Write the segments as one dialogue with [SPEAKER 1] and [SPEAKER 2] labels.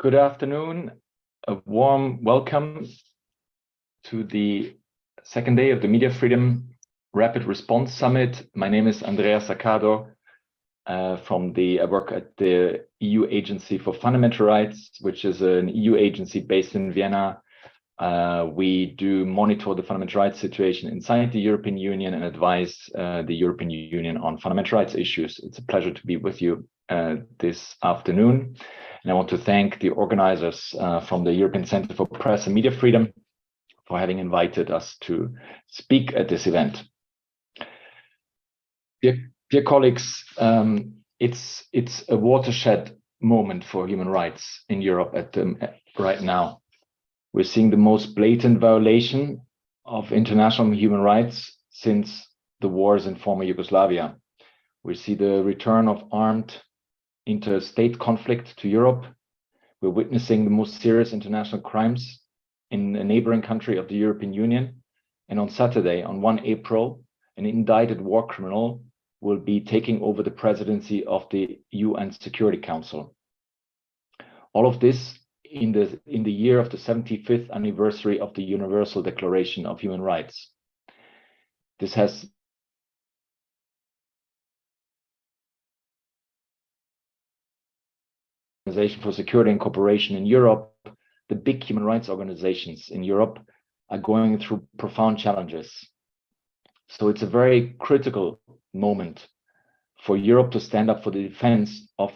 [SPEAKER 1] Good afternoon. A warm welcome to the second day of the Media Freedom Rapid Response Summit. My name is Andreas Accardo. I work at the EU Agency for Fundamental Rights, which is an EU agency based in Vienna. We do monitor the fundamental rights situation inside the European Union and advise the European Union on fundamental rights issues. It's a pleasure to be with you this afternoon. And I want to thank the organizers from the European Center for Press and Media Freedom for having invited us to speak at this event. Dear colleagues, it's a watershed moment for human rights in Europe right now. We're seeing the most blatant violation of international human rights since the wars in former Yugoslavia. We see the return of armed interstate conflict to Europe. We're witnessing the most serious international crimes in a neighboring country of the European Union. And on Saturday, on 1 April, an indicted war criminal will be taking over the presidency of the UN Security Council. All of this in the year of the 75th anniversary of the Universal Declaration of Human Rights. This has Organization for Security and Cooperation in Europe. The big human rights organizations in Europe are going through profound challenges. So it's a very critical moment for Europe to stand up for the defense of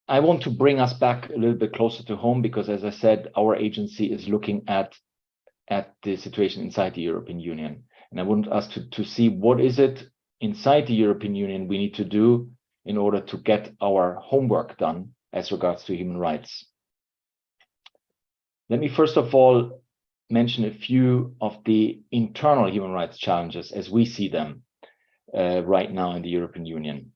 [SPEAKER 1] I want to bring us back a little bit closer to home because, as I said, our agency is looking at the situation inside the European Union. And I want us to see what is it inside the European Union we need to do in order to get our homework done as regards to human rights. Let me first of all mention a few of the internal human rights challenges as we see them right now in the European Union.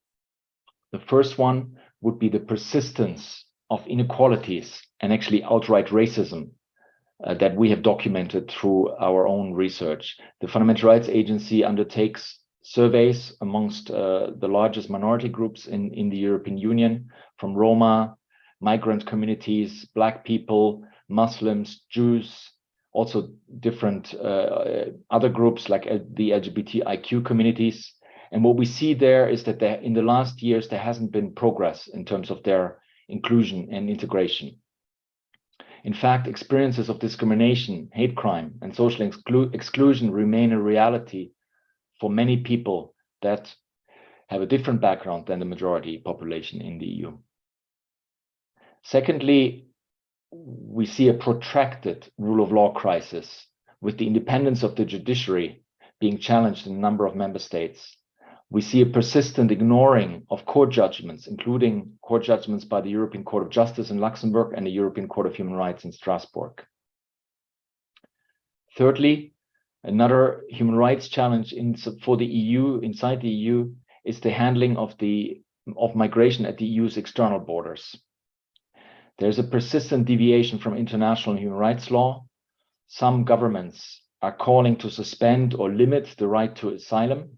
[SPEAKER 1] The first one would be the persistence of inequalities and actually outright racism that we have documented through our own research. The Fundamental Rights Agency undertakes surveys amongst the largest minority groups in the European Union, from Roma, migrant communities, Black people, Muslims, Jews, also different other groups like the LGBTIQ communities. And what we see there is that in the last years, there hasn't been progress in terms of their inclusion and integration. In fact, experiences of discrimination, hate crime, and social exclusion remain a reality for many people that have a different background than the majority population in the EU. Secondly, we see a protracted rule of law crisis with the independence of the judiciary being challenged in a number of member states. We see a persistent ignoring of court judgments, including court judgments by the European Court of Justice in Luxembourg and the European Court of Human Rights in Strasbourg. Thirdly, another human rights challenge for the EU, inside the EU, is the handling of migration at the EU's external borders. There's a persistent deviation from international human rights law. Some governments are calling to suspend or limit the right to asylum.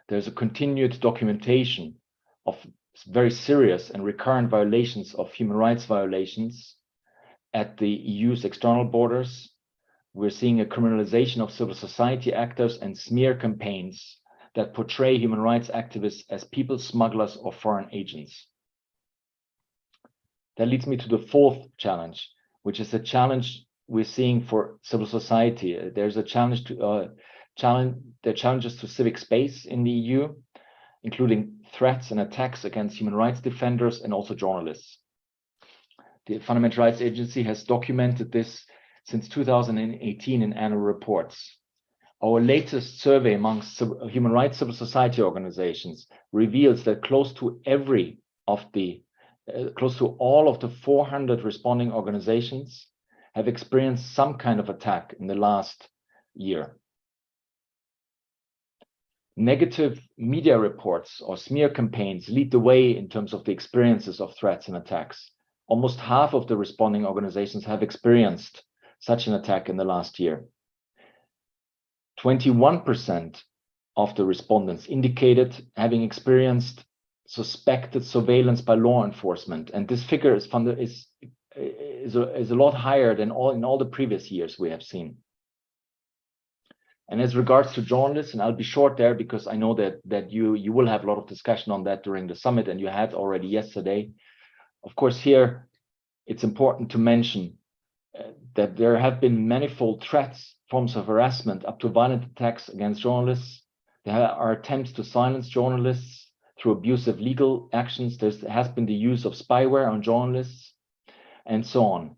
[SPEAKER 1] There's a continued documentation of very serious and recurrent violations of human rights violations at the EU's external borders. We're seeing a criminalization of civil society actors and smear campaigns that portray human rights activists as people smugglers or foreign agents. That leads me to the fourth challenge, which is a challenge we're seeing for civil society. There's a challenge to there are challenges to civic space in the EU, including threats and attacks against human rights defenders and also journalists. The Fundamental Rights Agency has documented this since 2018 in annual reports. Our latest survey amongst human rights civil society organizations reveals that close to all of the 400 responding organizations have experienced some kind of attack in the last year. Negative media reports or smear campaigns lead the way in terms of the experiences of threats and attacks. Almost half of the responding organizations have experienced such an attack in the last year. 21% of the respondents indicated having experienced suspected surveillance by law enforcement, and this figure is a lot higher than in all the previous years we have seen. And as regards to journalists, and I'll be short there because I know that you will have a lot of discussion on that during the summit, and you had already yesterday. Of course, here it's important to mention that there have been manifold threats, forms of harassment, up to violent attacks against journalists. There are attempts to silence journalists through abusive legal actions. There has been the use of spyware on journalists, and so on.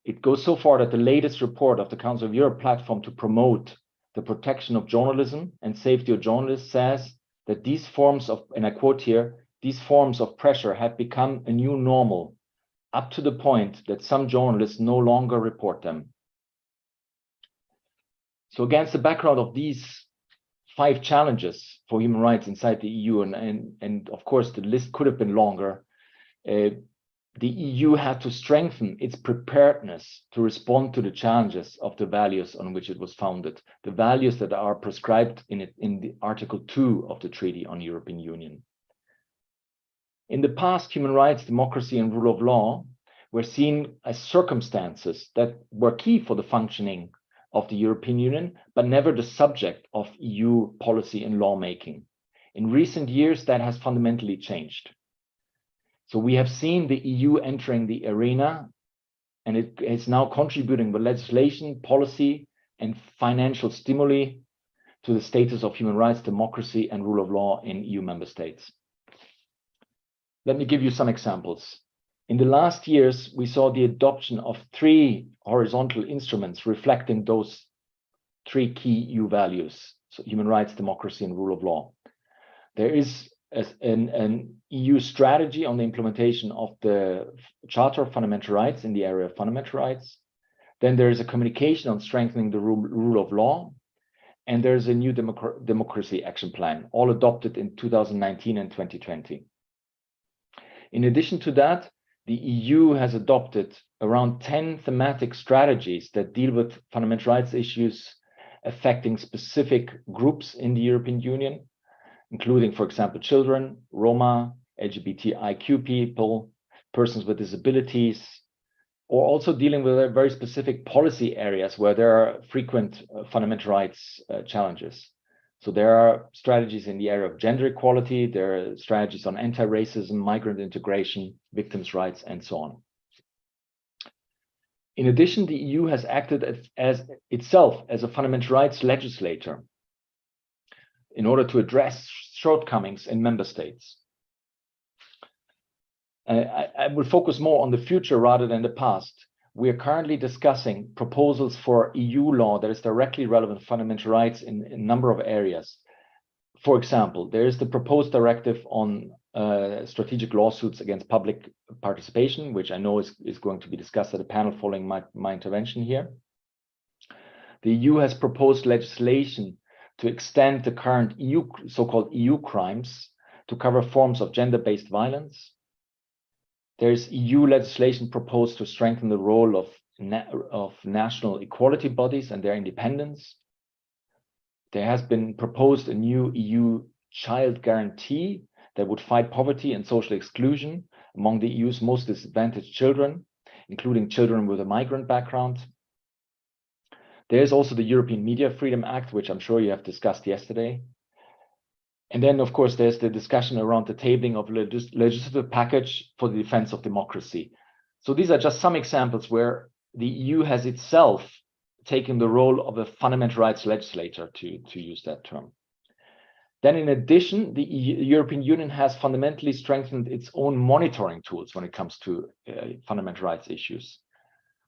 [SPEAKER 1] It goes so far that the latest report of the Council of Europe platform to promote the protection of journalism and safety of journalists says that these forms of, and I quote here, these forms of pressure have become a new normal, up to the point that some journalists no longer report them. So against the background of these 5 challenges for human rights inside the EU, and of course the list could have been longer, the EU had to strengthen its preparedness to respond to the challenges of the values on which it was founded, the values that are prescribed in the Article 2 of the Treaty on European Union. In the past, human rights, democracy, and rule of law were seen as circumstances that were key for the functioning of the European Union, but never the subject of EU policy and lawmaking. In recent years, that has fundamentally changed. So we have seen the EU entering the arena, and it is now contributing with legislation, policy, and financial stimuli to the status of human rights, democracy, and rule of law in EU member states. Let me give you some examples. In the last years, we saw the adoption of 3 horizontal instruments reflecting those 3 key EU values, so human rights, democracy, and rule of law. There is an EU strategy on the implementation of the Charter of Fundamental Rights in the area of fundamental rights. Then there is a communication on strengthening the rule of law. And there's a new democracy action plan, all adopted in 2019 and 2020. In addition to that, the EU has adopted around 10 thematic strategies that deal with fundamental rights issues affecting specific groups in the European Union, including, for example, children, Roma, LGBTIQ people, persons with disabilities, or also dealing with very specific policy areas where there are frequent fundamental rights challenges. So there are strategies in the area of gender equality, there are strategies on anti-racism, migrant integration, victims' rights, and so on. In addition, the EU has acted as itself as a fundamental rights legislator in order to address shortcomings in member states. I will focus more on the future rather than the past. We are currently discussing proposals for EU law that is directly relevant to fundamental rights in a number of areas. For example, there is the proposed directive on strategic lawsuits against public participation, which I know is going to be discussed at a panel following my intervention here. The EU has proposed legislation to extend the current so-called EU crimes to cover forms of gender-based violence. There is EU legislation proposed to strengthen the role of national equality bodies and their independence. There has been proposed a new EU child guarantee that would fight poverty and social exclusion among the EU's most disadvantaged children, including children with a migrant background. There is also the European Media Freedom Act, which I'm sure you have discussed yesterday. And then, of course, there's the discussion around the tabling of legislative package for the defense of democracy. So these are just some examples where the EU has itself taken the role of a fundamental rights legislator, to use that term. Then, in addition, the European Union has fundamentally strengthened its own monitoring tools when it comes to fundamental rights issues.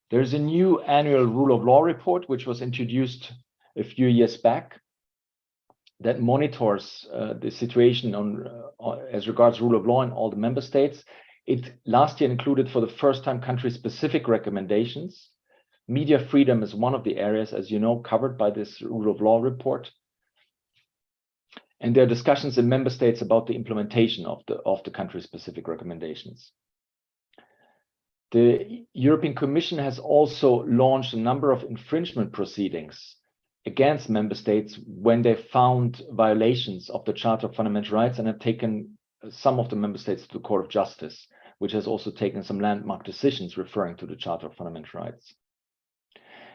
[SPEAKER 1] There's a new annual rule of law report, which was introduced a few years back, that monitors the situation as regards rule of law in all the member states. It last year included for the first time country-specific recommendations. Media freedom is one of the areas, as you know, covered by this rule of law report. And there are discussions in member states about the implementation of the country-specific recommendations. The European Commission has also launched a number of infringement proceedings against member states when they found violations of the Charter of Fundamental Rights, and have taken some of the member states to the Court of Justice, which has also taken some landmark decisions referring to the Charter of Fundamental Rights.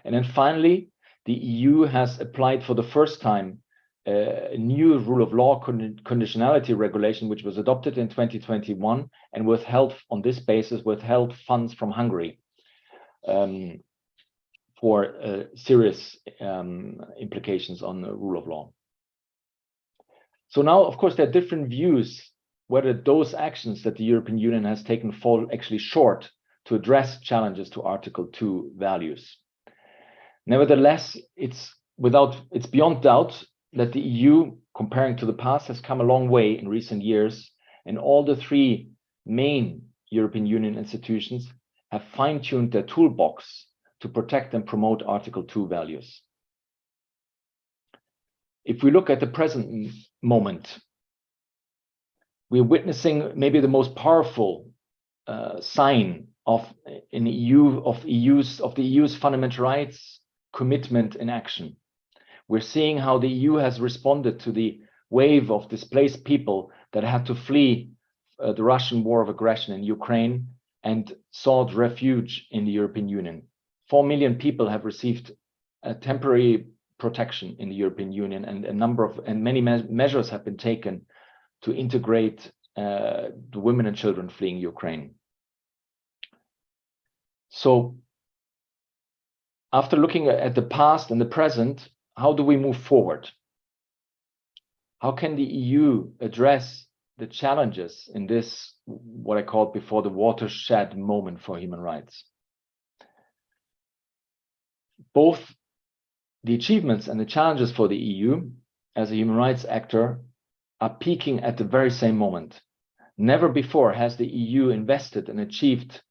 [SPEAKER 1] And then finally, the EU has applied for the first time a new rule of law conditionality regulation, which was adopted in 2021 and withheld on this basis, withheld funds from Hungary for serious implications on the rule of law. So now, of course, there are different views whether those actions that the European Union has taken fall actually short to address challenges to Article 2 values. Nevertheless, it's beyond doubt that the EU, comparing to the past, has come a long way in recent years, and all the three main European Union institutions have fine-tuned their toolbox to protect and promote Article 2 values. If we look at the present moment, we're witnessing maybe the most powerful sign of the EU's fundamental rights commitment in action. We're seeing how the EU has responded to the wave of displaced people that had to flee the Russian war of aggression in Ukraine and sought refuge in the European Union. 4 million people have received a temporary protection in the European Union, and many measures have been taken to integrate the women and children fleeing Ukraine. So after looking at the past and the present, how do we move forward? How can the EU address the challenges in this, what I called before, the watershed moment for human rights? Both the achievements and the challenges for the EU as a human rights actor are peaking at the very same moment. Never before has the EU invested and achieved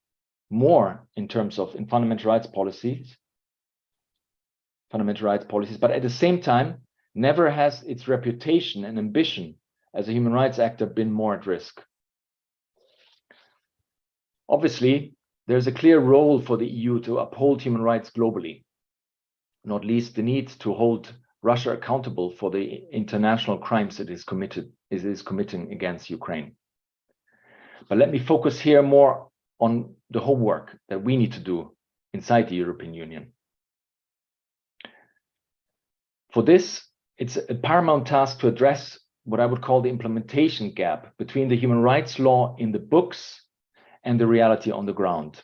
[SPEAKER 1] more in terms of fundamental rights policies, but at the same time, never has its reputation and ambition as a human rights actor been more at risk. Obviously, there's a clear role for the EU to uphold human rights globally, not least the need to hold Russia accountable for the international crimes it is committing against Ukraine. But let me focus here more on the homework that we need to do inside the European Union. For this, it's a paramount task to address what I would call the implementation gap between the human rights law in the books and the reality on the ground.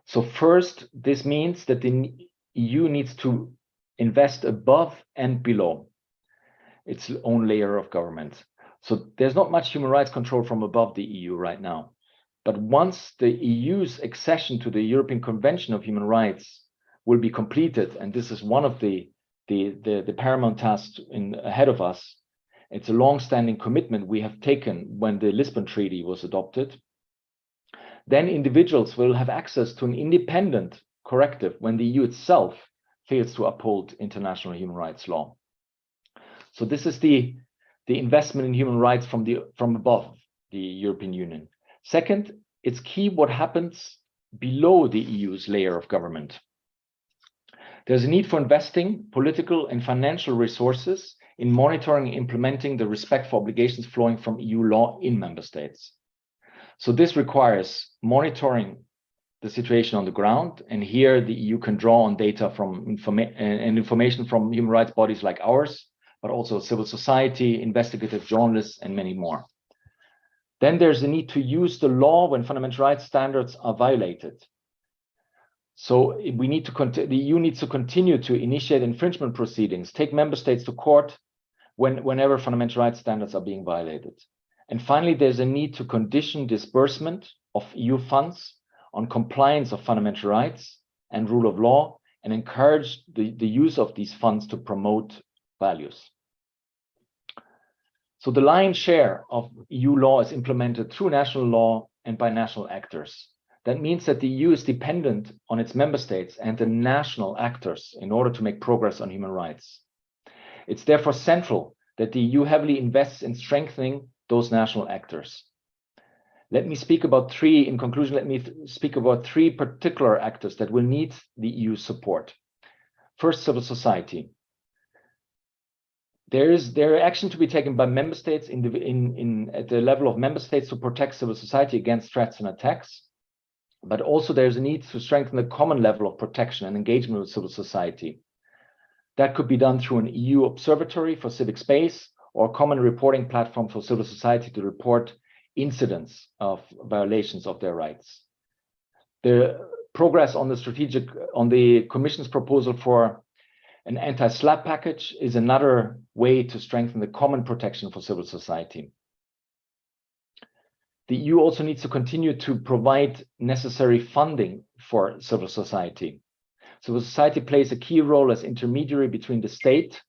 [SPEAKER 1] So first, this means that the EU needs to invest above and below its own layer of government. So there's not much human rights control from above the EU right now. But once the EU's accession to the European Convention of Human Rights will be completed, and this is one of the paramount tasks ahead of us, it's a long-standing commitment we have taken when the Lisbon Treaty was adopted, then individuals will have access to an independent corrective when the EU itself fails to uphold international human rights law. So this is the investment in human rights from above the European Union. Second, it's key what happens below the EU's layer of government. There's a need for investing political and financial resources in monitoring and implementing the respect for obligations flowing from EU law in member states. So this requires monitoring the situation on the ground, and here the EU can draw on data from information from human rights bodies like ours, but also civil society, investigative journalists, and many more. Then there's a need to use the law when fundamental rights standards are violated. So we need to the EU needs to continue to initiate infringement proceedings, take member states to court whenever fundamental rights standards are being violated. And finally, there's a need to condition disbursement of EU funds on compliance of fundamental rights and rule of law, and encourage the use of these funds to promote values. So the lion's share of EU law is implemented through national law and by national actors. That means that the EU is dependent on its member states and the national actors in order to make progress on human rights. It's therefore central that the EU heavily invests in strengthening those national actors. Let me speak about three particular actors that will need the EU support. First, civil society. there are action to be taken by member states at the level of member states to protect civil society against threats and attacks. But also there's a need to strengthen the common level of protection and engagement with civil society. That could be done through an EU observatory for civic space or a common reporting platform for civil society to report incidents of violations of their rights. The progress on the Commission's proposal for an anti-SLAPP package is another way to strengthen the common protection for civil society. The EU also needs to continue to provide necessary funding for civil society. Civil society plays a key role as intermediary between the state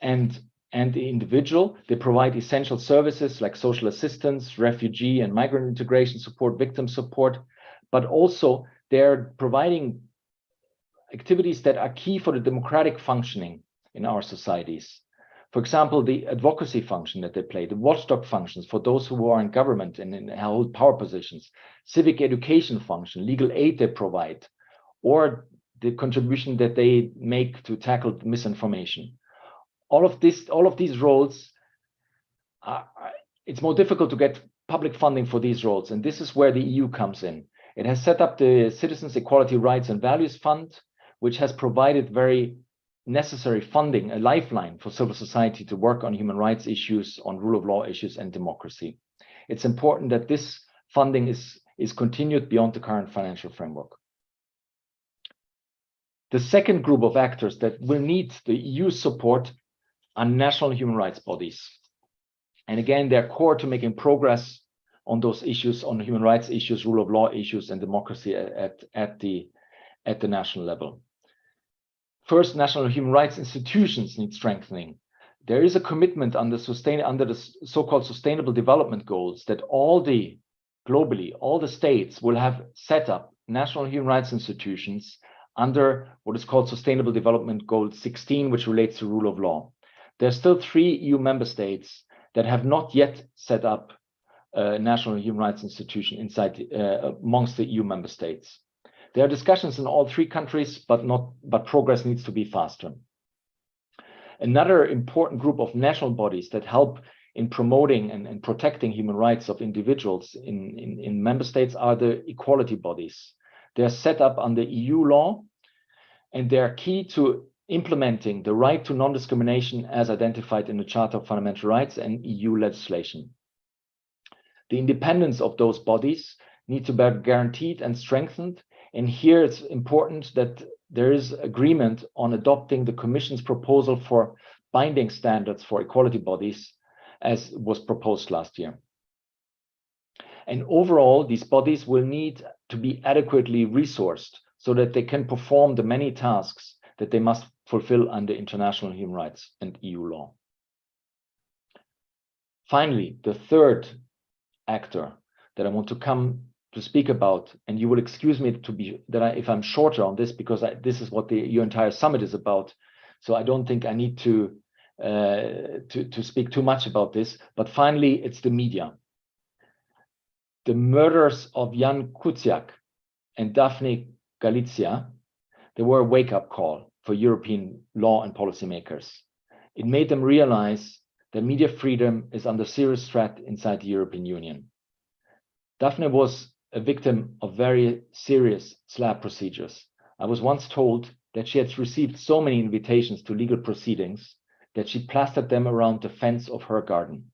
[SPEAKER 1] and the individual. They provide essential services like social assistance, refugee and migrant integration support, victim support, but also they're providing activities that are key for the democratic functioning in our societies. For example, the advocacy function that they play, the watchdog functions for those who are in government and hold power positions, civic education function, legal aid they provide, or the contribution that they make to tackle misinformation. All of these roles, it's more difficult to get public funding for these roles, and this is where the EU comes in. It has set up the Citizens' Equality, Rights and Values Fund, which has provided very necessary funding, a lifeline for civil society to work on human rights issues, on rule of law issues and democracy. It's important that this funding is continued beyond the current financial framework. The second group of actors that will need the EU support are national human rights bodies. And again, they're core to making progress on those issues, on human rights issues, rule of law issues and democracy at the national level. First, national human rights institutions need strengthening. There is a commitment under the so-called Sustainable Development Goals that globally, all the states will have set up national human rights institutions under what is called Sustainable Development Goal 16, which relates to rule of law. There are still 3 EU member states that have not yet set up a national human rights institution amongst the EU member states. There are discussions in all 3 countries, but progress needs to be faster. Another important group of national bodies that help in promoting and protecting human rights of individuals in member states are the equality bodies. They are set up under EU law, and they are key to implementing the right to non-discrimination as identified in the Charter of Fundamental Rights and EU legislation. The independence of those bodies needs to be guaranteed and strengthened. And here it's important that there is agreement on adopting the Commission's proposal for binding standards for equality bodies, as was proposed last year. And overall, these bodies will need to be adequately resourced so that they can perform the many tasks that they must fulfill under international human rights and EU law. Finally, the third actor that I want to come to speak about, and you will excuse me if I'm shorter on this, because this is what your entire summit is about. So I don't think I need to speak too much about this. But finally, it's the media. The murders of Jan Kuciak and Daphne Galizia, they were a wake-up call for European law and policymakers. It made them realize that media freedom is under serious threat inside the European Union. Daphne was a victim of very serious SLAPP procedures. I was once told that she had received so many invitations to legal proceedings that she plastered them around the fence of her garden.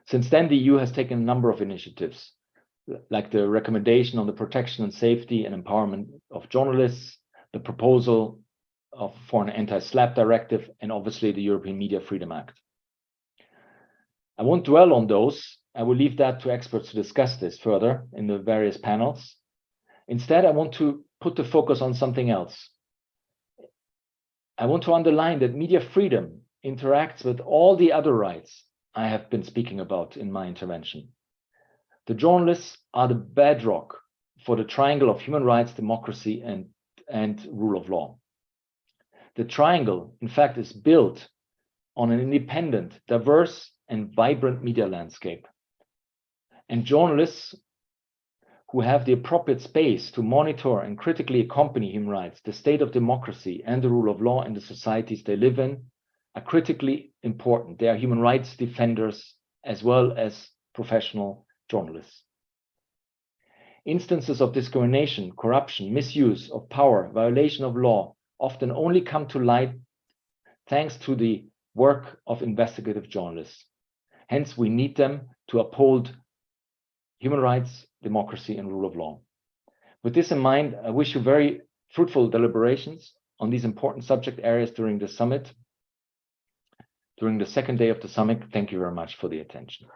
[SPEAKER 1] Since then, the EU has taken a number of initiatives, like the recommendation on the protection and safety and empowerment of journalists, the proposal for an anti-SLAPP directive, and obviously the European Media Freedom Act. I won't dwell on those. I will leave that to experts to discuss this further in the various panels. Instead, I want to put the focus on something else. I want to underline that media freedom interacts with all the other rights I have been speaking about in my intervention. The journalists are the bedrock for the triangle of human rights, democracy, and rule of law. The triangle, in fact, is built on an independent, diverse, and vibrant media landscape. And journalists who have the appropriate space to monitor and critically accompany human rights, the state of democracy, and the rule of law in the societies they live in, are critically important. They are human rights defenders as well as professional journalists. Instances of discrimination, corruption, misuse of power, violation of law often only come to light thanks to the work of investigative journalists. Hence, we need them to uphold human rights, democracy, and rule of law. With this in mind, I wish you very fruitful deliberations on these important subject areas during the summit. During the second day of the summit, thank you very much for the attention.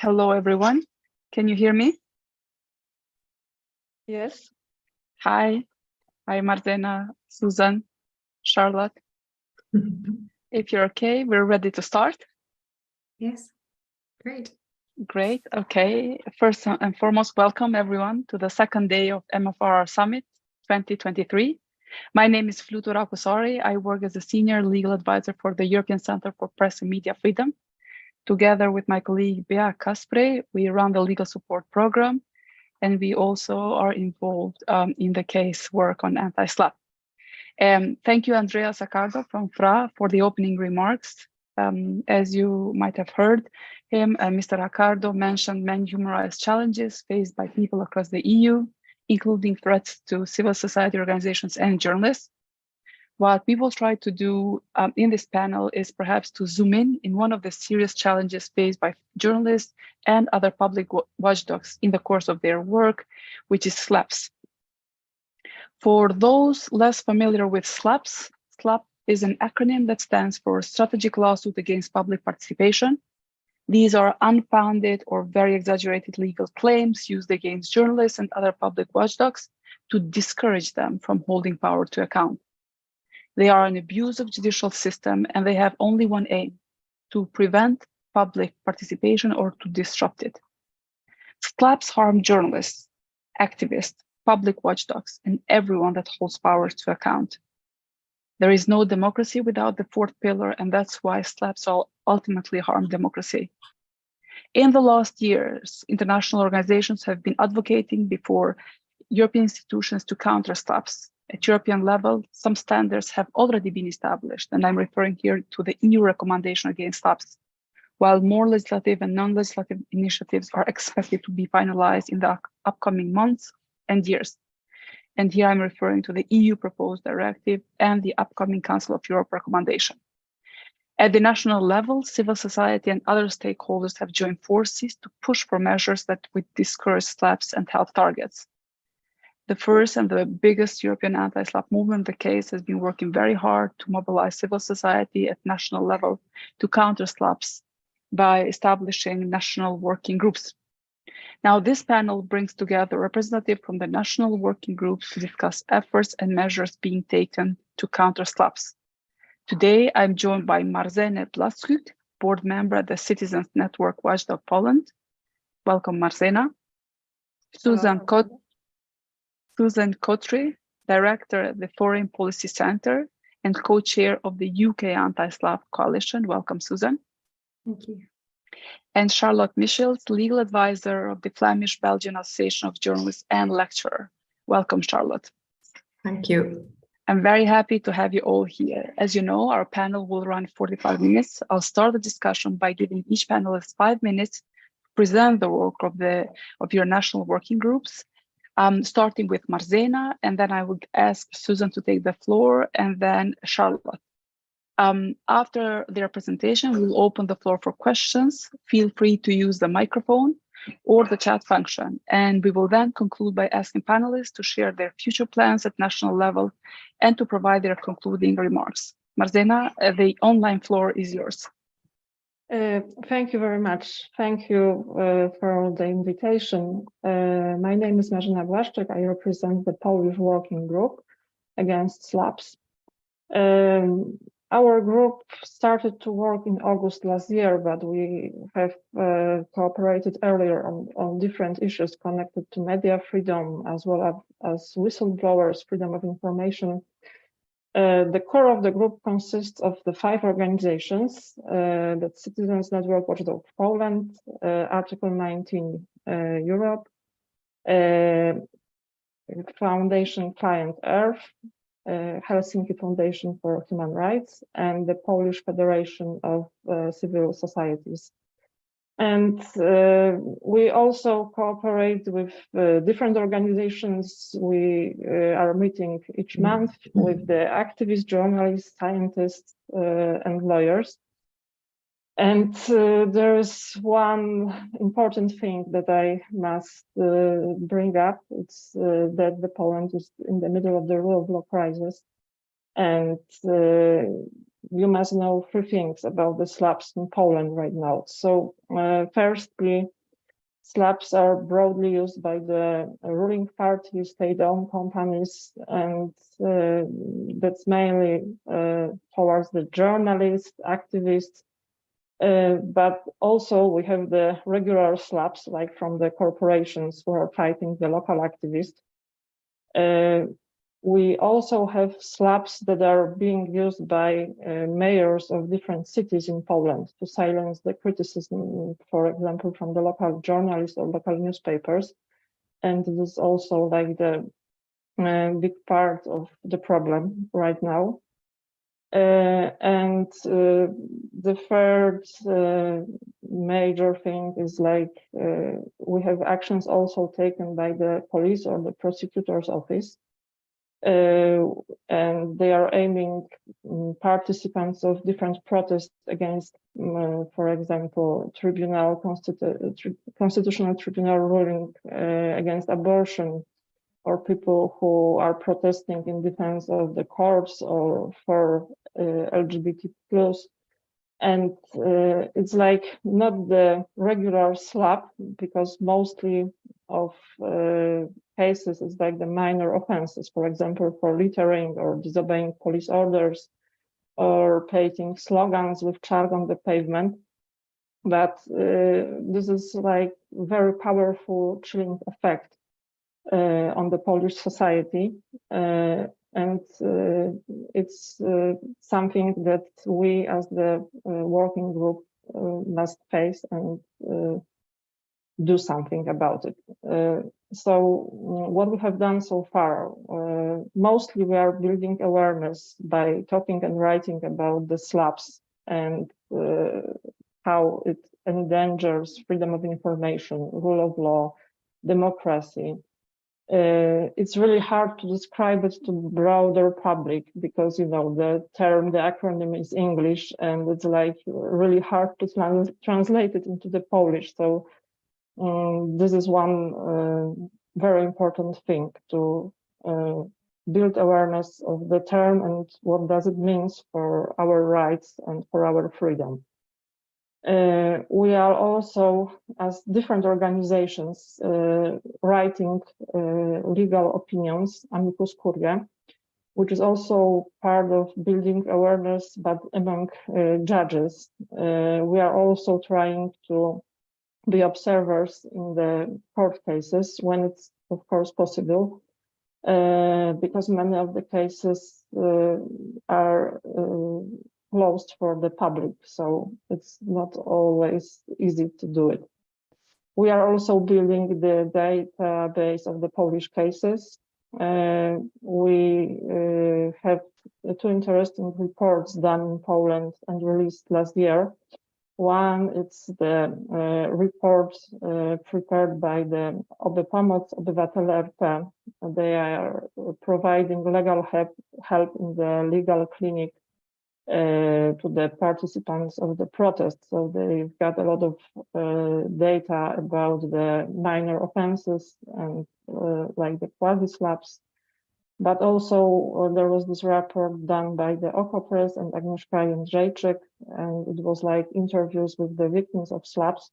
[SPEAKER 2] Hello, everyone. Can you hear me?
[SPEAKER 3] Yes.
[SPEAKER 2] Hi. Hi, Marzena, Susan, Charlotte. If you're okay, we're ready to start.
[SPEAKER 4] Yes, great.
[SPEAKER 2] Great. Okay. First and foremost, welcome everyone to the second day of MFRR Summit 2023. My name is Flutura Kusari. I work as a senior legal advisor for the European Center for Press and Media Freedom. Together with my colleague Bea Coughtrie, we run the legal support program, and we also are involved in the case work on anti-SLAPP. Thank you, Andreas Accardo from FRA, for the opening remarks. As you might have heard him, Mr. Accardo mentioned many human rights challenges faced by people across the EU, including threats to civil society organizations and journalists. What we will try to do in this panel is perhaps to zoom in one of the serious challenges faced by journalists and other public watchdogs in the course of their work, which is SLAPPs. For those less familiar with SLAPPs, SLAPP is an acronym that stands for Strategic Lawsuit Against Public Participation. These are unfounded or very exaggerated legal claims used against journalists and other public watchdogs to discourage them from holding power to account. They are an abuse of judicial system, and they have only one aim: to prevent public participation or to disrupt it. SLAPPs harm journalists, activists, public watchdogs, and everyone that holds power to account. There is no democracy without the fourth pillar, and that's why SLAPPs ultimately harm democracy. In the last years, international organizations have been advocating before European institutions to counter SLAPPs. At European level, some standards have already been established, and I'm referring here to the EU recommendation against SLAPPs, while more legislative and non-legislative initiatives are expected to be finalized in the upcoming months and years. And here I'm referring to the EU proposed directive and the upcoming Council of Europe recommendation. At the national level, civil society and other stakeholders have joined forces to push for measures that would discourage SLAPPs and health targets. The first and the biggest European anti-SLAPP movement, the case, has been working very hard to mobilize civil society at national level to counter SLAPPs by establishing national working groups. Now, this panel brings together representatives from the national working groups to discuss efforts and measures being taken to counter SLAPPs. Today, I'm joined by Marzena Blaszczyk, board member at the Citizens Network Watchdog Poland. Welcome, Marzena. Susan Coughtrie, director at the Foreign Policy Center and co-chair of the UK Anti-SLAPP Coalition. Welcome, Susan.
[SPEAKER 4] Thank you.
[SPEAKER 2] And Charlotte Michils, legal advisor of the Flemish Belgian Association of Journalists and lecturer. Welcome, Charlotte.
[SPEAKER 4] Thank you.
[SPEAKER 2] I'm very happy to have you all here. As you know, our panel will run 45 minutes. I'll start the discussion by giving each panelist 5 minutes to present the work of your national working groups, starting with Marzena, and then I would ask Susan to take the floor, and then Charlotte. After their presentation, we'll open the floor for questions. Feel free to use the microphone or the chat function, and we will then conclude by asking panelists to share their future plans at national level and to provide their concluding remarks. Marzena, the online floor is yours.
[SPEAKER 3] Thank you very much. Thank you for the invitation. My name is Marzena Blaszczyk. I represent the Polish working group against SLAPPs. Our group started to work in August last year, but we have cooperated earlier on different issues connected to media freedom, as well as whistleblowers, freedom of information. The core of the group consists of the 5 organizations: the Citizens Network Watchdog Poland, Article 19 Europe, Foundation Client Earth, Helsinki Foundation for Human Rights, and the Polish Federation of Civil Societies. And we also cooperate with different organizations. We are meeting each month with the activists, journalists, scientists, and lawyers. And there is one important thing that I must bring up. It's that the Poland is in the middle of the rule of law crisis. And you must know three things about the SLAPPs in Poland right now. So firstly, SLAPPs are broadly used by the ruling party, state-owned companies, and that's mainly towards the journalists, activists, but also we have the regular SLAPPs, like from the corporations who are fighting the local activists. We also have SLAPPs that are being used by mayors of different cities in Poland to silence the criticism, for example, from the local journalists or local newspapers. And this is also like the big part of the problem right now. And the third major thing is like we have actions also taken by the police or the prosecutor's office. And they are aiming participants of different protests against, for example, constitutional tribunal ruling against abortion, or people who are protesting in defense of the corpse or for LGBT+. And it's like not the regular SLAPP, because mostly of cases is like the minor offenses, for example, for littering or disobeying police orders or painting slogans with chalk on the pavement. But this is like very powerful chilling effect on the Polish society. And it's something that we as the working group must face and do something about it. So what we have done so far, mostly we are building awareness by talking and writing about the SLAPPs and how it endangers freedom of information, rule of law, democracy. It's really hard to describe it to the broader public because, you know, the term, the acronym is English, and it's like really hard to translate it into the Polish. So this is one very important thing, to build awareness of the term and what does it mean for our rights and for our freedom. We are also, as different organizations, writing legal opinions, amicus curiae, which is also part of building awareness, but among judges. We are also trying to be observers in the court cases when it's, of course, possible, because many of the cases are closed for the public, so it's not always easy to do it. We are also building the database of the Polish cases. We have two interesting reports done in Poland and released last year. One, it's the report prepared by the Pomoc Obywatele RP. They are providing legal help in the legal clinic to the participants of the protest. So they've got a lot of data about the minor offenses and like the quasi-SLAPPs. But also there was this report done by the Oko Press and Agnieszka Jędrzejczyk, and it was like interviews with the victims of SLAPPs.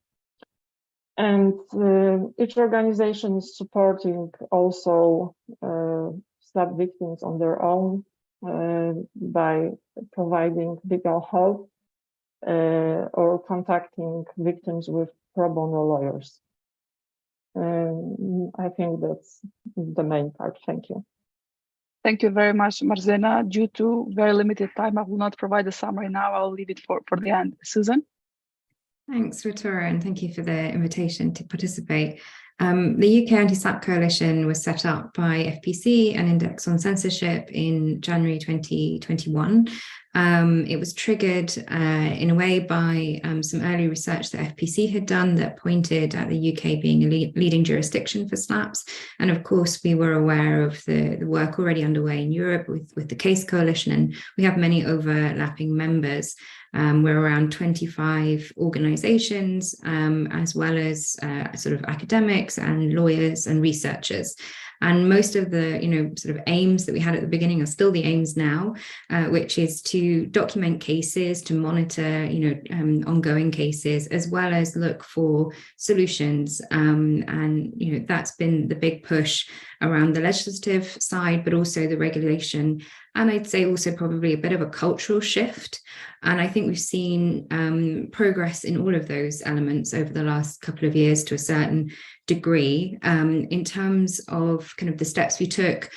[SPEAKER 3] And each organization is supporting also SLAPP victims on their own by providing legal help or contacting victims with pro bono lawyers. I think that's the main part. Thank you.
[SPEAKER 2] Thank you very much, Marzena. Due to very limited time, I will not provide a summary now. I'll leave it for the end. Susan?
[SPEAKER 4] Thanks, Flutura, and thank you for the invitation to participate. The UK Anti-SLAPP Coalition was set up by FPC and Index on Censorship in January 2021. It was triggered in a way by some early research that FPC had done that pointed at the UK being a leading jurisdiction for SLAPPs. And of course, we were aware of the work already underway in Europe with the Case Coalition, and we have many overlapping members. We're around 25 organizations, as well as sort of academics and lawyers and researchers. And most of the, sort of aims that we had at the beginning are still the aims now, which is to document cases, to monitor, ongoing cases, as well as look for solutions. And, that's been the big push around the legislative side, but also the regulation. And I'd say also probably a bit of a cultural shift. And I think we've seen progress in all of those elements over the last couple of years to a certain degree. In terms of kind of the steps we took,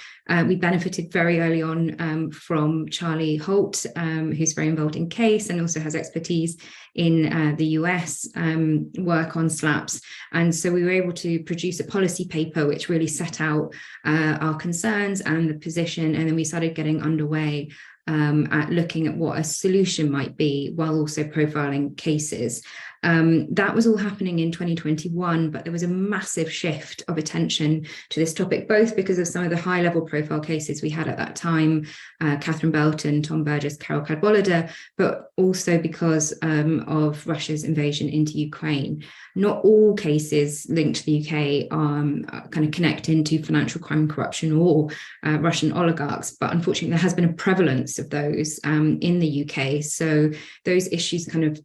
[SPEAKER 4] we benefited very early on from Charlie Holt, who's very involved in case and also has expertise in the US work on SLAPPs. And so we were able to produce a policy paper which really set out our concerns and the position, and then we started getting underway at looking at what a solution might be while also profiling cases. That was all happening in 2021, but there was a massive shift of attention to this topic, both because of some of the high-level profile cases we had at that time, Catherine Belton, Tom Burgess, Carol Cadwallader, but also because of Russia's invasion into Ukraine. Not all cases linked to the UK kind of connect into financial crime and corruption or Russian oligarchs, but unfortunately there has been a prevalence of those in the UK. So those issues kind of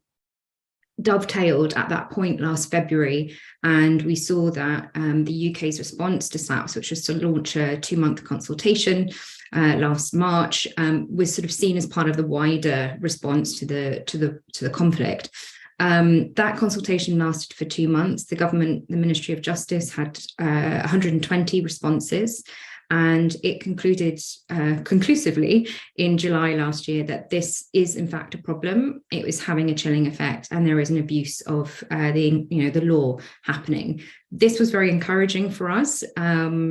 [SPEAKER 4] dovetailed at that point last February, and we saw that the UK's response to SLAPPs, which was to launch a 2-month consultation last March, was sort of seen as part of the wider response to the conflict. That consultation lasted for 2 months. The government, the Ministry of Justice, had 120 responses. And it concluded conclusively in July last year that this is in fact a problem. It was having a chilling effect, and there is an abuse of the law happening. This was very encouraging for us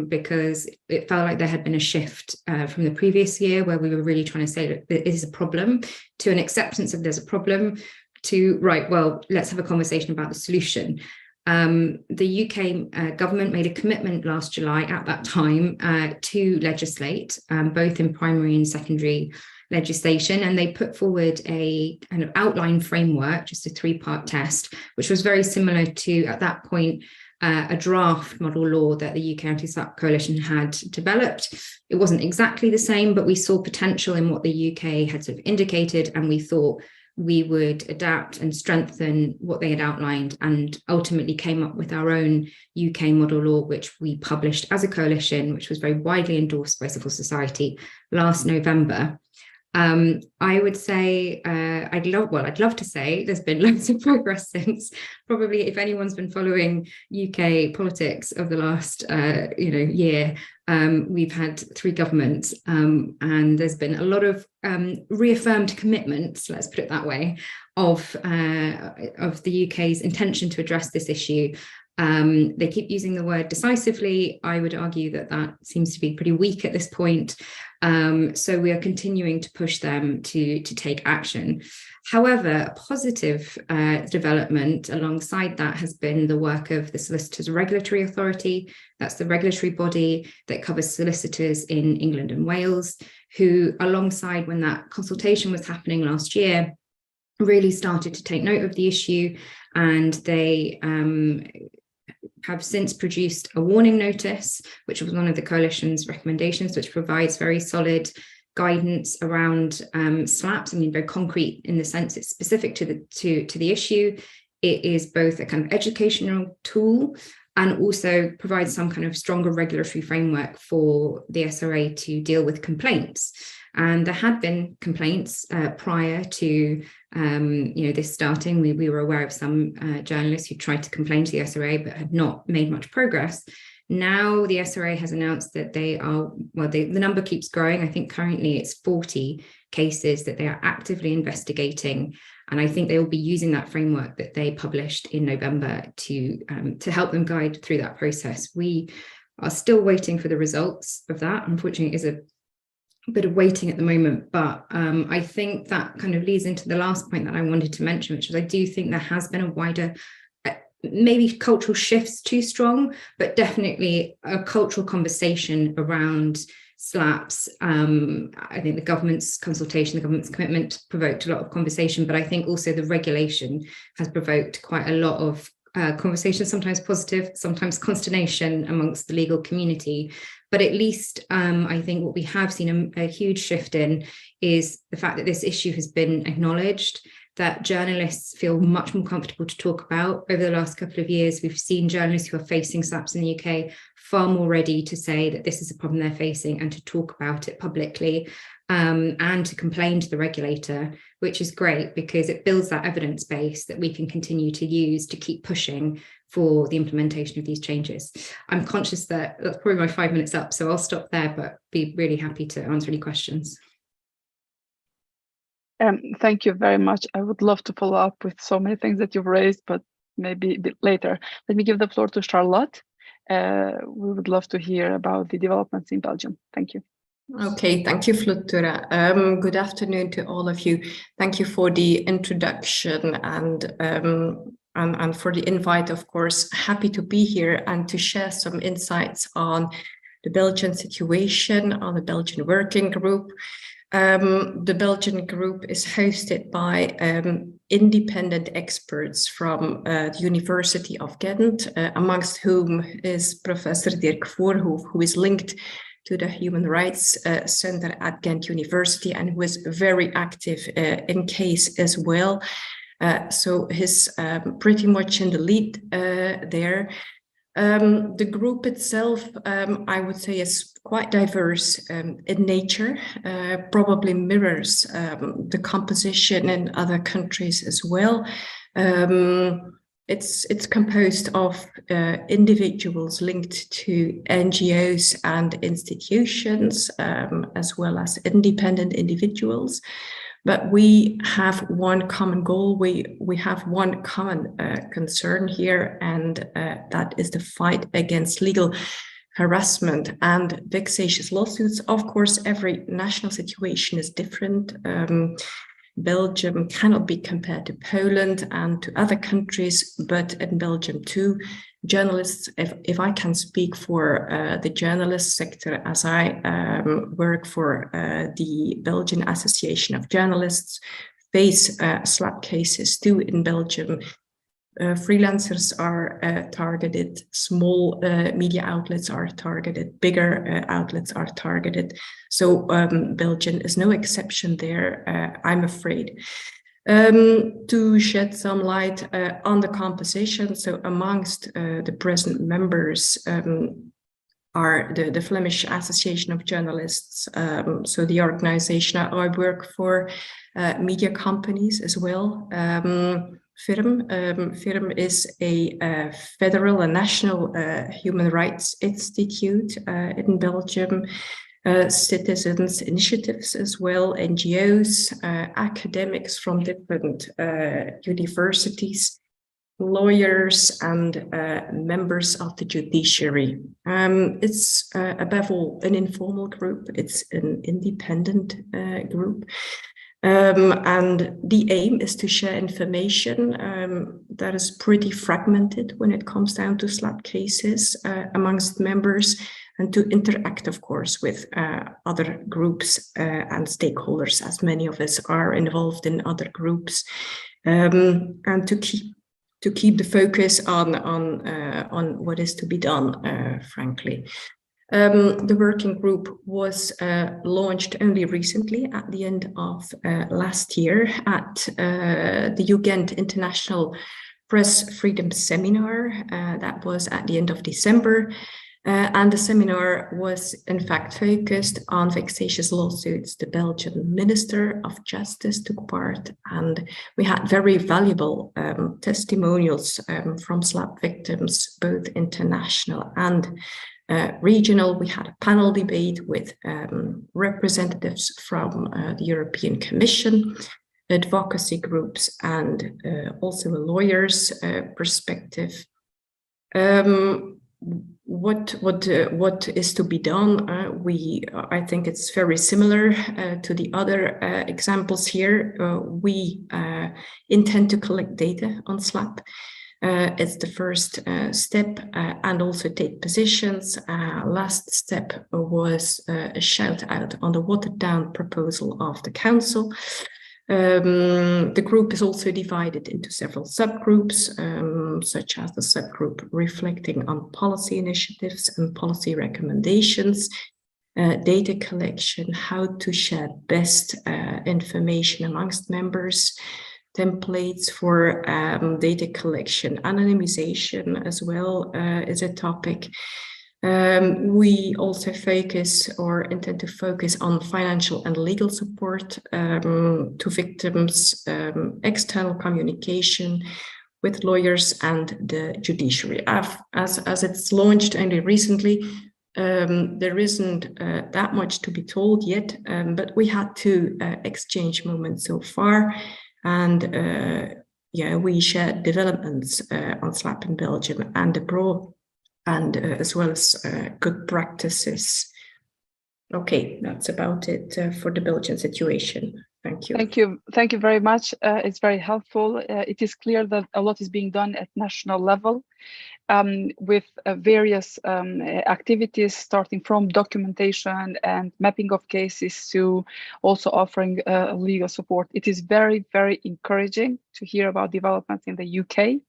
[SPEAKER 4] because it felt like there had been a shift from the previous year, where we were really trying to say that there is a problem, to an acceptance of there's a problem, to right, well, let's have a conversation about the solution. The UK government made a commitment last July at that time to legislate, both in primary and secondary legislation, and they put forward a kind of outline framework, just a 3-part test, which was very similar to, at that point, a draft model law that the UK Anti-SLAPP coalition had developed. It wasn't exactly the same, but we saw potential in what the UK had sort of indicated, and we thought we would adapt and strengthen what they had outlined, and ultimately came up with our own UK model law, which we published as a coalition, which was very widely endorsed by civil society last November. I would say I'd love to say there's been loads of progress since. Probably, if anyone's been following UK politics of the last year, we've had 3 governments, and there's been a lot of reaffirmed commitments, let's put it that way, of the UK's intention to address this issue. They keep using the word decisively. I would argue that seems to be pretty weak at this point. So we are continuing to push them to take action. However, a positive development alongside that has been the work of the Solicitors Regulatory Authority. That's the regulatory body that covers solicitors in England and Wales, who, alongside when that consultation was happening last year, really started to take note of the issue, and they have since produced a warning notice, which was one of the coalition's recommendations, which provides very solid guidance around SLAPPs. I mean, very concrete in the sense it's specific to the issue. It is both a kind of educational tool and also provides some kind of stronger regulatory framework for the SRA to deal with complaints. And there had been complaints prior to this starting. We were aware of some journalists who tried to complain to the SRA but had not made much progress. Now the SRA has announced that they are, the number keeps growing. I think currently it's 40 cases that they are actively investigating. And I think they will be using that framework that they published in November to help them guide through that process. We are still waiting for the results of that. Unfortunately, it is a bit of waiting at the moment, but I think that kind of leads into the last point that I wanted to mention, which is I do think there has been a wider, maybe cultural shifts too strong, but definitely a cultural conversation around SLAPPs. I think the government's consultation, the government's commitment provoked a lot of conversation, but I think also the regulation has provoked quite a lot of conversation, sometimes positive, sometimes consternation amongst the legal community. But at least I think what we have seen a huge shift in is the fact that this issue has been acknowledged, that journalists feel much more comfortable to talk about. Over the last couple of years, we've seen journalists who are facing SLAPPs in the UK far more ready to say that this is a problem they're facing and to talk about it publicly, and to complain to the regulator, which is great because it builds that evidence base that we can continue to use to keep pushing for the implementation of these changes. I'm conscious that that's probably my 5 minutes up, so I'll stop there, but be really happy to answer any questions.
[SPEAKER 2] Thank you very much. I would love to follow up with so many things that you've raised, but maybe a bit later. Let me give the floor to Charlotte. We would love to hear about the developments in Belgium. Thank you.
[SPEAKER 5] Okay, thank you, Flutura. Good afternoon to all of you. Thank you for the introduction and for the invite, of course. Happy to be here and to share some insights on the Belgian situation, on the Belgian working group. The Belgian group is hosted by independent experts from the University of Ghent, amongst whom is Professor Dirk Voorhoef, who is linked to the Human Rights Center at Ghent University and who is very active in case as well. So he's pretty much in the lead there. The group itself, I would say, is quite diverse in nature, probably mirrors the composition in other countries as well. It's composed of individuals linked to NGOs and institutions, as well as independent individuals. But we have one common goal, we have one common concern here, and that is the fight against legal harassment and vexatious lawsuits. Of course, every national situation is different. Belgium cannot be compared to Poland and to other countries, but in Belgium too, journalists, if I can speak for the journalist sector, as I work for the Belgian Association of Journalists, face SLAPP cases too in Belgium. Freelancers are targeted, small media outlets are targeted, bigger outlets are targeted. So Belgium is no exception there, I'm afraid. To shed some light on the composition, so amongst the present members are the Flemish Association of Journalists, so the organization I work for, media companies as well. FIRM is a federal and national human rights institute in Belgium, citizens initiatives as well, NGOs, academics from different universities, lawyers and members of the judiciary. It's above all an informal group, it's an independent group. And the aim is to share information that is pretty fragmented when it comes down to SLAPP cases amongst members, and to interact, of course, with other groups and stakeholders, as many of us are involved in other groups, and to keep the focus on what is to be done, frankly. The working group was launched only recently at the end of last year at the UGent International Press Freedom Seminar. That was at the end of December. And the seminar was in fact focused on vexatious lawsuits. The Belgian Minister of Justice took part, and we had very valuable testimonials from SLAPP victims, both international and regional. We had a panel debate with representatives from the European Commission, advocacy groups, and also a lawyer's perspective. What is to be done? I think it's very similar to the other examples here. We intend to collect data on SLAPP. It's the first step, and also take positions. Last step was a shout out on the watered down proposal of the Council. The group is also divided into several subgroups, such as the subgroup reflecting on policy initiatives and policy recommendations, data collection, how to share best information amongst members, templates for data collection, anonymization as well is a topic. We also focus or intend to focus on financial and legal support to victims, external communication with lawyers and the judiciary. As it's launched only recently, there isn't that much to be told yet, but we had 2 exchange moments so far. And yeah, we shared developments on SLAPP in Belgium and abroad, and as well as good practices. Okay, that's about it for the Belgian situation. Thank you.
[SPEAKER 2] Thank you very much. It's very helpful. It is clear that a lot is being done at national level with various activities, starting from documentation and mapping of cases to also offering legal support. It is very, very encouraging to hear about developments in the UK.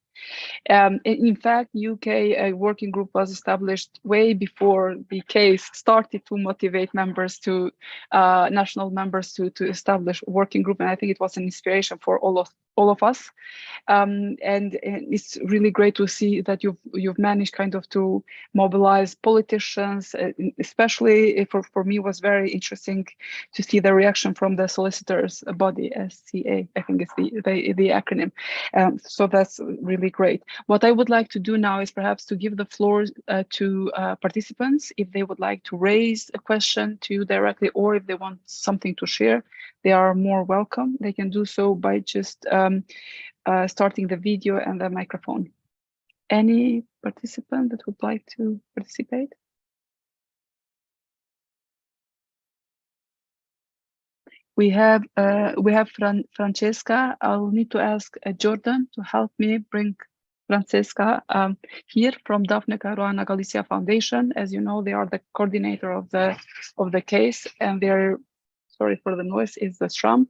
[SPEAKER 2] In fact, UK working group was established way before the case started to motivate members to national members to establish a working group, and I think it was an inspiration for all of us. And it's really great to see that you've managed kind of to mobilize politicians, especially for me it was very interesting to see the reaction from the solicitors body, SCA, I think it's the acronym. So that's really great. What I would like to do now is perhaps to give the floor to participants if they would like to raise a question to you directly, or if they want something to share, they are more welcome. They can do so by just starting the video and the microphone. Any participant that would like to participate? We have Francesca. I'll need to ask Jordan to help me bring Francesca here from Daphne Caruana Galicia Foundation. As you know, they are the coordinator of the case, and they're, sorry for the noise, is the SRAM,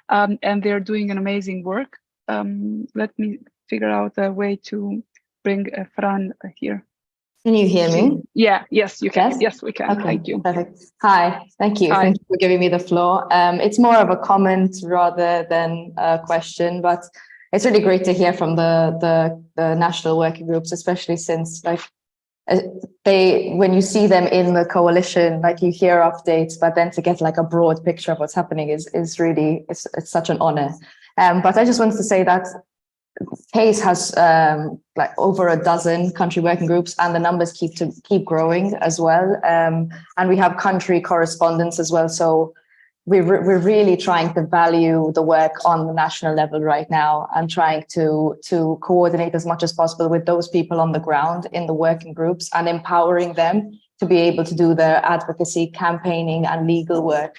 [SPEAKER 2] and they're doing an amazing work. Let me figure out a way to bring Fran here.
[SPEAKER 6] Can you hear me?
[SPEAKER 2] Yeah, yes, you can.
[SPEAKER 6] Yes,
[SPEAKER 2] yes we can.
[SPEAKER 6] Okay,
[SPEAKER 2] thank you.
[SPEAKER 6] Perfect. Hi, thank you.
[SPEAKER 2] Hi.
[SPEAKER 6] Thank you for giving me the floor. It's more of a comment rather than a question, but it's really great to hear from the national working groups, especially since like when you see them in the coalition, like you hear updates, but then to get like a broad picture of what's happening is really, it's such an honor. But I just wanted to say that CASE has like over a dozen country working groups, and the numbers keep growing as well. And we have country correspondents as well. So we're really trying to value the work on the national level right now, and trying to coordinate as much as possible with those people on the ground in the working groups, and empowering them to be able to do their advocacy, campaigning, and legal work.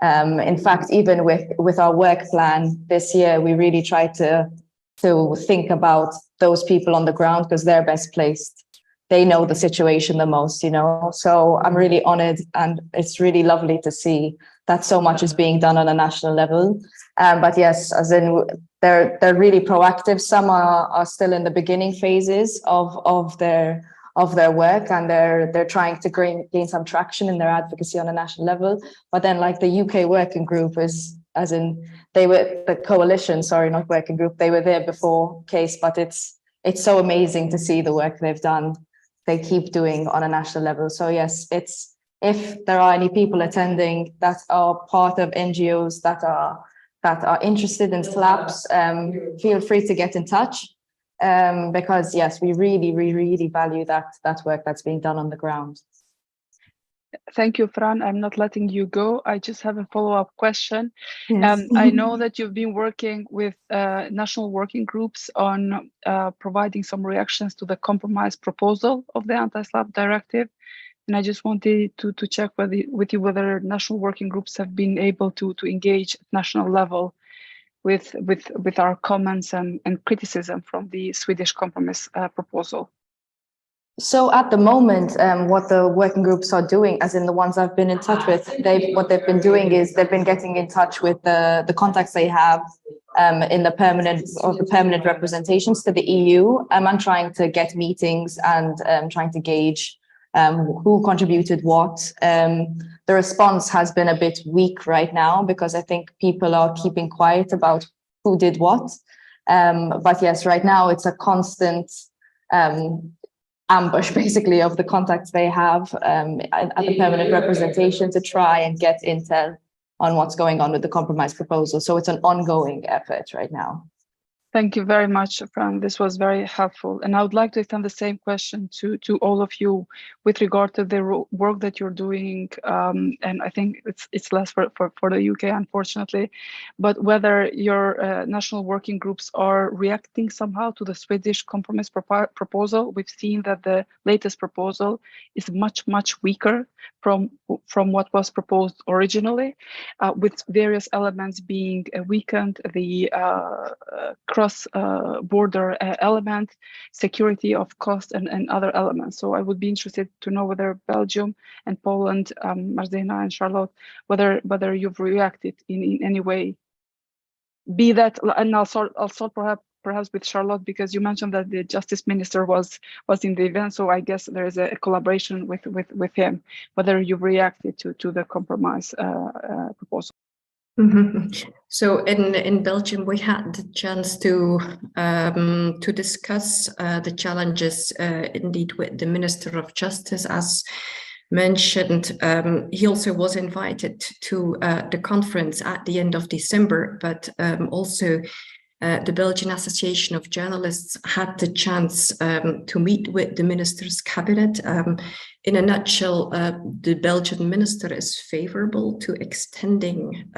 [SPEAKER 6] In fact, even with our work plan this year, we really tried to think about those people on the ground, because they're best placed. They know the situation the most, you know. So I'm really honored, and it's really lovely to see that so much is being done on a national level. But yes, as in they're really proactive. Some are still in the beginning phases of their work, and they're trying to gain some traction in their advocacy on a national level. But then, like the UK working group is, as in they were the coalition, sorry, not working group. They were there before CASE, but it's so amazing to see the work they've done. They keep doing on a national level. So yes, if there are any people attending that are part of NGOs that are interested in SLAPPs, feel free to get in touch, because yes, we really value that work that's being done on the ground.
[SPEAKER 2] Thank you, Fran. I'm not letting you go. I just have a follow-up question.
[SPEAKER 6] Yes.
[SPEAKER 2] I know that you've been working with national working groups on providing some reactions to the compromise proposal of the Anti-SLAPP directive. And I just wanted to check with you whether national working groups have been able to engage at national level with our comments and criticism from the Swedish compromise proposal.
[SPEAKER 6] So at the moment, what the working groups are doing, as in the ones I've been in touch with, what they've been doing is they've been getting in touch with the contacts they have in the permanent representations to the EU, and trying to get meetings and trying to gauge who contributed what. The response has been a bit weak right now because I think people are keeping quiet about who did what. But yes, right now it's a constant ambush basically of the contacts they have at the permanent representation to try and get intel on what's going on with the compromise proposal. So it's an ongoing effort right now.
[SPEAKER 2] Thank you very much, Fran. This was very helpful. And I would like to extend the same question to all of you with regard to the work that you're doing. And I think it's less for the UK, unfortunately, but whether your national working groups are reacting somehow to the Swedish compromise proposal. We've seen that the latest proposal is much weaker from what was proposed originally, with various elements being weakened, the cross-border element, security of cost, and other elements. So I would be interested to know whether Belgium and Poland, Marzena and Charlotte, whether you've reacted in any way. Be that, and I'll start perhaps with Charlotte, because you mentioned that the Justice Minister was in the event, so I guess there is a collaboration with him. Whether you've reacted to the compromise proposal.
[SPEAKER 5] So in Belgium, we had the chance to discuss the challenges indeed with the Minister of Justice, as mentioned. He also was invited to the conference at the end of December, but also the Belgian Association of Journalists had the chance to meet with the minister's cabinet. In a nutshell, the Belgian minister is favorable to extending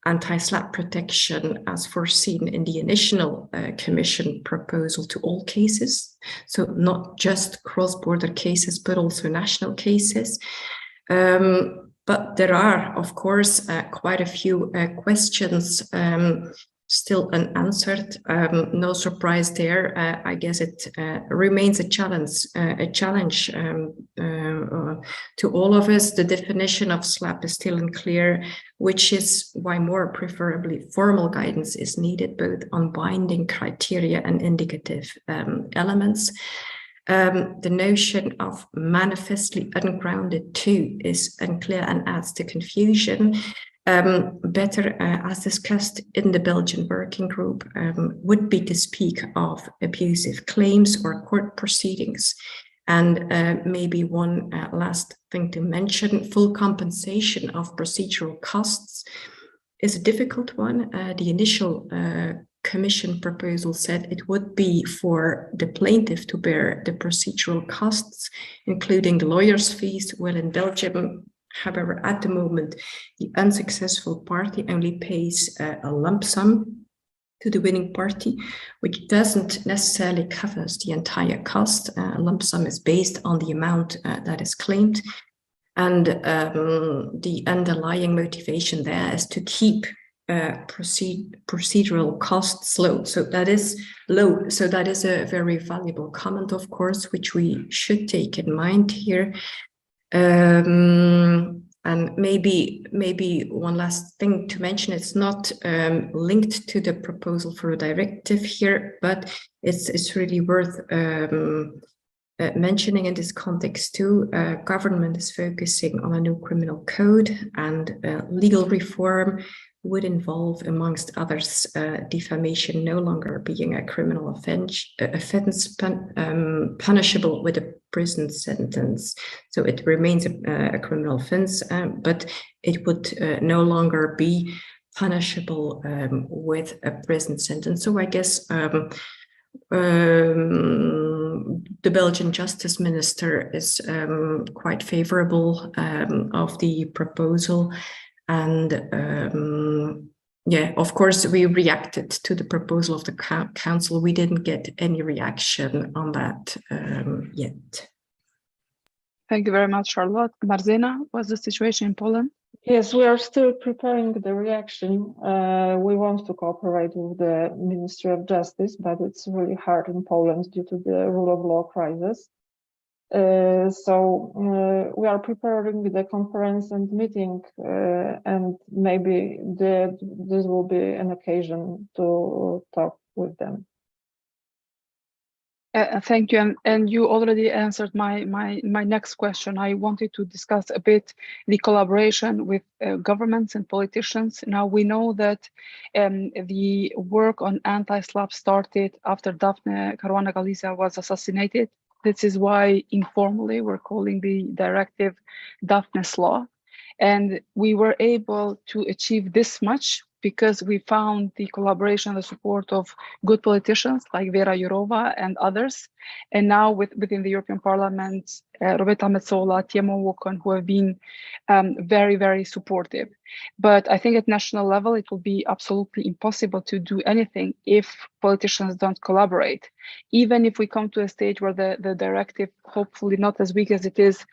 [SPEAKER 5] anti-SLAPP protection as foreseen in the initial Commission proposal to all cases. So not just cross-border cases, but also national cases. But there are, of course, quite a few questions still unanswered. No surprise there. I guess it remains a challenge to all of us. The definition of SLAPP is still unclear, which is why more preferably formal guidance is needed, both on binding criteria and indicative elements. The notion of manifestly ungrounded too is unclear and adds to confusion. Better, as discussed in the Belgian working group, would be to speak of abusive claims or court proceedings. And maybe one last thing to mention, full compensation of procedural costs is a difficult one. The initial Commission proposal said it would be for the plaintiff to bear the procedural costs, including the lawyer's fees. Well, in Belgium, however, at the moment, the unsuccessful party only pays a lump sum to the winning party, which doesn't necessarily cover the entire cost. A lump sum is based on the amount that is claimed. And the underlying motivation there is to keep procedural costs low. So that is low. So that is a very valuable comment, of course, which we should take in mind here. And maybe one last thing to mention, it's not linked to the proposal for a directive here, but it's really worth mentioning in this context too. Government is focusing on a new criminal code, and legal reform would involve, amongst others, defamation no longer being a criminal offense punishable with a prison sentence. So it remains a criminal offense, but it would no longer be punishable with a prison sentence. So I guess the Belgian Justice Minister is quite favorable of the proposal. And yeah, of course, we reacted to the proposal of the council. We didn't get any reaction on that yet.
[SPEAKER 2] Thank you very much, Charlotte. Marzena, what's the situation in Poland?
[SPEAKER 3] Yes, we are still preparing the reaction. We want to cooperate with the Ministry of Justice, but it's really hard in Poland due to the rule of law crisis. So we are preparing the conference and meeting, and maybe this will be an occasion to talk with them.
[SPEAKER 2] Thank you, and you already answered my next question. I wanted to discuss a bit the collaboration with governments and politicians. Now we know that the work on anti-SLAPP started after Daphne Caruana Galizia was assassinated. This is why informally we're calling the directive Daphne's Law, and we were able to achieve this much because we found the collaboration, the support of good politicians like Vera Jourova and others. And now within the European Parliament, Roberta Metsola, Timo Wokon, who have been very, very supportive. But I think at national level, it will be absolutely impossible to do anything if politicians don't collaborate. Even if we come to a stage where the directive, hopefully not as weak as it is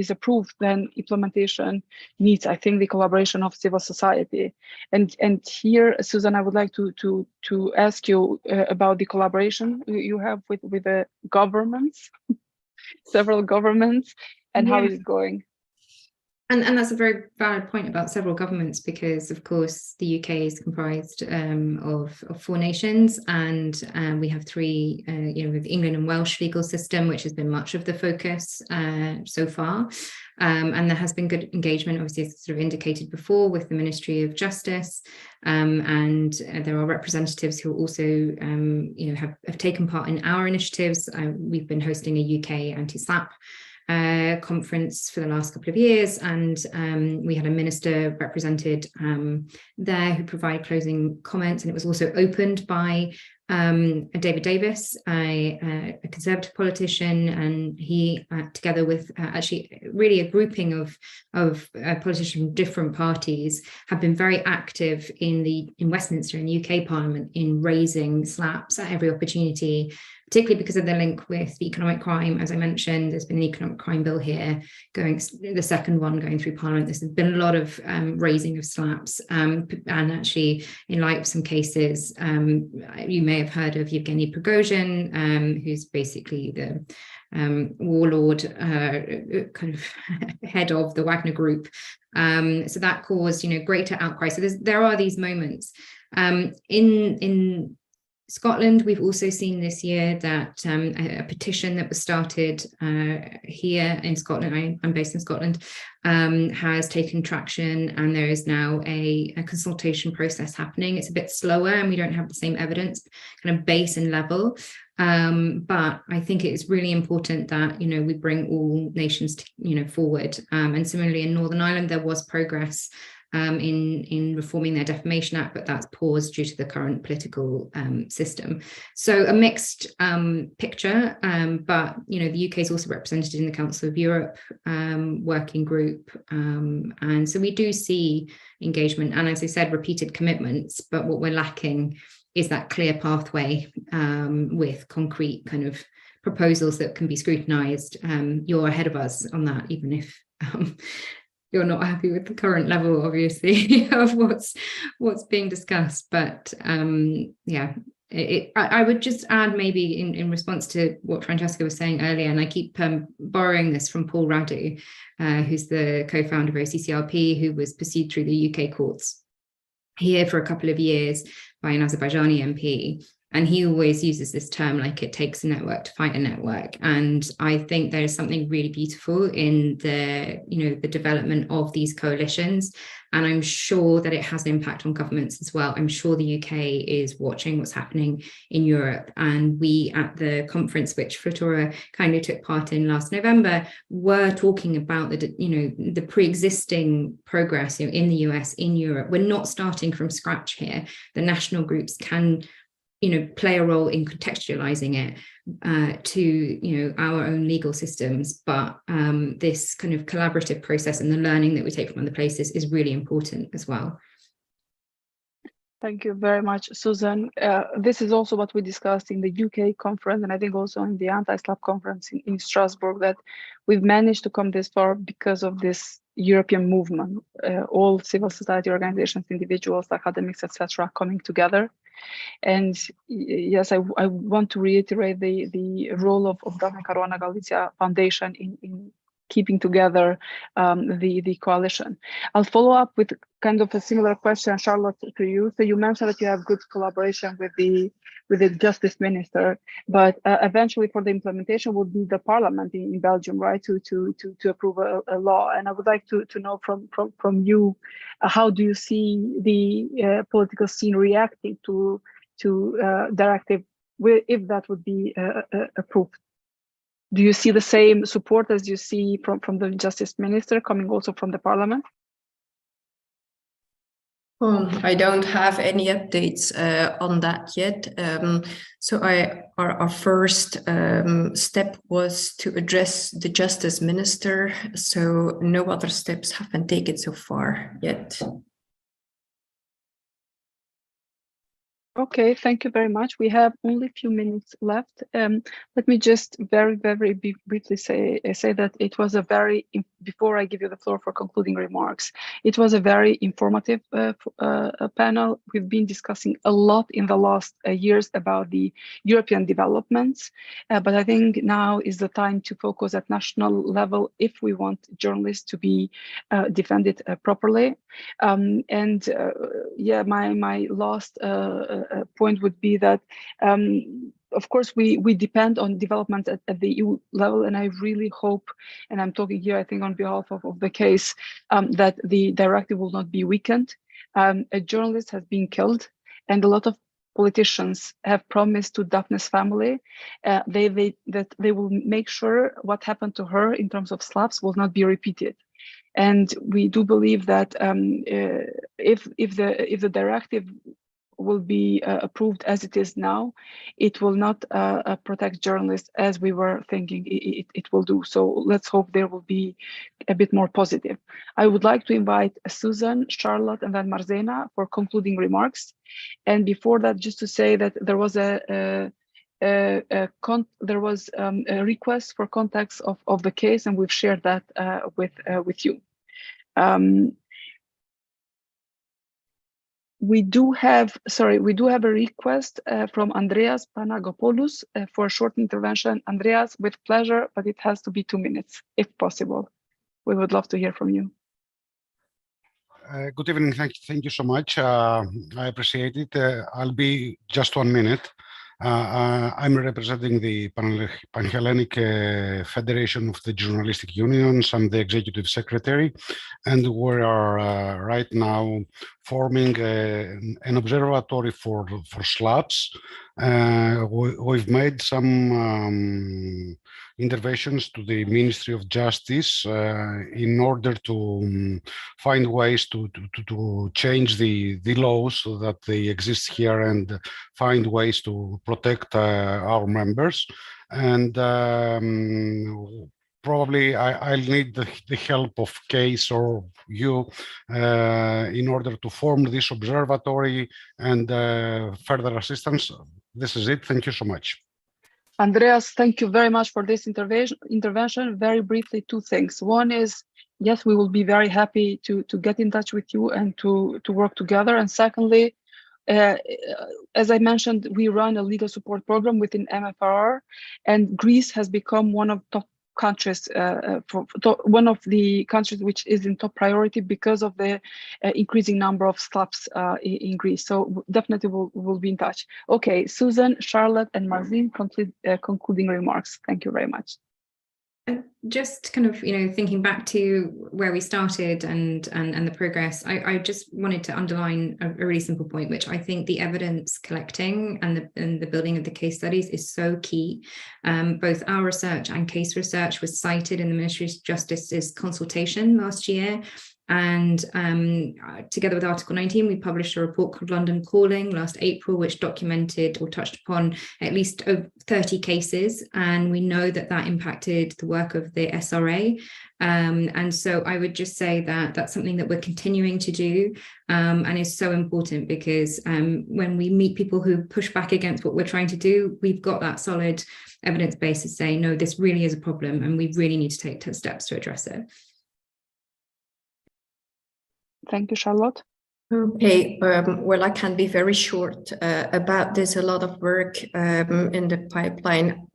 [SPEAKER 2] approved, then implementation needs, I think, the collaboration of civil society. And here, Susan, I would like to ask you about the collaboration you have with the governments, several governments, and how is it going?
[SPEAKER 4] And that's a very valid point about several governments, because of course the UK is comprised of 4 nations, and we have 3, with England and Welsh legal system, which has been much of the focus so far. And there has been good engagement, obviously, as sort of indicated before, with the Ministry of Justice, and there are representatives who also, have taken part in our initiatives. We've been hosting a UK anti-SLAPP conference for the last couple of years, and we had a minister represented there who provided closing comments, and it was also opened by David Davis, a Conservative politician, and he, together with actually really a grouping of politicians from different parties, have been very active in Westminster in the UK Parliament in raising SLAPPs at every opportunity, particularly because of the link with the economic crime. As I mentioned, there's been an economic crime bill here, the second one going through Parliament. There's been a lot of raising of SLAPPs, and actually, in light of some cases, you may have heard of Yevgeny Prigozhin, who's basically the warlord, kind of head of the Wagner Group. So that caused, greater outcry. So there are these moments. In Scotland, we've also seen this year that a petition that was started here in Scotland, I'm based in Scotland, has taken traction, and there is now a consultation process happening. It's a bit slower, and we don't have the same evidence kind of base and level, but I think it's really important that we bring all nations forward. And similarly, in Northern Ireland, there was progress in reforming their Defamation Act, but that's paused due to the current political system. So a mixed picture, but the UK is also represented in the Council of Europe working group, and so we do see engagement, and as I said, repeated commitments, but what we're lacking is that clear pathway with concrete kind of proposals that can be scrutinized. You're ahead of us on that, even if you're not happy with the current level, obviously, of what's being discussed. But I would just add, maybe in response to what Francesca was saying earlier, and I keep borrowing this from Paul Radu, who's the co-founder of OCCRP, who was pursued through the UK courts here for a couple of years by an Azerbaijani MP. And he always uses this term, like, it takes a network to fight a network. And I think there's something really beautiful in the development of these coalitions. And I'm sure that it has an impact on governments as well. I'm sure the UK is watching what's happening in Europe. And we, at the conference, which Flutura kindly took part in last November, were talking about the pre-existing progress in the US, in Europe. We're not starting from scratch here. The national groups can play a role in contextualizing it to our own legal systems, but this kind of collaborative process and the learning that we take from other places is really important as well.
[SPEAKER 2] Thank you very much, Susan. This is also what we discussed in the UK conference, and I think also in the Anti-SLAPP conference in Strasbourg, that we've managed to come this far because of this European movement, all civil society organizations, individuals, academics, etc., coming together. And yes, I want to reiterate the role of Daphne Caruana Galizia Foundation in keeping together the coalition. I'll follow up with kind of a similar question, Charlotte, to you. So you mentioned that you have good collaboration with the Justice Minister, but eventually for the implementation would be the Parliament in Belgium, right, to approve a law. And I would like to know from you, how do you see the political scene reacting to directive if that would be approved? Do you see the same support as you see from the Justice Minister coming also from the Parliament?
[SPEAKER 5] I don't have any updates on that yet. So our first step was to address the Justice Minister. So no other steps have been taken so far yet.
[SPEAKER 2] Okay, thank you very much. We have only a few minutes left. Let me just very briefly say that it was a very, before I give you the floor for concluding remarks, it was a very informative panel. We've been discussing a lot in the last years about the European developments, but I think now is the time to focus at national level if we want journalists to be defended properly. Yeah, my last point would be that, of course, we depend on development at the EU level, and I really hope, and I'm talking here, I think, on behalf of the case, that the directive will not be weakened. A journalist has been killed, and a lot of politicians have promised to Daphne's family that they will make sure what happened to her in terms of slaps will not be repeated. And we do believe that if the directive will be approved as it is now, it will not protect journalists as we were thinking it will do. So let's hope there will be a bit more positive. I would like to invite Susan, Charlotte, and then Marzena for concluding remarks. And before that, just to say that there was a request for contacts of the case, and we've shared that with you. We do have a request from Andreas Panagopoulos for a short intervention. Andreas, with pleasure, but it has to be 2 minutes, if possible. We would love to hear from you.
[SPEAKER 7] Good evening. Thank you so much. I appreciate it. I'll be just 1 minute. I'm representing the Pan-Hellenic Federation of the Journalistic Unions. I'm the executive secretary, and we are right now forming an observatory for SLAPPs. We've made some interventions to the Ministry of Justice in order to find ways to change the laws so that they exist here and find ways to protect our members. And probably I'll need the help of Case or you in order to form this observatory and further assistance. This is it. Thank you so much.
[SPEAKER 2] Andreas, thank you very much for this intervention. Very briefly, 2 things. One is, yes, we will be very happy to get in touch with you and to work together. And secondly, as I mentioned, we run a legal support program within MFRR, and Greece has become one of top countries, one of the countries which is in top priority because of the increasing number of SLAPPs in Greece. So definitely we'll be in touch. Okay, Susan, Charlotte, and Marzena, concluding remarks. Thank you very much.
[SPEAKER 4] Just kind of, thinking back to where we started and the progress, I just wanted to underline a really simple point, which I think the evidence collecting and the building of the case studies is so key. Both our research and case research was cited in the Ministry of Justice's consultation last year. And together with Article 19, we published a report called London Calling last April, which documented or touched upon at least 30 cases. And we know that impacted the work of the SRA. And so I would just say that that's something that we're continuing to do and is so important because when we meet people who push back against what we're trying to do, we've got that solid evidence base to say, no, this really is a problem and we really need to take steps to address it.
[SPEAKER 2] Thank you, Charlotte.
[SPEAKER 5] Okay, well, I can be very short about this. A lot of work in the pipeline.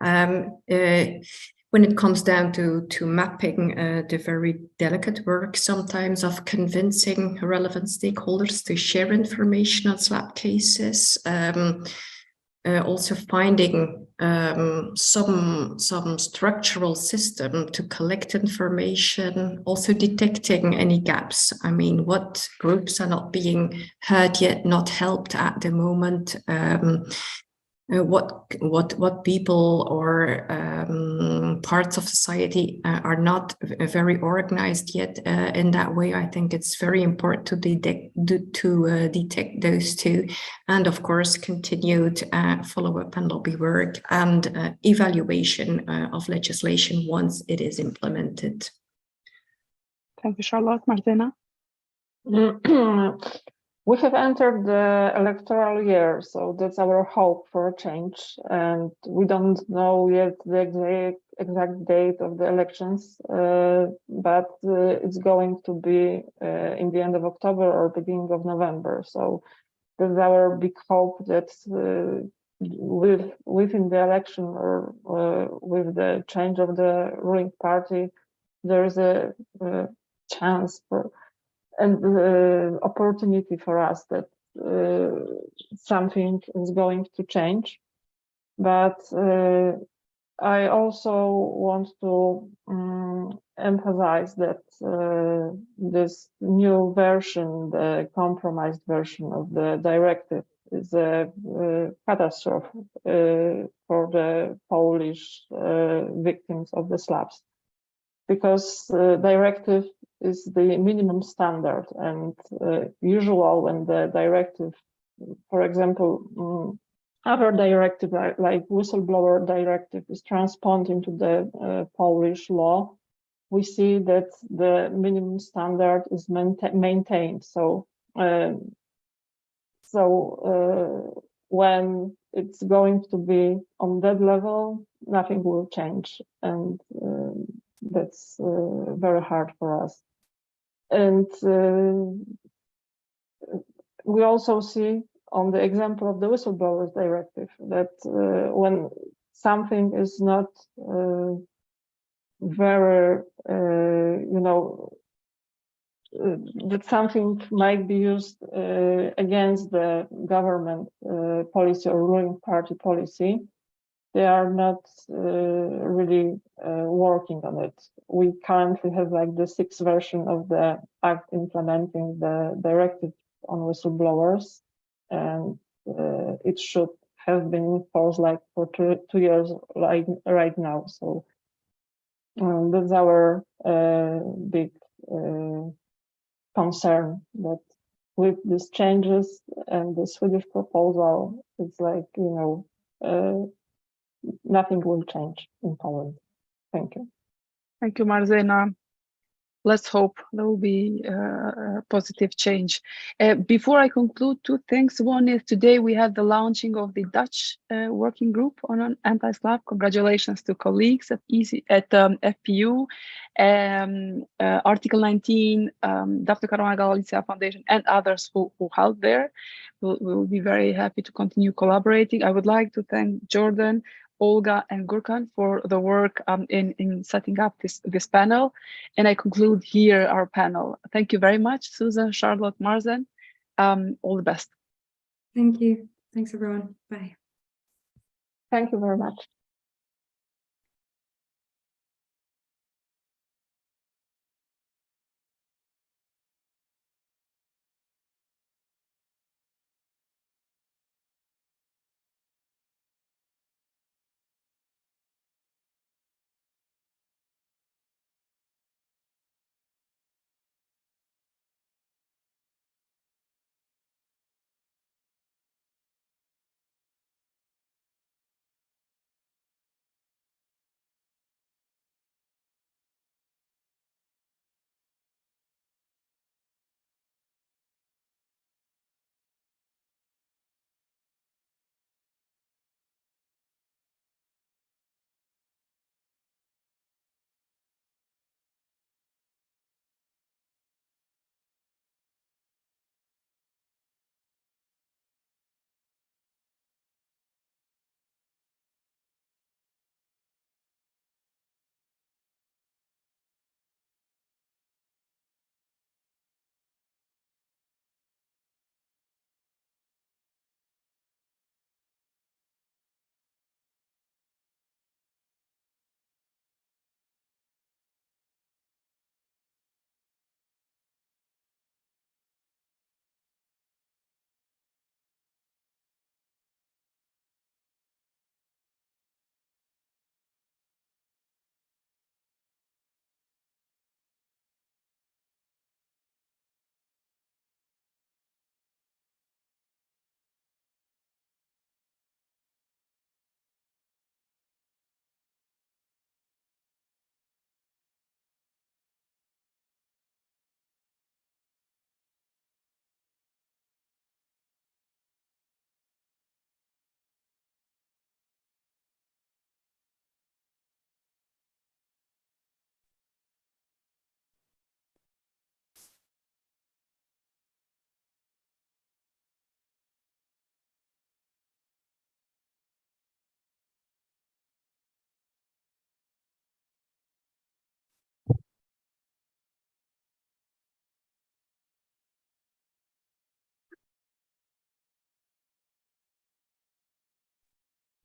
[SPEAKER 5] When it comes down to mapping the very delicate work sometimes of convincing relevant stakeholders to share information on SLAPP cases, also finding some structural system to collect information, also detecting any gaps. I mean, what groups are not being heard yet, not helped at the moment, what people or parts of society are not very organized yet in that way. I think it's very important to detect those two, and of course continued follow-up and lobby work and evaluation of legislation once it is implemented.
[SPEAKER 2] Thank you, Charlotte. Marzena?
[SPEAKER 3] We have entered the electoral year, so that's our hope for a change. And we don't know yet the exact date of the elections, but it's going to be in the end of October or beginning of November. So that's our big hope that within the election or with the change of the ruling party, there is a chance for and opportunity for us that something is going to change. But I also want to emphasize that this new version, the compromised version of the directive, is a catastrophe for the Polish victims of the SLAPPs, because directive is the minimum standard, and usual when the directive, for example, other directive like whistleblower directive is transposed into the Polish law, we see that the minimum standard is maintained. So, when it's going to be on that level, nothing will change, and that's very hard for us. And we also see on the example of the whistleblowers directive that when something is not very, that something might be used against the government policy or ruling party policy, they are not really working on it. We currently have like the 6th version of the act implementing the directive on whistleblowers, and it should have been enforced like for 2 years right now. So that's our big concern, that with these changes and the Swedish proposal, it's like, nothing will change in Poland. Thank you.
[SPEAKER 2] Thank you, Marzena. Let's hope there will be a positive change. Before I conclude, 2 things. One is today we had the launching of the Dutch working group on an anti-SLAPP. Congratulations to colleagues at FPU, Article 19, Dr. Caruana Galizia Foundation, and others who helped there. We'll be very happy to continue collaborating. I would like to thank Jordan, Olga, and Gurkan for the work in setting up this panel. And I conclude here our panel. Thank you very much, Susan, Charlotte, Marzen. All the best.
[SPEAKER 4] Thank you. Thanks, everyone. Bye.
[SPEAKER 3] Thank you very much.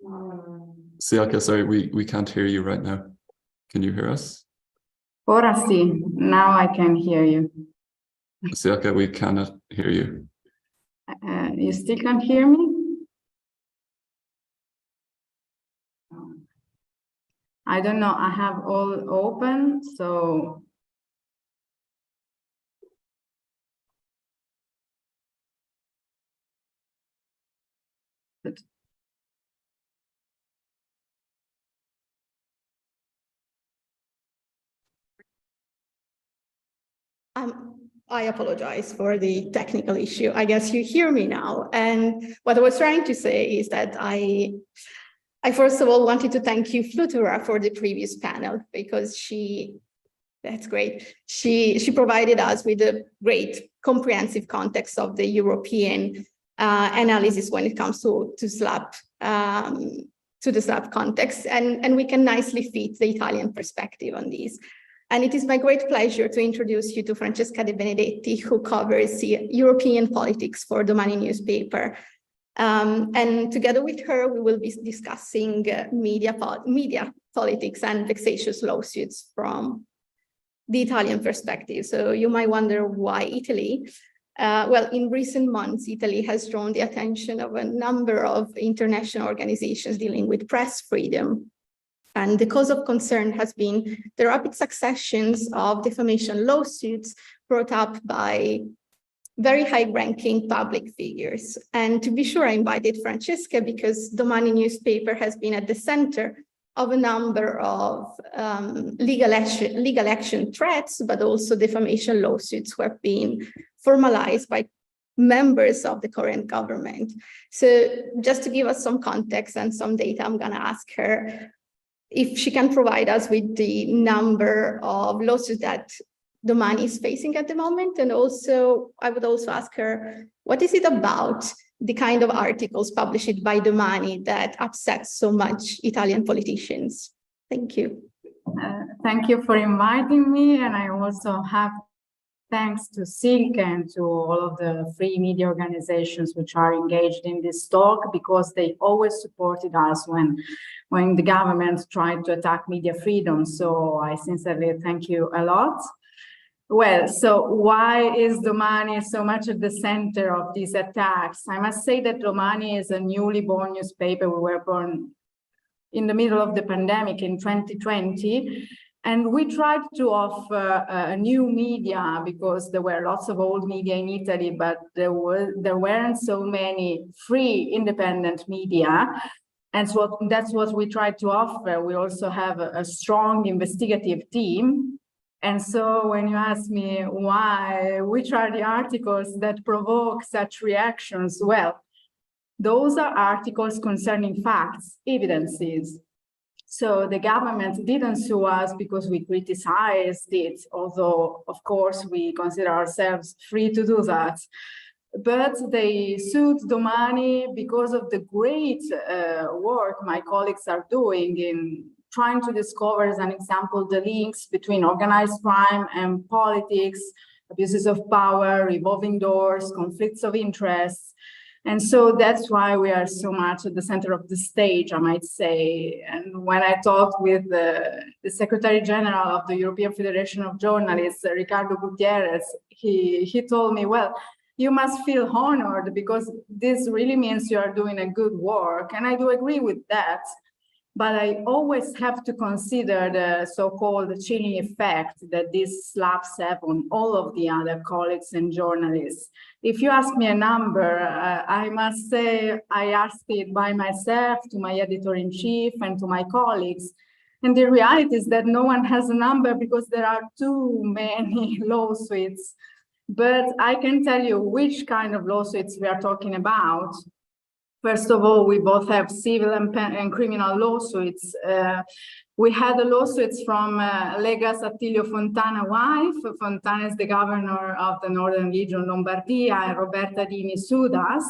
[SPEAKER 8] Siaka, sorry, we can't hear you right now. Can you hear us?
[SPEAKER 9] Ora sì, now I can hear you.
[SPEAKER 8] Siaka, we cannot hear you.
[SPEAKER 9] You still can't hear me? I don't know, I have all open, so.
[SPEAKER 10] I apologize for the technical issue. I guess you hear me now. And what I was trying to say is that I first of all wanted to thank you, Flutura, for the previous panel, because that's great. She provided us with a great comprehensive context of the European analysis when it comes to SLAPP, to the SLAPP context, and we can nicely fit the Italian perspective on these. And it is my great pleasure to introduce you to Francesca De Benedetti, who covers European politics for Domani newspaper. And together with her, we will be discussing media politics and vexatious lawsuits from the Italian perspective. So you might wonder why Italy? Well, in recent months, Italy has drawn the attention of a number of international organizations dealing with press freedom. And the cause of concern has been the rapid successions of defamation lawsuits brought up by very high-ranking public figures. And to be sure, I invited Francesca because Domani newspaper has been at the center of a number of legal action threats, but also defamation lawsuits who have been formalized by members of the current government. So just to give us some context and some data, I'm going to ask her if she can provide us with the number of lawsuits that Domani is facing at the moment. And also, I would also ask her, what is it about the kind of articles published by Domani that upsets so much Italian politicians? Thank you.
[SPEAKER 9] Thank you for inviting me. And I also have thanks to Silk and to all of the free media organizations which are engaged in this talk, because they always supported us when the government tried to attack media freedom. So I sincerely thank you a lot. Well, so why is Domani so much at the center of these attacks? I must say that Domani is a newly born newspaper. We were born in the middle of the pandemic in 2020. And we tried to offer a new media because there were lots of old media in Italy, but there weren't so many free independent media. And so that's what we tried to offer. We also have a strong investigative team. And so when you ask me why, which are the articles that provoke such reactions? Well, those are articles concerning facts, evidences. So the government didn't sue us because we criticized it, although, of course, we consider ourselves free to do that. But they sued Domani because of the great work my colleagues are doing in trying to discover, as an example, the links between organized crime and politics, abuses of power, revolving doors, conflicts of interest. And so that's why we are so much at the center of the stage, I might say. And when I talked with the Secretary General of the European Federation of Journalists, Ricardo Gutierrez, he told me, well, you must feel honored because this really means you are doing a good work. And I do agree with that. But I always have to consider the so-called chilling effect that these SLAPPs have on all of the other colleagues and journalists. If you ask me a number, I must say I asked it by myself to my editor-in-chief and to my colleagues. And the reality is that no one has a number because there are too many lawsuits. But I can tell you which kind of lawsuits we are talking about. First of all, we both have civil and criminal lawsuits. We had the lawsuits from Lega's Attilio Fontana wife. Fontana is the governor of the Northern Region Lombardia, and Roberta Dini sued us.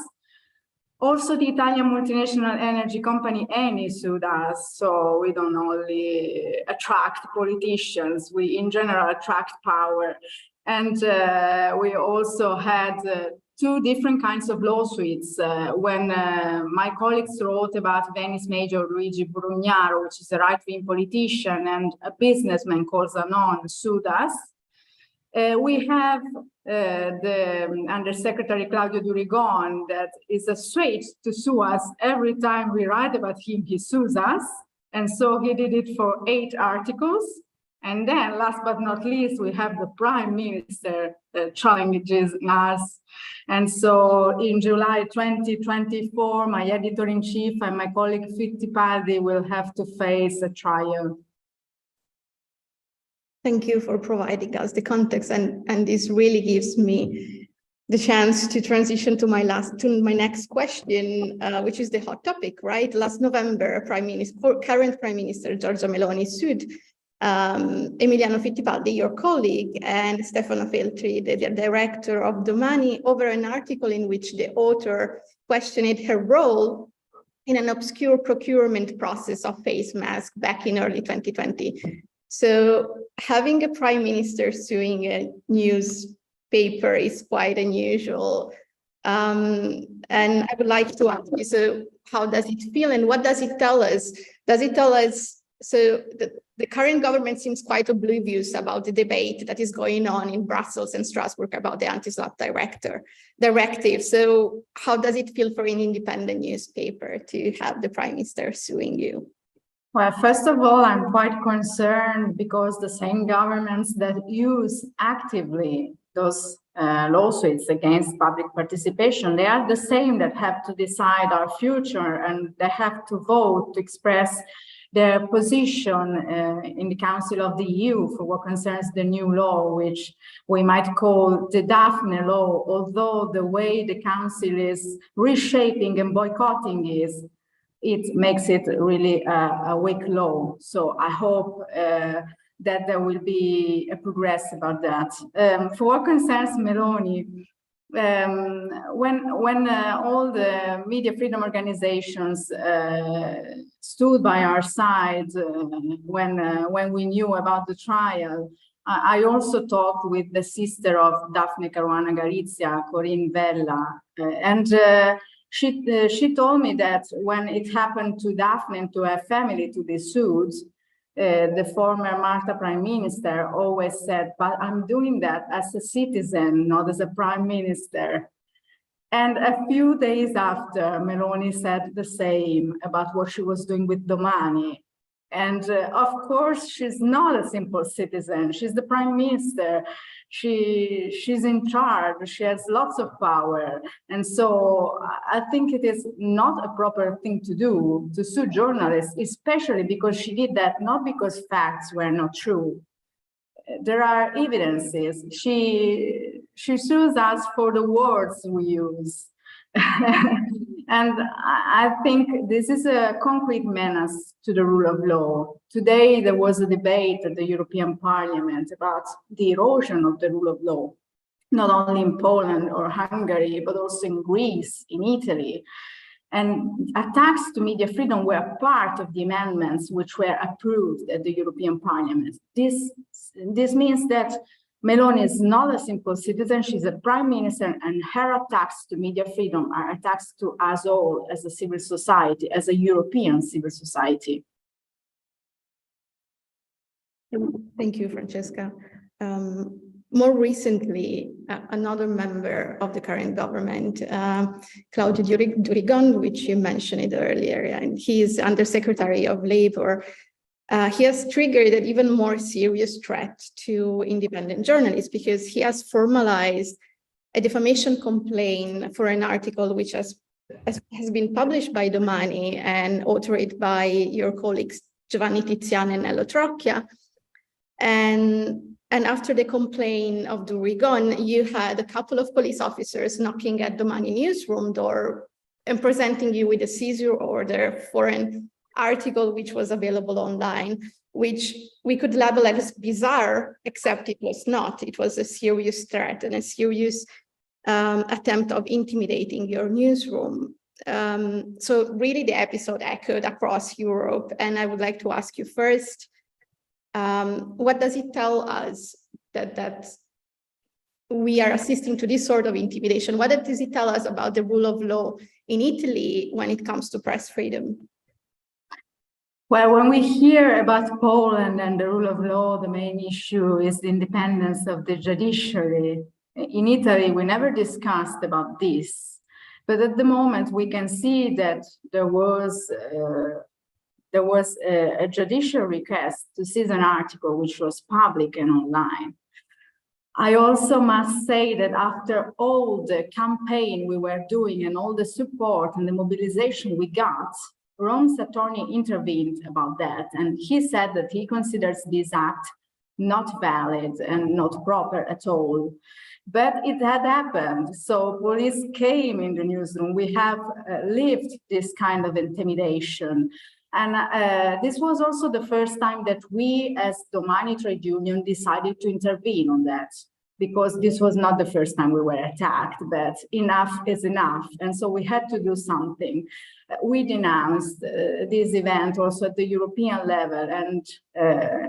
[SPEAKER 9] Also, the Italian multinational energy company Eni sued us. So we don't only attract politicians, we in general attract power. And we also had two different kinds of lawsuits. When my colleagues wrote about Venice Mayor Luigi Brugnaro, which is a right-wing politician, and a businessman called Zanon sued us. We have the Undersecretary Claudio Durigon that is afraid to sue us. Every time we write about him, he sues us. And so he did it for 8 articles. And then last but not least, we have the Prime Minister challenges us. And so in July 2024, my editor-in-chief and my colleague Fittipaldi will have to face a trial.
[SPEAKER 10] Thank you for providing us the context, and this really gives me the chance to transition to my next question, which is the hot topic, right? Last November, current Prime Minister Giorgia Meloni sued Emiliano Fittipaldi, your colleague, and Stefano Feltri, the director of Domani, over an article in which the author questioned her role in an obscure procurement process of face masks back in early 2020. So having a prime minister suing a newspaper is quite unusual. And I would like to ask you, so how does it feel and what does it tell us? Does it tell us, so the current government seems quite oblivious about the debate that is going on in Brussels and Strasbourg about the anti-SLAPP directive. So how does it feel for an independent newspaper to have the prime minister suing you?
[SPEAKER 9] Well, first of all, I'm quite concerned because the same governments that use actively those lawsuits against public participation, they are the same that have to decide our future, and they have to vote to express their position in the Council of the EU for what concerns the new law, which we might call the Daphne law, although the way the Council is reshaping and boycotting it makes it really a weak law. So I hope that there will be a progress about that. For what concerns Meloni, when all the media freedom organizations stood by our side when we knew about the trial, I also talked with the sister of Daphne Caruana Galizia, Corinne Vella, and she told me that when it happened to Daphne and to her family to be sued, the former Malta Prime Minister always said, but I'm doing that as a citizen, not as a Prime Minister. And a few days after, Meloni said the same about what she was doing with Domani. And of course, she's not a simple citizen. She's the Prime Minister. She's in charge. She has lots of power. And so I think it is not a proper thing to do, to sue journalists, especially because she did that not because facts were not true. There are evidences. She sues us for the words we use. And I think this is a concrete menace to the rule of law. Today, there was a debate at the European Parliament about the erosion of the rule of law, not only in Poland or Hungary, but also in Greece, in Italy. And attacks to media freedom were part of the amendments which were approved at the European Parliament. This means that Meloni is not a simple citizen, she's a prime minister, and her attacks to media freedom are attacks to us all as a civil society, as a European civil society.
[SPEAKER 10] Thank you, Francesca. More recently, another member of the current government, Claudio Durigon, which you mentioned earlier, and he is Undersecretary of Labor. He has triggered an even more serious threat to independent journalists because he has formalized a defamation complaint for an article which has been published by Domani and authored by your colleagues Giovanni Tiziani and Nello Trocchia. And after the complaint of Durigon, you had a couple of police officers knocking at Domani newsroom door and presenting you with a seizure order for an article which was available online, which we could label as bizarre, except it was not. It was a serious threat and a serious attempt of intimidating your newsroom. So really the episode echoed across Europe. And I would like to ask you first, what does it tell us that we are assisting to this sort of intimidation. What does it tell us about the rule of law in Italy when it comes to press freedom?
[SPEAKER 9] Well, when we hear about Poland and the rule of law, the main issue is the independence of the judiciary. In Italy, we never discussed about this, but at the moment we can see that there was a judicial request to seize an article which was public and online. I also must say that after all the campaign we were doing and all the support and the mobilization we got, Rome's attorney intervened about that, and he said that he considers this act not valid and not proper at all. But it had happened, so police came in the newsroom. We have lived this kind of intimidation. And this was also the first time that we as Domani Trade Union decided to intervene on that, because this was not the first time we were attacked, but enough is enough. And so we had to do something. We denounced this event also at the European level, and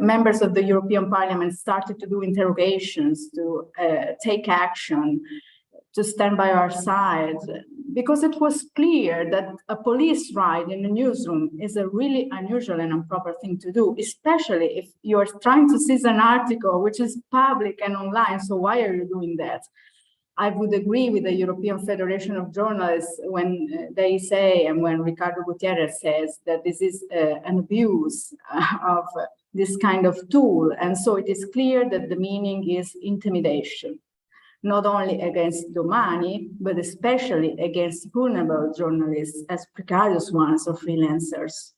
[SPEAKER 9] members of the European Parliament started to do interrogations, to take action, to stand by our side, because it was clear that a police raid in the newsroom is a really unusual and improper thing to do, especially if you're trying to seize an article which is public and online. So why are you doing that? I would agree with the European Federation of Journalists when they say, and when Ricardo Gutierrez says, that this is an abuse of this kind of tool. And so it is clear that the meaning is intimidation, not only against Domani, but especially against vulnerable journalists as precarious ones or freelancers.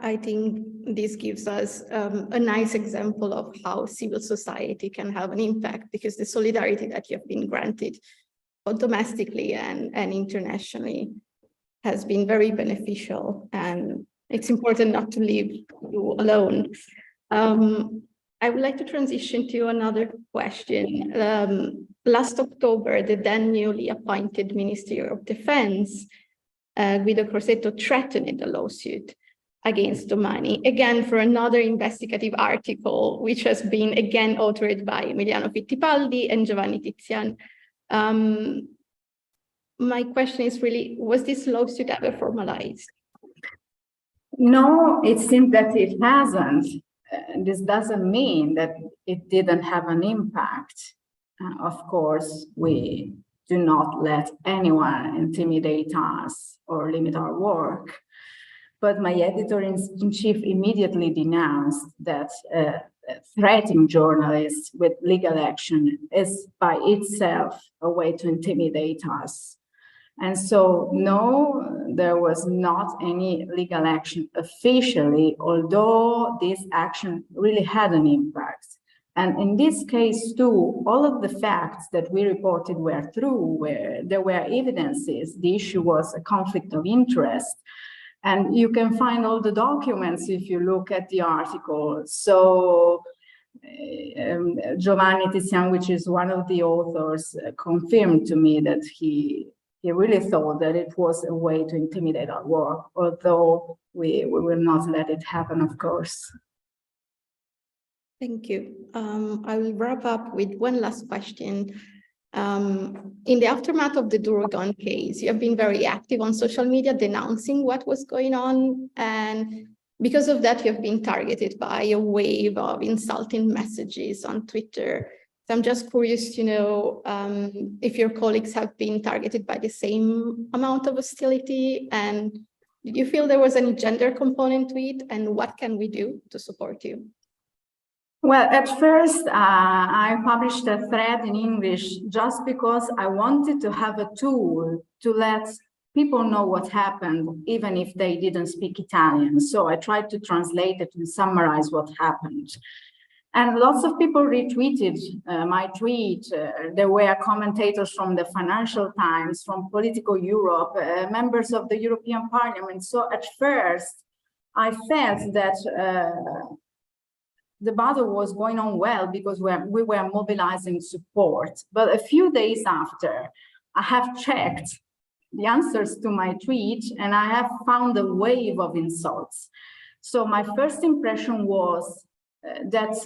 [SPEAKER 10] I think this gives us a nice example of how civil society can have an impact, because the solidarity that you have been granted, both domestically and internationally, has been very beneficial, and it's important not to leave you alone. I would like to transition to another question. Last October, the then newly appointed Ministry of Defense, Guido Crosetto, threatened a lawsuit against Domani, again for another investigative article, which has been again authored by Emiliano Fittipaldi and Giovanni Tizian. My question is really, was this lawsuit ever formalized?
[SPEAKER 9] No, it seems that it hasn't. This doesn't mean that it didn't have an impact. Of course, we do not let anyone intimidate us or limit our work. But my editor-in-chief immediately denounced that threatening journalists with legal action is by itself a way to intimidate us. And so, no, there was not any legal action officially, although this action really had an impact. And in this case, too, all of the facts that we reported were true, where there were evidences. The issue was a conflict of interest. And you can find all the documents if you look at the article. So Giovanni Tizian, which is one of the authors, confirmed to me that he really thought that it was a way to intimidate our work, although we will not let it happen, of course.
[SPEAKER 10] Thank you. I will wrap up with one last question. In the aftermath of the Durgan case, you have been very active on social media denouncing what was going on, and because of that, you have been targeted by a wave of insulting messages on Twitter. So I'm just curious to know if your colleagues have been targeted by the same amount of hostility, and did you feel there was any gender component to it, and what can we do to support you?
[SPEAKER 9] Well, at first, I published a thread in English just because I wanted to have a tool to let people know what happened, even if they didn't speak Italian. So I tried to translate it and summarize what happened. And lots of people retweeted my tweet. There were commentators from the Financial Times, from Political Europe, members of the European Parliament. So at first, I felt that the battle was going on well because we were mobilizing support. But a few days after, I have checked the answers to my tweet and I have found a wave of insults. So my first impression was that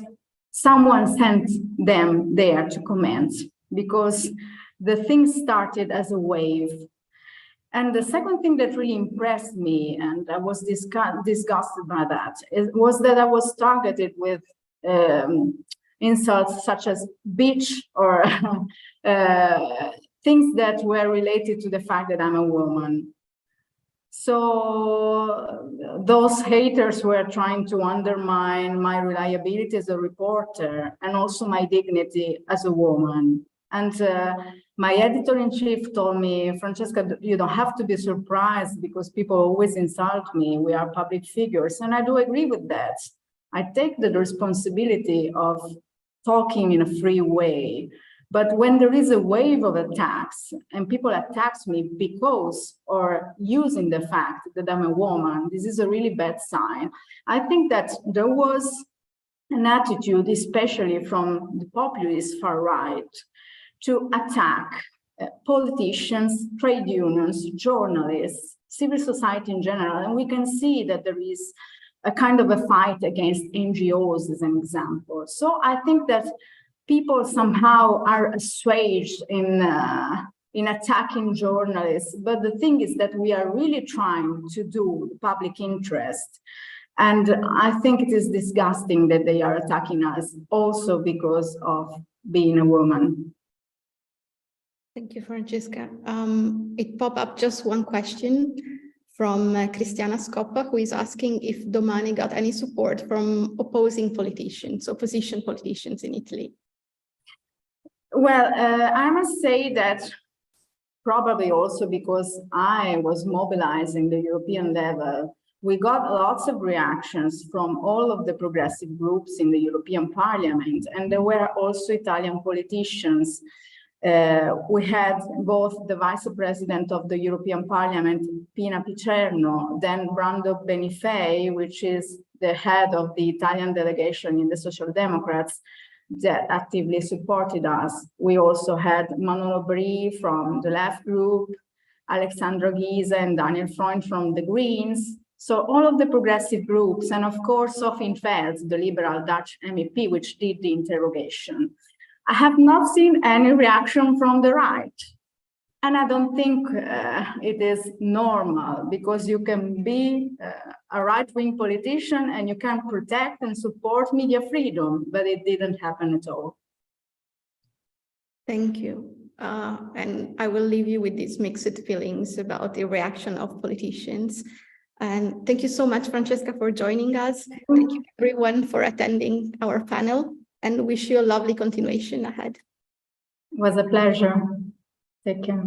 [SPEAKER 9] someone sent them there to comment, because the thing started as a wave. And the second thing that really impressed me, and I was disgusted by that, was that I was targeted with insults such as bitch or things that were related to the fact that I'm a woman. So those haters were trying to undermine my reliability as a reporter and also my dignity as a woman. And my editor-in-chief told me, Francesca, you don't have to be surprised because people always insult me. We are public figures. And I do agree with that. I take the responsibility of talking in a free way. But when there is a wave of attacks and people attack me because or using the fact that I'm a woman, this is a really bad sign. I think that there was an attitude, especially from the populist far right, to attack politicians, trade unions, journalists, civil society in general. And we can see that there is a kind of a fight against NGOs as an example. So I think that people somehow are assuaged in attacking journalists. But the thing is that we are really trying to do the public interest. And I think it is disgusting that they are attacking us also because of being a woman.
[SPEAKER 10] Thank you, Francesca. It popped up just one question from Cristiana Scoppa, who is asking if Domani got any support from opposition politicians in Italy.
[SPEAKER 9] Well, I must say that probably also because I was mobilizing the European level, we got lots of reactions from all of the progressive groups in the European Parliament, and there were also Italian politicians. We had both the Vice President of the European Parliament, Pina Picerno, then Brando Benifei, which is the head of the Italian delegation in the Social Democrats, that actively supported us. We also had Manuel Brie from the Left Group, Alexandra Gysi and Daniel Freund from the Greens. So all of the progressive groups, and of course Sophie in 't Veld, the liberal Dutch MEP, which did the interrogation. I have not seen any reaction from the right. And I don't think it is normal, because you can be a right-wing politician and you can protect and support media freedom, but it didn't happen at all.
[SPEAKER 10] Thank you. And I will leave you with these mixed feelings about the reaction of politicians. And thank you so much, Francesca, for joining us. Thank you everyone for attending our panel, and wish you a lovely continuation ahead.
[SPEAKER 9] It was a pleasure. Take care.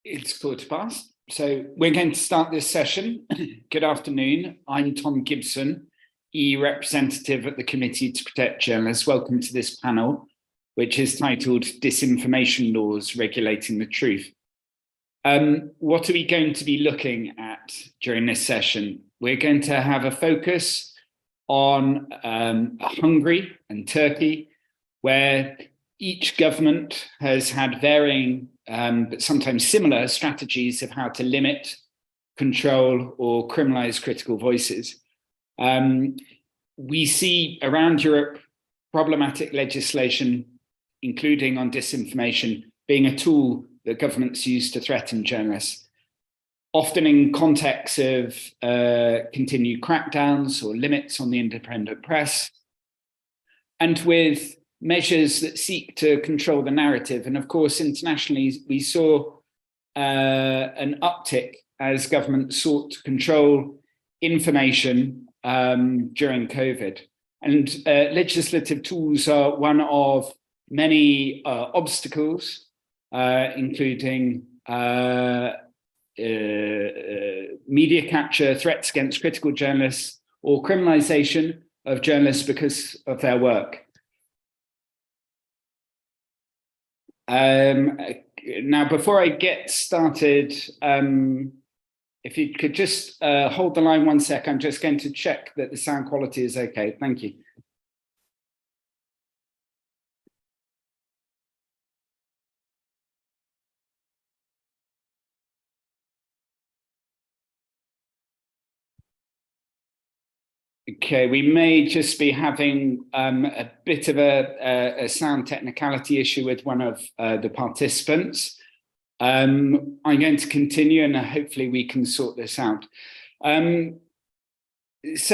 [SPEAKER 11] It's 1:15, so we're going to start this session. Good afternoon. I'm Tom Gibson, EU representative at the Committee to Protect Journalists. Welcome to this panel, which is titled Disinformation Laws Regulating the Truth. What are we going to be looking at during this session? We're going to have a focus on Hungary and Turkey, where each government has had varying but sometimes similar strategies of how to limit, control, or criminalize critical voices. We see around Europe problematic legislation, including on disinformation, being a tool that governments use to threaten journalists, often in contexts of continued crackdowns or limits on the independent press, and with measures that seek to control the narrative. And of course, internationally, we saw an uptick as governments sought to control information during COVID. And legislative tools are one of many obstacles, including media capture, threats against critical journalists, or criminalization of journalists because of their work. Now, before I get started, if you could just hold the line 1 sec, I'm just going to check that the sound quality is okay. Thank you. Okay, we may just be having a bit of a sound technicality issue with one of the participants. I'm going to continue and hopefully we can sort this out. As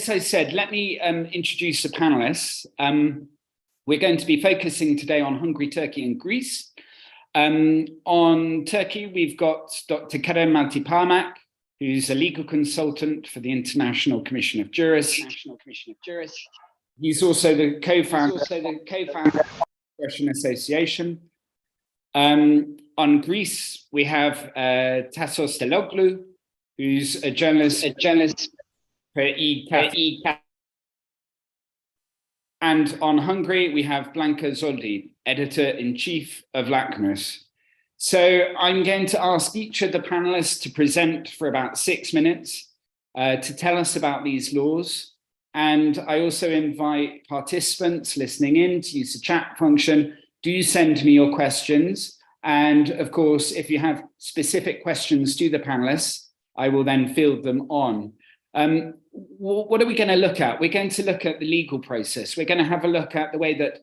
[SPEAKER 11] I said, let me introduce the panelists. We're going to be focusing today on Hungary, Turkey, and Greece. On Turkey, we've got Dr. Kerem Altiparmak, who's a legal consultant for the International Commission of Jurists. He's also the co-founder of the Russian Association. On Greece, we have Tasos Telloglou, who's a journalist for ECPMF. And on Hungary, we have Blanka Zoldi, editor-in-chief of Lakmusz. So I'm going to ask each of the panelists to present for about 6 minutes to tell us about these laws. And I also invite participants listening in to use the chat function. Do send me your questions. And of course, if you have specific questions to the panelists, I will then field them on. What are we going to look at? We're going to look at the legal process. We're going to have a look at the way that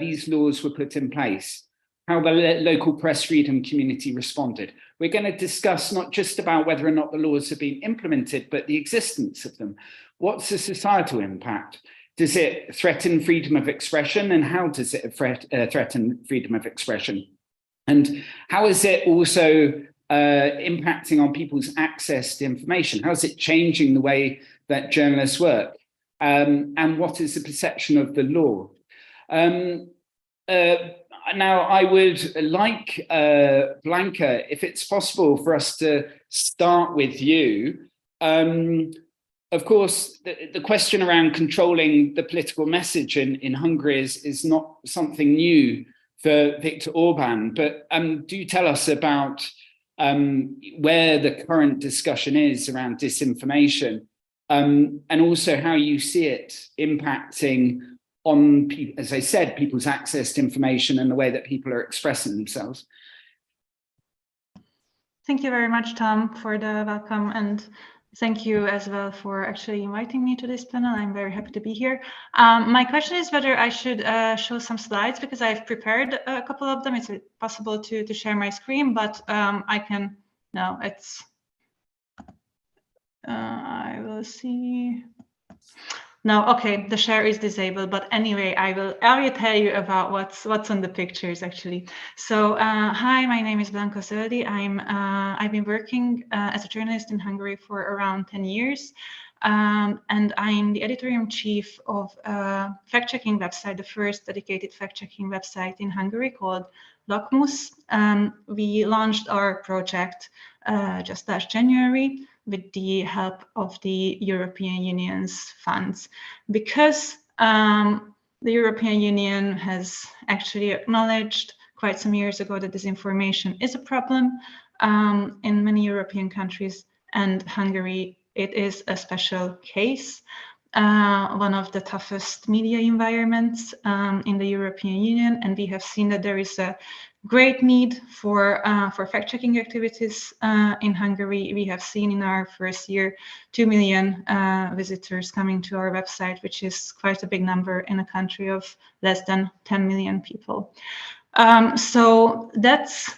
[SPEAKER 11] these laws were put in place, how the local press freedom community responded. We're going to discuss not just about whether or not the laws have been implemented, but the existence of them. What's the societal impact? Does it threaten freedom of expression? And how does it threaten freedom of expression? And how is it also impacting on people's access to information? How is it changing the way that journalists work? And what is the perception of the law? Now, I would like, Blanka, if it's possible for us to start with you. Of course, the question around controlling the political message in Hungary is not something new for Viktor Orban, but do tell us about where the current discussion is around disinformation, and also how you see it impacting on, as I said, people's access to information and the way that people are expressing themselves.
[SPEAKER 12] Thank you very much, Tom, for the welcome, and thank you as well for actually inviting me to this panel. I'm very happy to be here. My question is whether I should show some slides, because I've prepared a couple of them. It's possible to share my screen, but I can, no, it's, I will see. No, okay, the share is disabled, but anyway, I will tell you about what's on the pictures actually. So, hi, my name is Blanka Zoldi. I've been working as a journalist in Hungary for around 10 years. and I'm the editor-in-chief of a fact-checking website, the first dedicated fact-checking website in Hungary called Lakmusz. We launched our project just last January with the help of the European Union's funds, because the European Union has actually acknowledged quite some years ago that disinformation is a problem in many European countries, and Hungary, it is a special case, one of the toughest media environments in the European Union, and we have seen that there is a great need for fact-checking activities in Hungary. We have seen in our first year 2 million visitors coming to our website, which is quite a big number in a country of less than 10 million people. So that's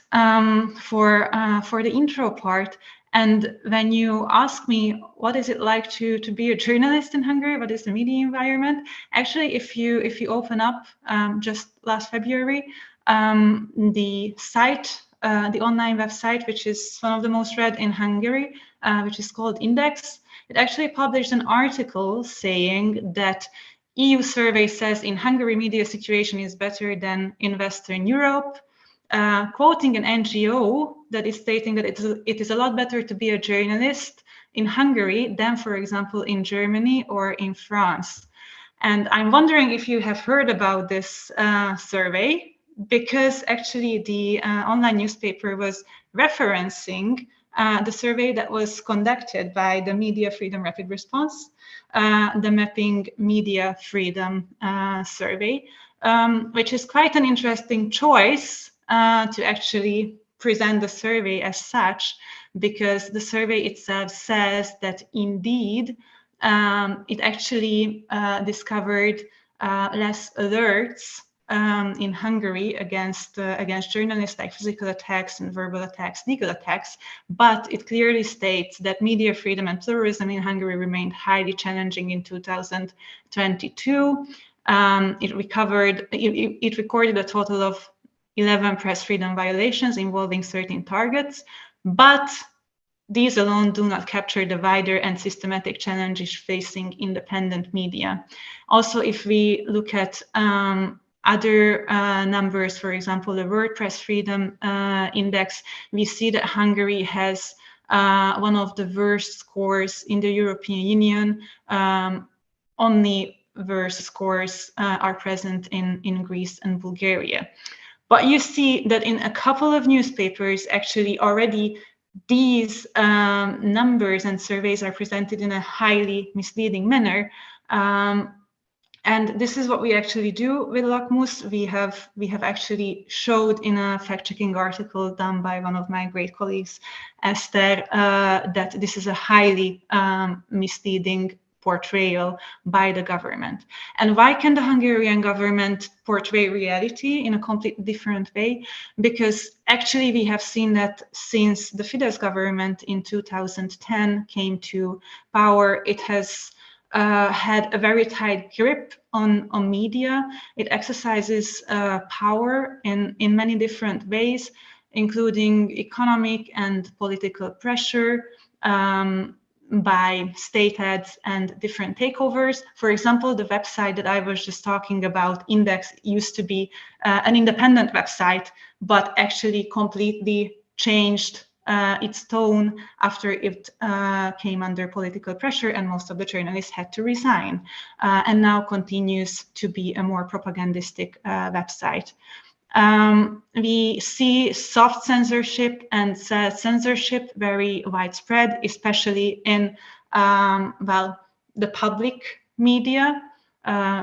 [SPEAKER 12] for the intro part. And when you ask me what is it like to be a journalist in Hungary, what is the media environment? Actually, if you open up just last February, the site, the online website, which is one of the most read in Hungary, which is called Index, it actually published an article saying that EU survey says in Hungary media situation is better than in Western Europe, quoting an NGO that is stating that it is a lot better to be a journalist in Hungary than, for example, in Germany or in France. And I'm wondering if you have heard about this survey, because actually the online newspaper was referencing the survey that was conducted by the Media Freedom Rapid Response, the Mapping Media Freedom survey, which is quite an interesting choice to actually present the survey as such, because the survey itself says that indeed it actually discovered less alerts in Hungary against journalists, like physical attacks and verbal attacks, legal attacks, but it clearly states that media freedom and pluralism in Hungary remained highly challenging in 2022. It recorded a total of 11 press freedom violations involving 13 targets, but these alone do not capture the wider and systematic challenges facing independent media. Also, if we look at other numbers, for example, the World Press Freedom Index, we see that Hungary has one of the worst scores in the European Union. Only worse scores are present in Greece and Bulgaria. But you see that in a couple of newspapers, actually already these numbers and surveys are presented in a highly misleading manner. And this is what we actually do with Lakmusz. We have actually showed in a fact-checking article done by one of my great colleagues, Esther, that this is a highly misleading portrayal by the government. And why can the Hungarian government portray reality in a completely different way? Because actually we have seen that since the Fidesz government in 2010 came to power, it has had a very tight grip on media. It exercises power in many different ways, including economic and political pressure, by state ads and different takeovers. For example, the website that I was just talking about, Index, used to be an independent website, but actually completely changed its tone after it came under political pressure, and most of the journalists had to resign, and now continues to be a more propagandistic website. We see soft censorship and censorship very widespread, especially in the public media,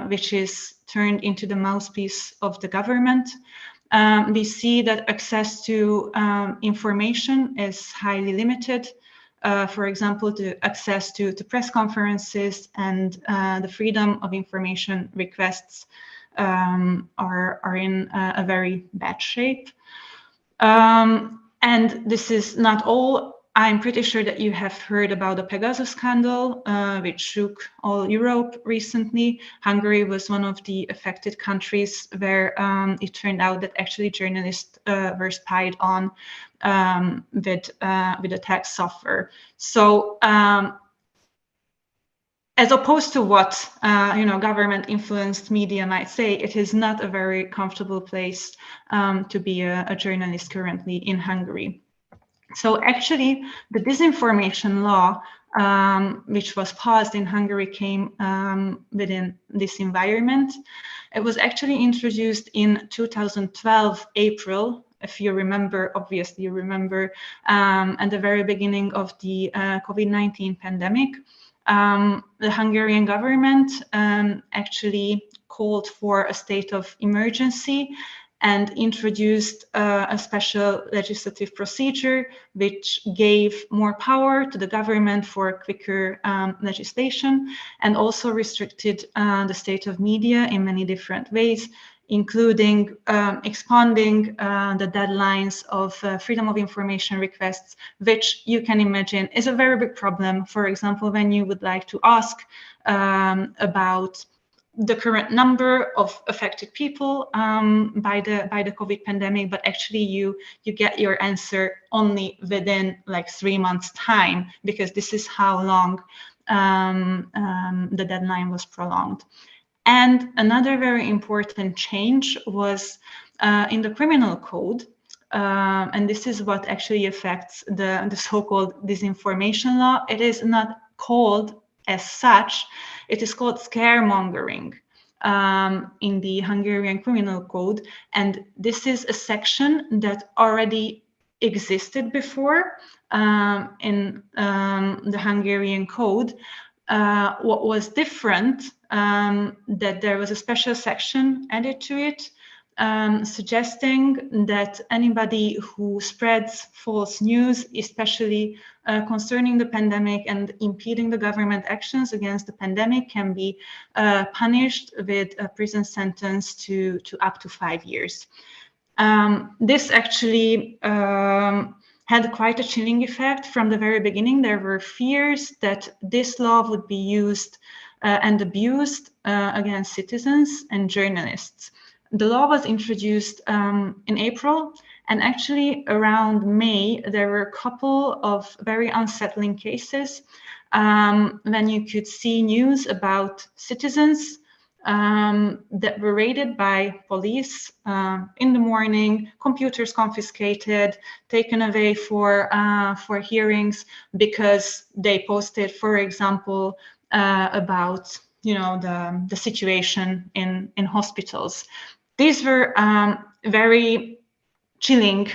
[SPEAKER 12] which is turned into the mouthpiece of the government. We see that access to information is highly limited. For example, the access to press conferences and the freedom of information requests are in a very bad shape. And this is not all. I'm pretty sure that you have heard about the Pegasus scandal, which shook all Europe recently. Hungary was one of the affected countries where it turned out that actually journalists were spied on with attack software. So as opposed to what government-influenced media might say, it is not a very comfortable place to be a journalist currently in Hungary. So actually, the Disinformation Law, which was passed in Hungary, came within this environment. It was actually introduced in 2012, April, if you remember, obviously you remember, at the very beginning of the COVID-19 pandemic. The Hungarian government actually called for a state of emergency and introduced a special legislative procedure which gave more power to the government for quicker legislation, and also restricted the state of media in many different ways, including expanding the deadlines of freedom of information requests, which you can imagine is a very big problem. For example, when you would like to ask about the current number of affected people by the COVID pandemic, but actually you get your answer only within like 3 months' time, because this is how long the deadline was prolonged. And another very important change was in the criminal code, and this is what actually affects the so-called Disinformation Law. It is not called as such, it is called scaremongering in the Hungarian criminal code. And this is a section that already existed before in the Hungarian code. What was different, that there was a special section added to it, suggesting that anybody who spreads false news, especially concerning the pandemic and impeding the government actions against the pandemic, can be punished with a prison sentence to up to 5 years. This actually had quite a chilling effect from the very beginning. There were fears that this law would be used and abused against citizens and journalists. The law was introduced in April, and actually around May, there were a couple of very unsettling cases when you could see news about citizens that were raided by police in the morning, computers confiscated, taken away for hearings because they posted, for example, about the situation in hospitals. These were very chilling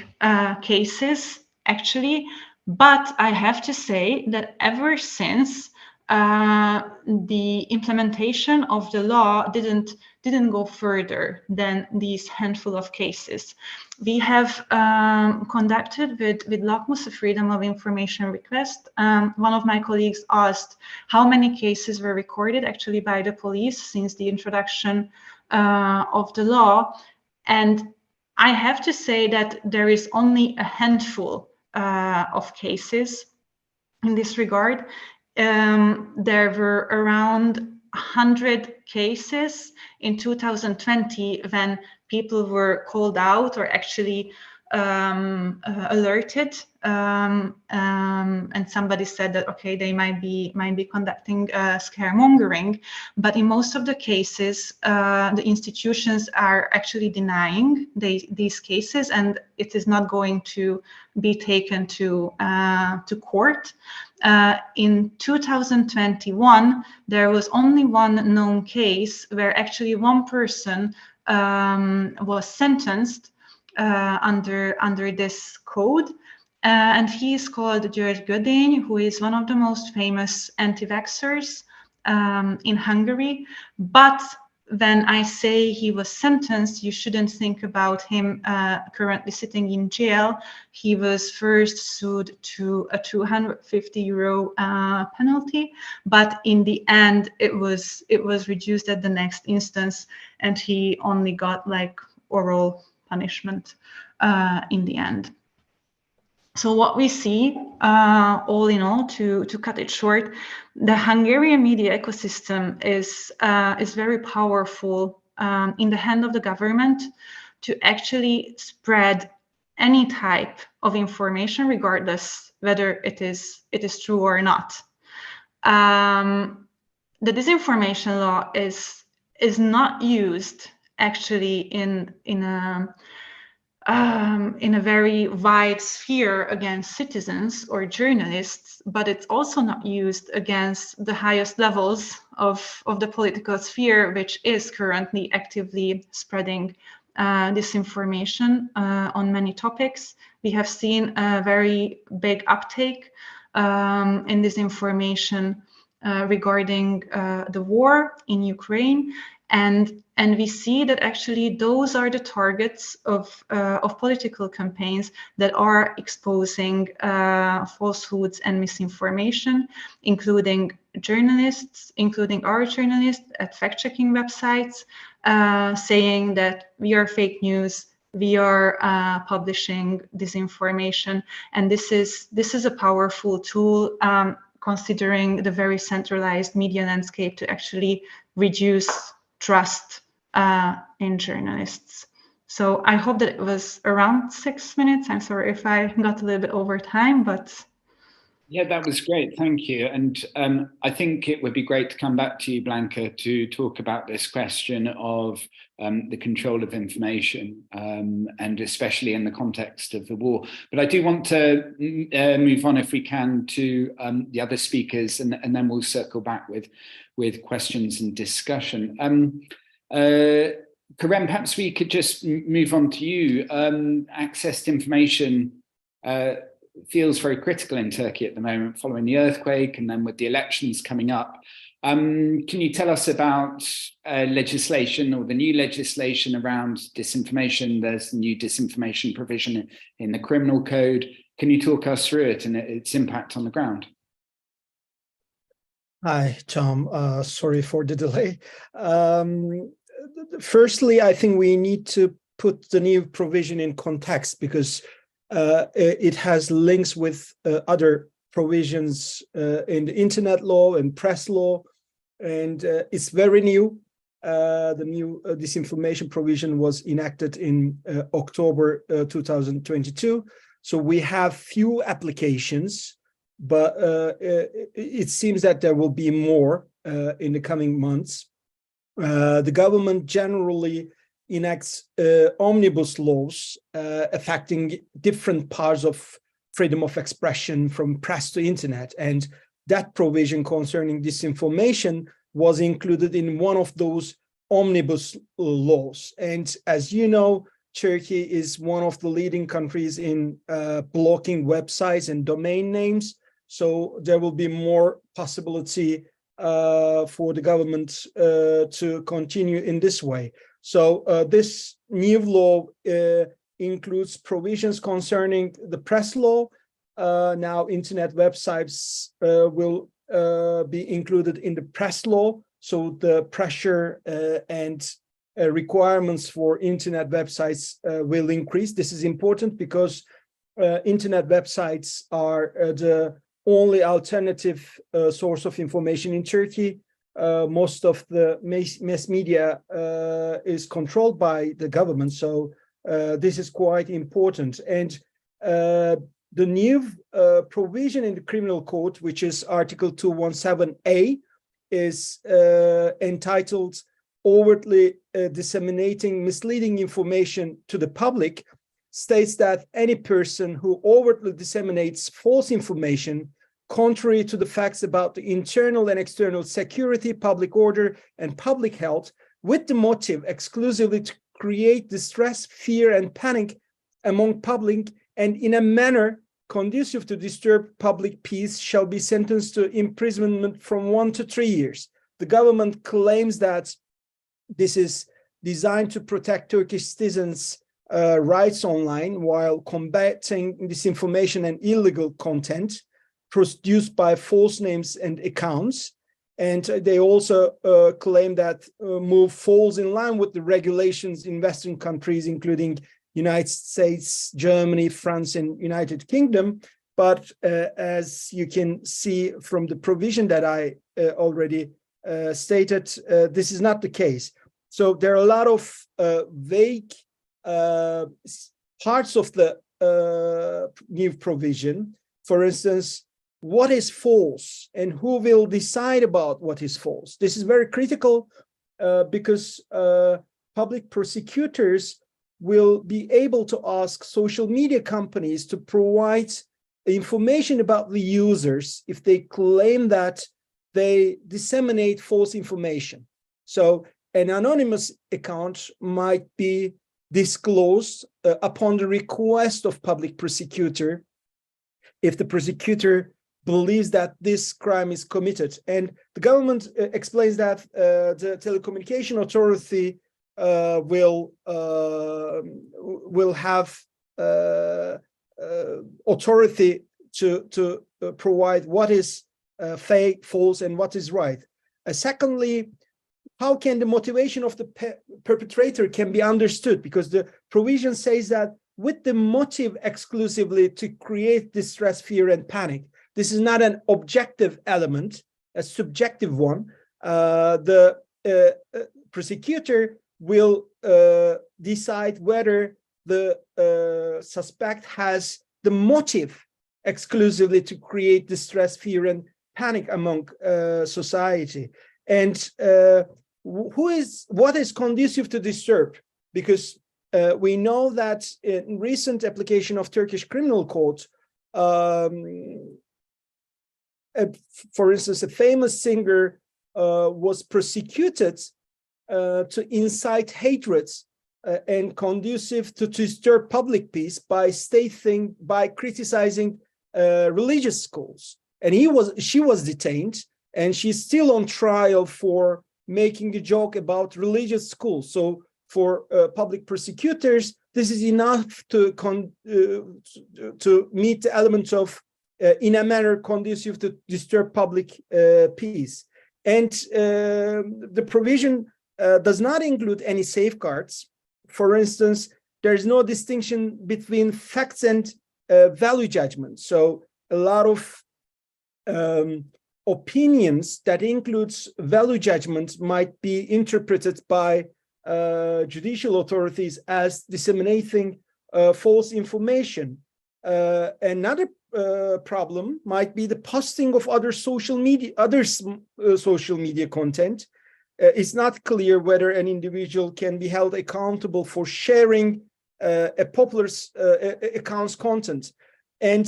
[SPEAKER 12] cases, actually, but I have to say that ever since the implementation of the law didn't go further than these handful of cases. We have conducted with Lakmusz a freedom of information request. One of my colleagues asked how many cases were recorded actually by the police since the introduction of the law, and I have to say that there is only a handful of cases in this regard. There were around 100 cases in 2020 when people were called out or actually alerted, and somebody said that okay, they might be conducting scaremongering, but in most of the cases the institutions are actually denying these cases, and it is not going to be taken to court. In 2021, there was only one known case where actually one person was sentenced under this code, and he is called György Gödény, who is one of the most famous anti-vaxxers in Hungary. But when I say he was sentenced, you shouldn't think about him currently sitting in jail. He was first sued to a 250 euro penalty, but in the end it was reduced at the next instance, and he only got like oral punishment in the end. So what we see, all in all, to cut it short, the Hungarian media ecosystem is very powerful in the hand of the government to actually spread any type of information, regardless whether it is true or not. the disinformation law is not used actually in a very wide sphere against citizens or journalists, but it's also not used against the highest levels of the political sphere, which is currently actively spreading disinformation on many topics. We have seen a very big uptake in disinformation regarding the war in Ukraine, and we see that actually those are the targets of political campaigns that are exposing falsehoods and misinformation, including journalists, including our journalists at fact-checking websites, saying that we are fake news, we are publishing disinformation, and this is a powerful tool considering the very centralized media landscape to actually reduce trust in journalists. So I hope that it was around 6 minutes. I'm sorry if I got a little bit over time, but
[SPEAKER 11] yeah, that was great. Thank you. And I think it would be great to come back to you, Blanka, to talk about this question of the control of information, and especially in the context of the war. But I do want to move on, if we can, to the other speakers, and then we'll circle back with questions and discussion. Kerem, perhaps we could just move on to you. Access to information feels very critical in Turkey at the moment, following the earthquake and then with the elections coming up. Can you tell us about legislation, or the new legislation around disinformation? There's the new disinformation provision in the criminal code. Can you talk us through it and its impact on the ground?
[SPEAKER 13] Hi, Tom. Sorry for the delay. Firstly, I think we need to put the new provision in context, because it has links with other provisions in the internet law and press law, and it's very new. The new disinformation provision was enacted in October 2022. So we have few applications, but it seems that there will be more in the coming months. The government generally enacts omnibus laws affecting different parts of freedom of expression, from press to internet, and that provision concerning disinformation was included in one of those omnibus laws. And as you know, Turkey is one of the leading countries in blocking websites and domain names, so there will be more possibility for the government to continue in this way. So this new law includes provisions concerning the press law. Now internet websites will be included in the press law. So the pressure and requirements for internet websites will increase. This is important because internet websites are the only alternative source of information in Turkey. Most of the mass media is controlled by the government, so this is quite important. And the new provision in the criminal code, which is Article 217A, is entitled overtly disseminating misleading information to the public, states that any person who overtly disseminates false information contrary to the facts about the internal and external security, public order, and public health, with the motive exclusively to create distress, fear, and panic among public, and in a manner conducive to disturb public peace, shall be sentenced to imprisonment from 1 to 3 years. The government claims that this is designed to protect Turkish citizens' rights online while combating disinformation and illegal content produced by false names and accounts. And they also claim that move falls in line with the regulations in Western countries, including United States, Germany, France, and United Kingdom. But as you can see from the provision that I already stated, this is not the case. So there are a lot of vague parts of the new provision. For instance, what is false and who will decide about what is false. This is very critical because public prosecutors will be able to ask social media companies to provide information about the users if they claim that they disseminate false information. So an anonymous account might be disclosed upon the request of public prosecutor if the prosecutor believes that this crime is committed. And the government explains that the telecommunication authority will have authority to provide what is fake, false, and what is right. Secondly, how can the motivation of the perpetrator can be understood? Because the provision says that with the motive exclusively to create distress, fear, and panic. This is not an objective element, a subjective one. The prosecutor will decide whether the suspect has the motive exclusively to create distress, fear, and panic among society. And what is conducive to disturb? Because we know that in recent application of Turkish criminal code, for instance, a famous singer was prosecuted to incite hatred and conducive to disturb public peace by criticizing religious schools. And she was detained, and she's still on trial for making a joke about religious schools. So for public prosecutors, this is enough to meet the elements of in a manner conducive to disturb public peace. And the provision does not include any safeguards. For instance, there is no distinction between facts and value judgment. So a lot of opinions that includes value judgment might be interpreted by judicial authorities as disseminating false information. Another problem might be the posting of other social media content. It's not clear whether an individual can be held accountable for sharing a popular account's content. And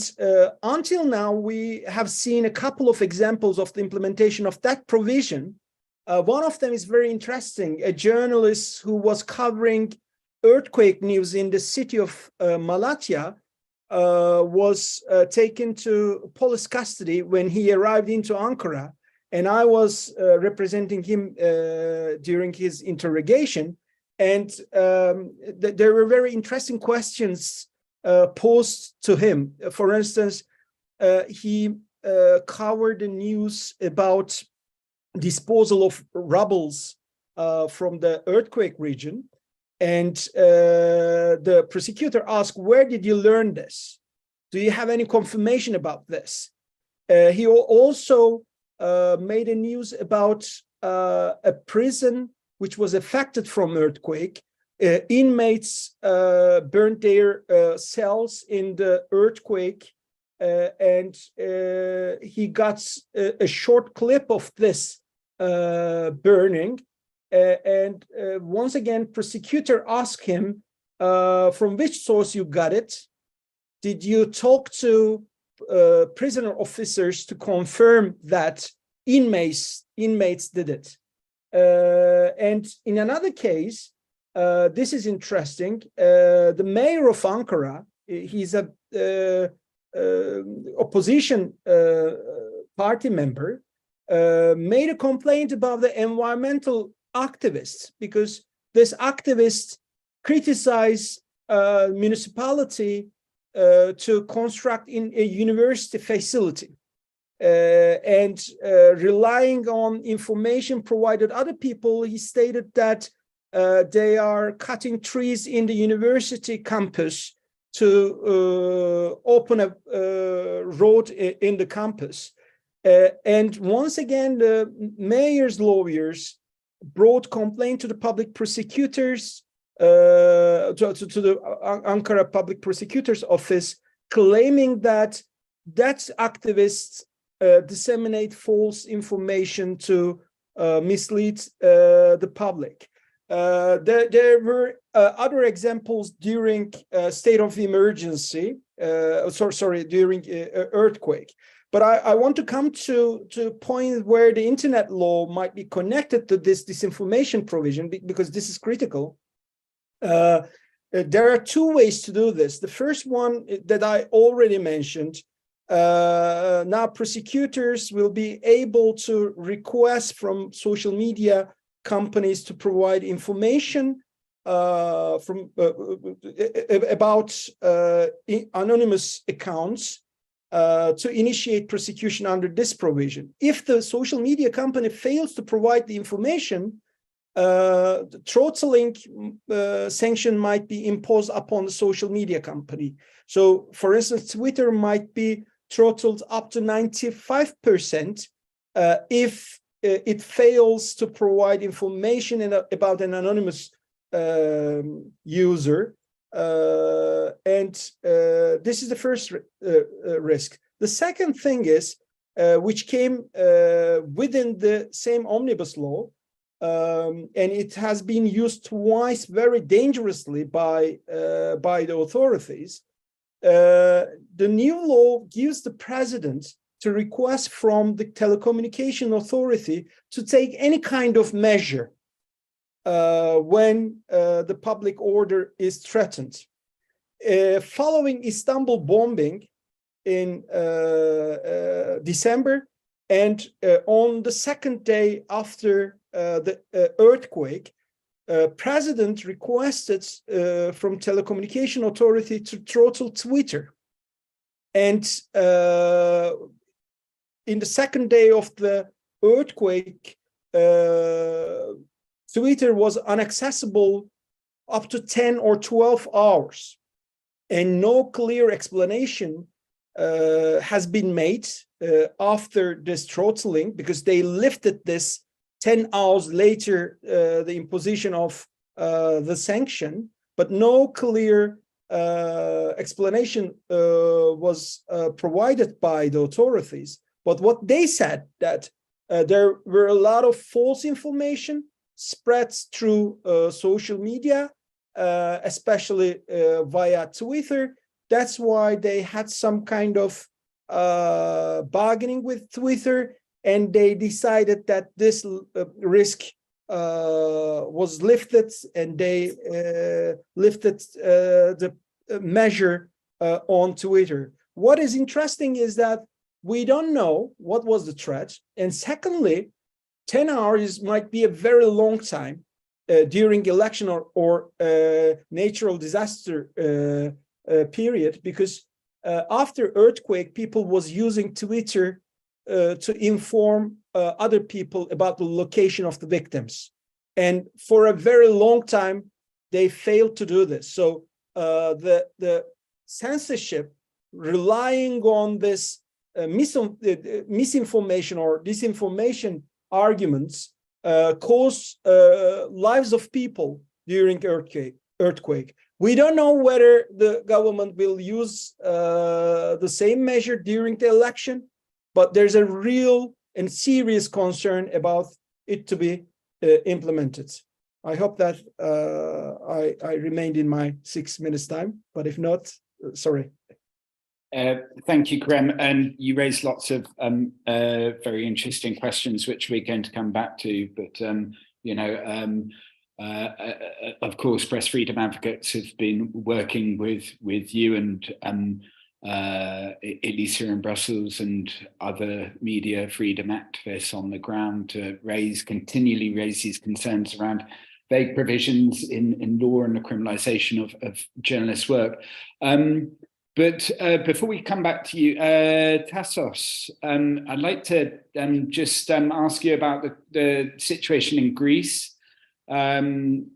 [SPEAKER 13] until now, we have seen a couple of examples of the implementation of that provision. One of them is very interesting. A journalist who was covering earthquake news in the city of Malatya was taken to police custody when he arrived into Ankara. And I was representing him during his interrogation. And there were very interesting questions posed to him. For instance, he covered the news about disposal of rubbles from the earthquake region. And the prosecutor asked, where did you learn this? Do you have any confirmation about this? He also made a news about a prison which was affected from earthquake. Inmates burned their cells in the earthquake, and he got a short clip of this burning. And once again, prosecutor asked him, from which source you got it? Did you talk to prisoner officers to confirm that inmates did it? And in another case, this is interesting. The mayor of Ankara, he's a opposition party member, made a complaint about the environmental activists because this activist criticized municipality to construct in a university facility. And relying on information provided other people, he stated that they are cutting trees in the university campus to open a road in the campus. And once again, the mayor's lawyers brought complaint to the public prosecutors, to the Ankara Public Prosecutor's Office, claiming that that activists disseminate false information to mislead the public. There were other examples during state of emergency, during earthquake. But I want to come to a point where the internet law might be connected to this disinformation provision, because this is critical. There are two ways to do this. The first one that I already mentioned, now prosecutors will be able to request from social media companies to provide information about anonymous accounts to initiate prosecution under this provision. If the social media company fails to provide the information, the throttling sanction might be imposed upon the social media company. So, for instance, Twitter might be throttled up to 95% if it fails to provide information about an anonymous user. This is the first risk. The second thing is, which came within the same omnibus law, and it has been used twice very dangerously by the authorities. The new law gives the president to request from the telecommunication authority to take any kind of measure when the public order is threatened. Following Istanbul bombing in December, and on the second day after the earthquake, president requested from telecommunication authority to throttle Twitter. And in the second day of the earthquake, Twitter was inaccessible up to 10 or 12 hours. And no clear explanation has been made after this throttling, because they lifted this 10 hours later, the imposition of the sanction, but no clear explanation was provided by the authorities. But what they said, that there were a lot of false information spreads through social media, especially via Twitter. That's why they had some kind of bargaining with Twitter, and they decided that this risk was lifted, and they lifted the measure on Twitter. What is interesting is that we don't know what was the threat, and secondly, 10 hours might be a very long time during election or natural disaster period, because after earthquake, people was using Twitter to inform other people about the location of the victims. And for a very long time, they failed to do this. So the censorship relying on this misinformation or disinformation arguments cost lives of people during earthquake. We don't know whether the government will use the same measure during the election, but there's a real and serious concern about it to be implemented. I hope that I remained in my 6 minutes time, but if not, sorry.
[SPEAKER 11] Thank you, Kerem. And you raised lots of very interesting questions, which we're going to come back to. But, you know, of course, press freedom advocates have been working with you and Elisa in Brussels and other media freedom activists on the ground to continually raise these concerns around vague provisions in law and the criminalisation of journalists' work. But before we come back to you, Tasos, I'd like to just ask you about the situation in Greece. Again,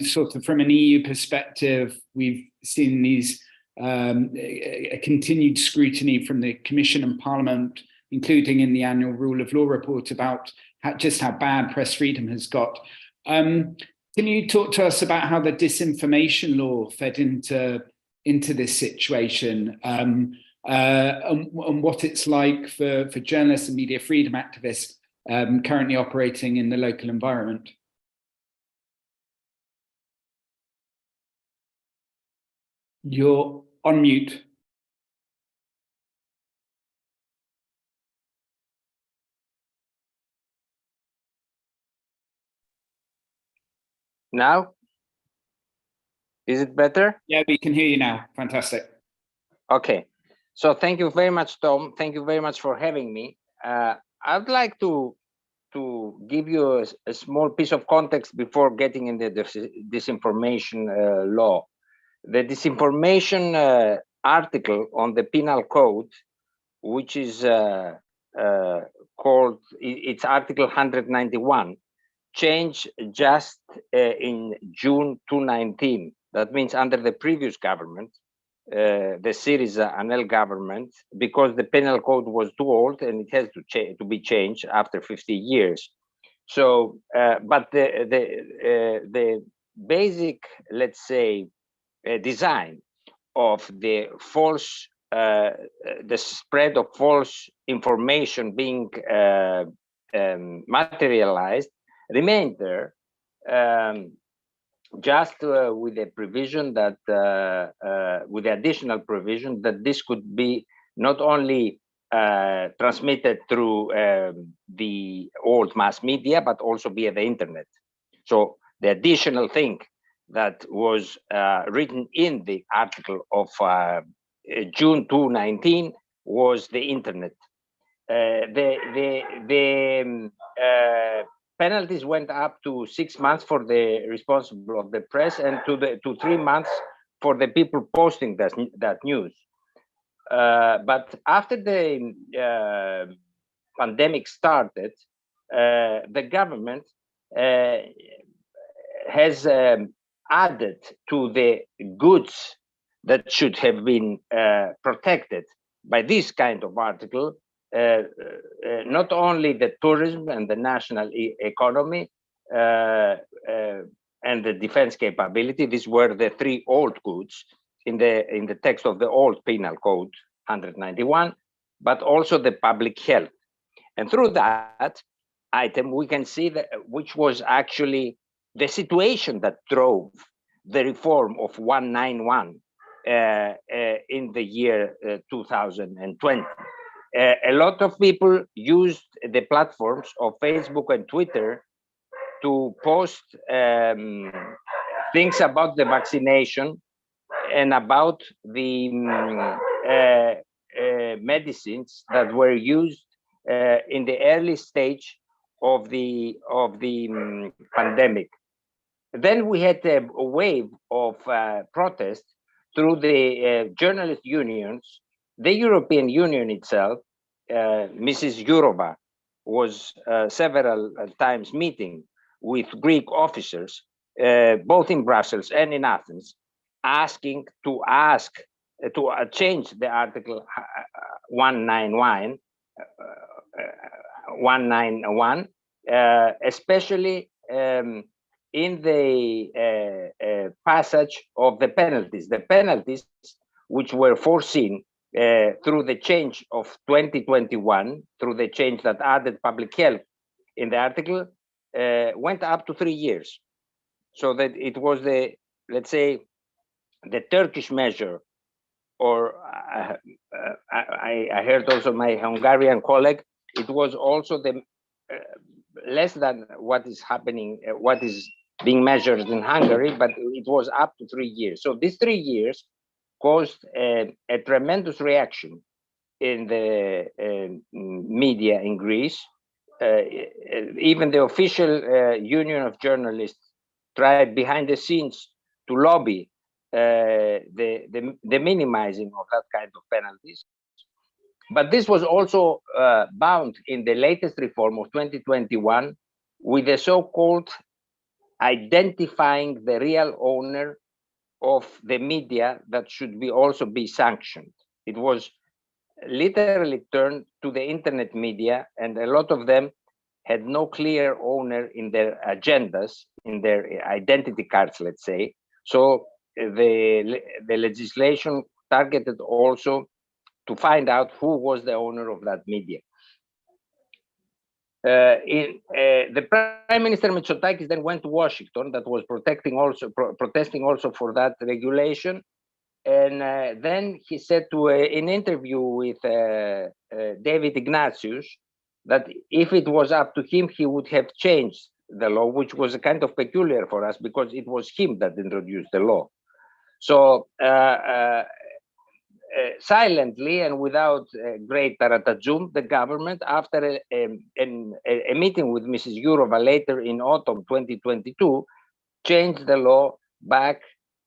[SPEAKER 11] sort of from an EU perspective, we've seen these a continued scrutiny from the Commission and Parliament, including in the annual Rule of Law report, about just how bad press freedom has got. Can you talk to us about how the Disinformation Law fed into this situation? and what it's like for journalists and media freedom activists currently operating in the local environment. You're on mute.
[SPEAKER 14] Now? Is it better?
[SPEAKER 11] Yeah, we can hear you now. Fantastic.
[SPEAKER 14] Okay. So thank you very much, Tom. Thank you very much for having me. I'd like to give you a small piece of context before getting into the disinformation law. The disinformation article on the penal code, which is called, it's Article 191, changed just in June 2019. That means under the previous government, the Syriza Anel government, because the penal code was too old and it has to be changed after 50 years. So, but the basic, let's say, design of the false, the spread of false information being materialized remained there, just with the provision that, with the additional provision that this could be not only transmitted through the old mass media, but also via the internet. So the additional thing that was written in the article of June 2019 was the internet. The penalties went up to 6 months for the responsible of the press and to 3 months for the people posting that news. But after the pandemic started, the government has added to the goods that should have been protected by this kind of article, not only the tourism and the national economy and the defense capability. These were the three old goods in the text of the old penal code 191, but also the public health. And through that item, we can see that which was actually the situation that drove the reform of 191 in the year 2020. A lot of people used the platforms of Facebook and Twitter to post things about the vaccination and about the medicines that were used in the early stage of the pandemic. Then we had a wave of protest through the journalist unions. The European Union itself, Mrs. Jourova, was several times meeting with Greek officers, both in Brussels and in Athens, asking to change the article 191, especially in the passage of the penalties which were foreseen through the change of 2021, through the change that added public health in the article, went up to 3 years. So that it was the, let's say, the Turkish measure, or I heard also my Hungarian colleague, it was also the less than what is happening, what is being measured in Hungary, but it was up to 3 years. So these 3 years caused a tremendous reaction in the media in Greece. Even the official Union of Journalists tried behind the scenes to lobby the minimizing of that kind of penalties. But this was also bound in the latest reform of 2021 with the so-called identifying the real owner of the media that should also be sanctioned. It was literally turned to the internet media, and a lot of them had no clear owner in their agendas, in their identity cards, let's say. So the legislation targeted also to find out who was the owner of that media. The Prime Minister Mitsotakis then went to Washington, that was protesting also for that regulation. And then he said to an interview with David Ignatius that if it was up to him, he would have changed the law, which was a kind of peculiar for us because it was him that introduced the law. So silently and without great taratajum, the government, after a meeting with Mrs. Jourova later in autumn 2022, changed the law back,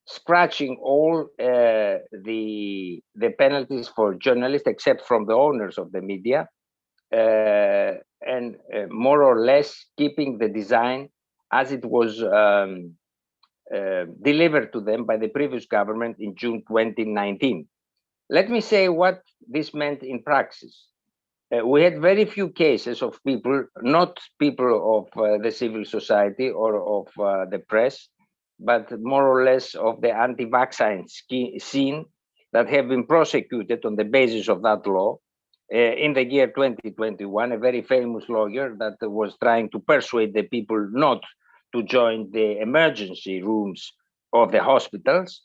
[SPEAKER 14] scratching all the penalties for journalists except from the owners of the media, and more or less keeping the design as it was delivered to them by the previous government in June 2019. Let me say what this meant in practice. We had very few cases of people, not people of the civil society or of the press, but more or less of the anti-vaccine scene that have been prosecuted on the basis of that law. In the year 2021, a very famous lawyer that was trying to persuade the people not to join the emergency rooms of the hospitals.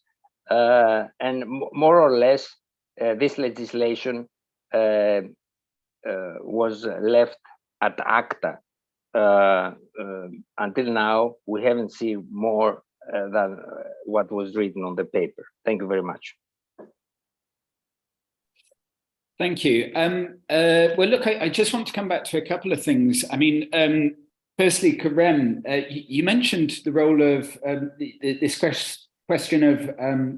[SPEAKER 14] And more or less, this legislation was left at acta. Until now, we haven't seen more than what was written on the paper. Thank you very much.
[SPEAKER 11] Thank you. Well, look, I just want to come back to a couple of things. I mean, firstly, Kerem, you mentioned the role of this question of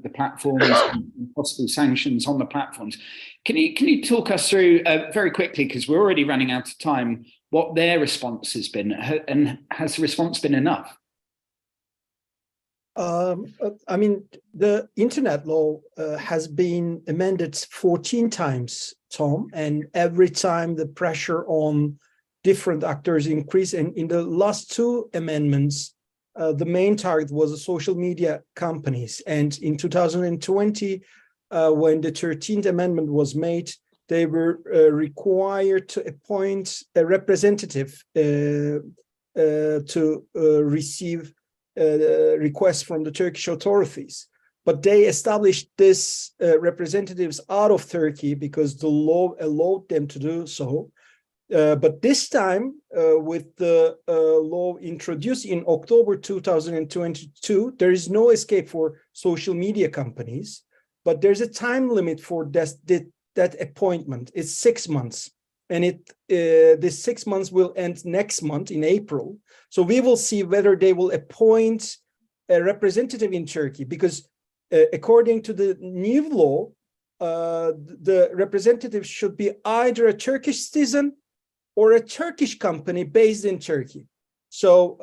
[SPEAKER 11] the platforms and possible sanctions on the platforms. Can you talk us through very quickly, because we're already running out of time, what their response has been, and has the response been enough?
[SPEAKER 13] I mean, the internet law has been amended 14 times, Tom, and every time the pressure on different actors increased. And in the last two amendments, the main target was the social media companies. And in 2020, when the 13th amendment was made, they were required to appoint a representative to receive requests from the Turkish authorities. But they established this representatives out of Turkey because the law allowed them to do so. But this time, with the law introduced in October 2022, there is no escape for social media companies, but there's a time limit for that appointment. It's 6 months, and this 6 months will end next month in April. So we will see whether they will appoint a representative in Turkey, because according to the new law, the representative should be either a Turkish citizen or a Turkish company based in Turkey. So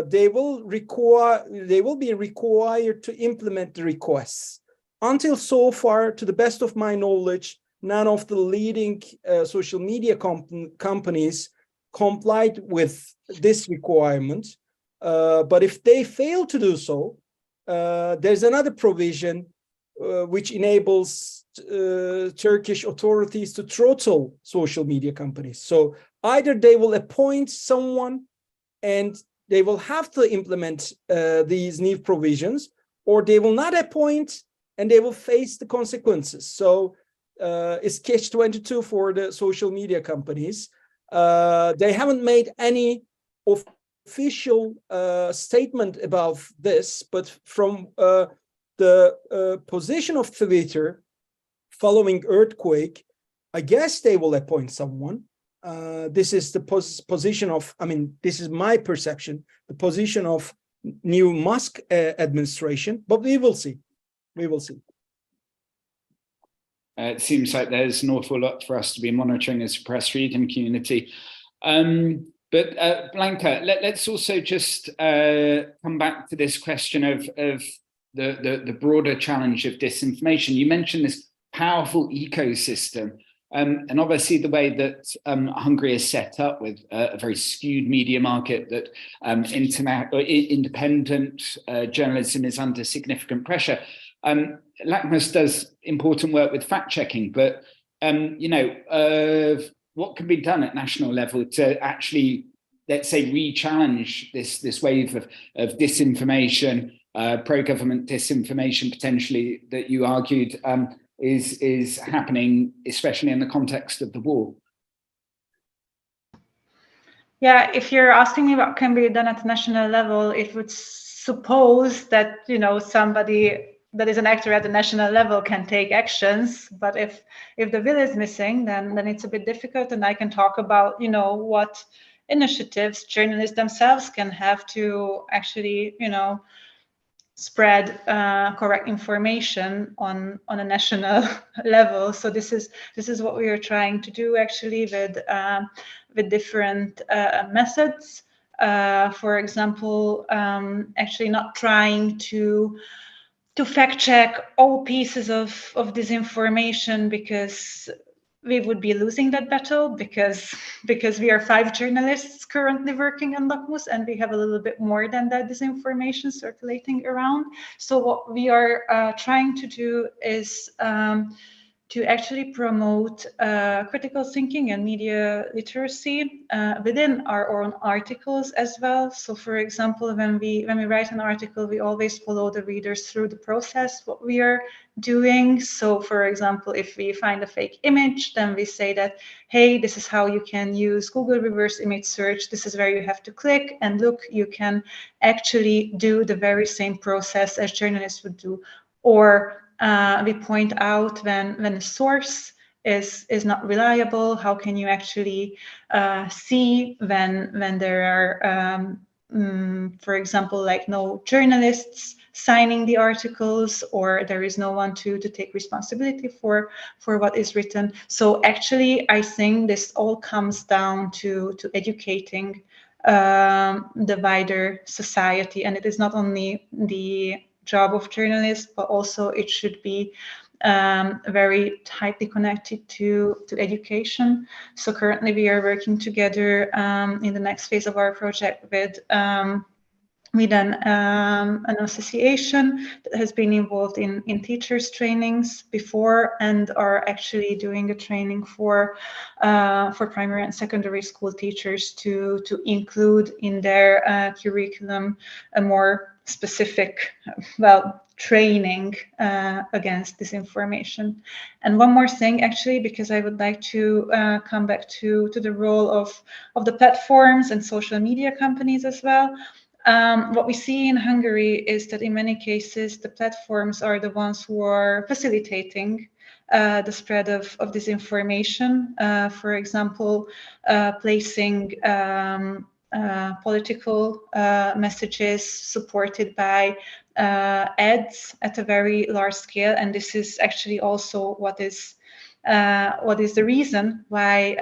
[SPEAKER 13] they will be required to implement the requests. Until so far, to the best of my knowledge, none of the leading social media companies complied with this requirement. But if they fail to do so, there's another provision which enables Turkish authorities to throttle social media companies. So either they will appoint someone and they will have to implement these new provisions, or they will not appoint and they will face the consequences. So it's catch-22 for the social media companies. They haven't made any official statement about this, but from the position of Twitter following earthquake, I guess they will appoint someone. This is the position of, I mean, this is my perception, the position of new Musk administration, but we will see. We will see.
[SPEAKER 11] It seems like there's an awful lot for us to be monitoring as a press freedom community. But Blanka, let's also just come back to this question of the broader challenge of disinformation. You mentioned this powerful ecosystem, and obviously the way that Hungary is set up with a very skewed media market, that independent journalism is under significant pressure. Lakmusz does important work with fact-checking, but what can be done at national level to actually, let's say, re-challenge this wave of disinformation, pro-government disinformation potentially that you argued is happening, especially in the context of the war?
[SPEAKER 12] Yeah, if you're asking me what can be done at national level, it would suppose that, somebody that is an actor at the national level can take actions. But if the will is missing, then it's a bit difficult. And I can talk about, what initiatives journalists themselves can have to actually, spread correct information on a national level. So this is what we are trying to do actually with different methods. For example, actually not trying to fact check all pieces of disinformation, because we would be losing that battle, because we are 5 journalists currently working on Lakmusz, and we have a little bit more than that disinformation circulating around. So what we are trying to do is to actually promote critical thinking and media literacy within our own articles as well. So, for example, when we write an article, we always follow the readers through the process, what we are doing. So, for example, if we find a fake image, then we say that, hey, this is how you can use Google reverse image search. This is where you have to click, and look, you can actually do the very same process as journalists would do. Or we point out when a source is not reliable, how can you actually see when there are, for example, like no journalists signing the articles, or there is no one to take responsibility for what is written. So actually, I think this all comes down to educating the wider society, and it is not only the job of journalists, but also it should be very tightly connected to education. So currently we are working together in the next phase of our project with an association that has been involved in teachers trainings before, and are actually doing a training for primary and secondary school teachers to include in their curriculum a more specific, training against disinformation. And one more thing, actually, because I would like to come back to the role of the platforms and social media companies as well. What we see in Hungary is that in many cases, the platforms are the ones who are facilitating the spread of disinformation. For example, placing political messages supported by ads at a very large scale, and this is actually also what is the reason why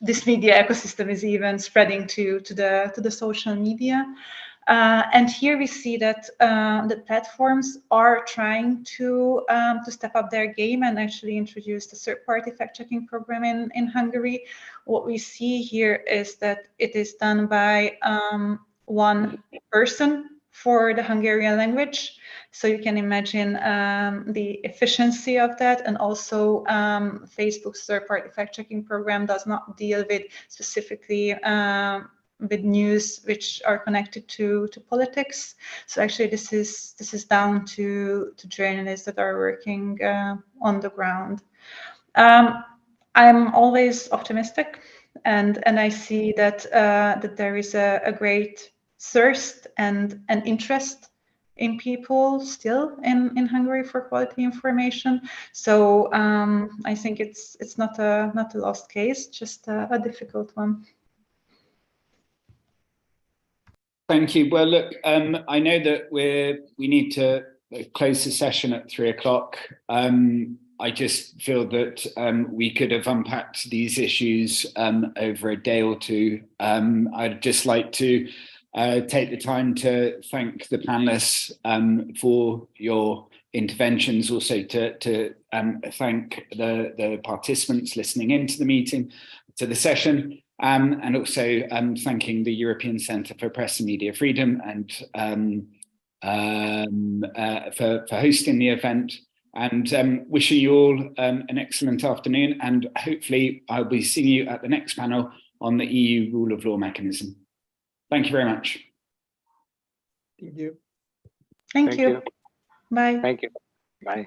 [SPEAKER 12] this media ecosystem is even spreading to the social media. And here we see that the platforms are trying to step up their game and actually introduce the third-party fact-checking program in Hungary. What we see here is that it is done by one person for the Hungarian language. So you can imagine the efficiency of that. And also Facebook's third-party fact-checking program does not deal with specifically with news which are connected to politics. So actually this is down to journalists that are working on the ground. I'm always optimistic, and I see that there is a great thirst and interest in people still in Hungary for quality information. So I think it's not a lost case, just a difficult one.
[SPEAKER 11] Thank you. Well, look, I know that we need to close the session at 3 o'clock. I just feel that we could have unpacked these issues over a day or two. I'd just like to take the time to thank the panelists for your interventions, also to thank the participants listening into the meeting, to the session, and also thanking the European Centre for Press and Media Freedom and for hosting the event. And wishing you all an excellent afternoon, and hopefully I'll be seeing you at the next panel on the EU rule of law mechanism. Thank you very much.
[SPEAKER 13] Thank you.
[SPEAKER 12] Thank you. Bye.
[SPEAKER 14] Thank you. Bye.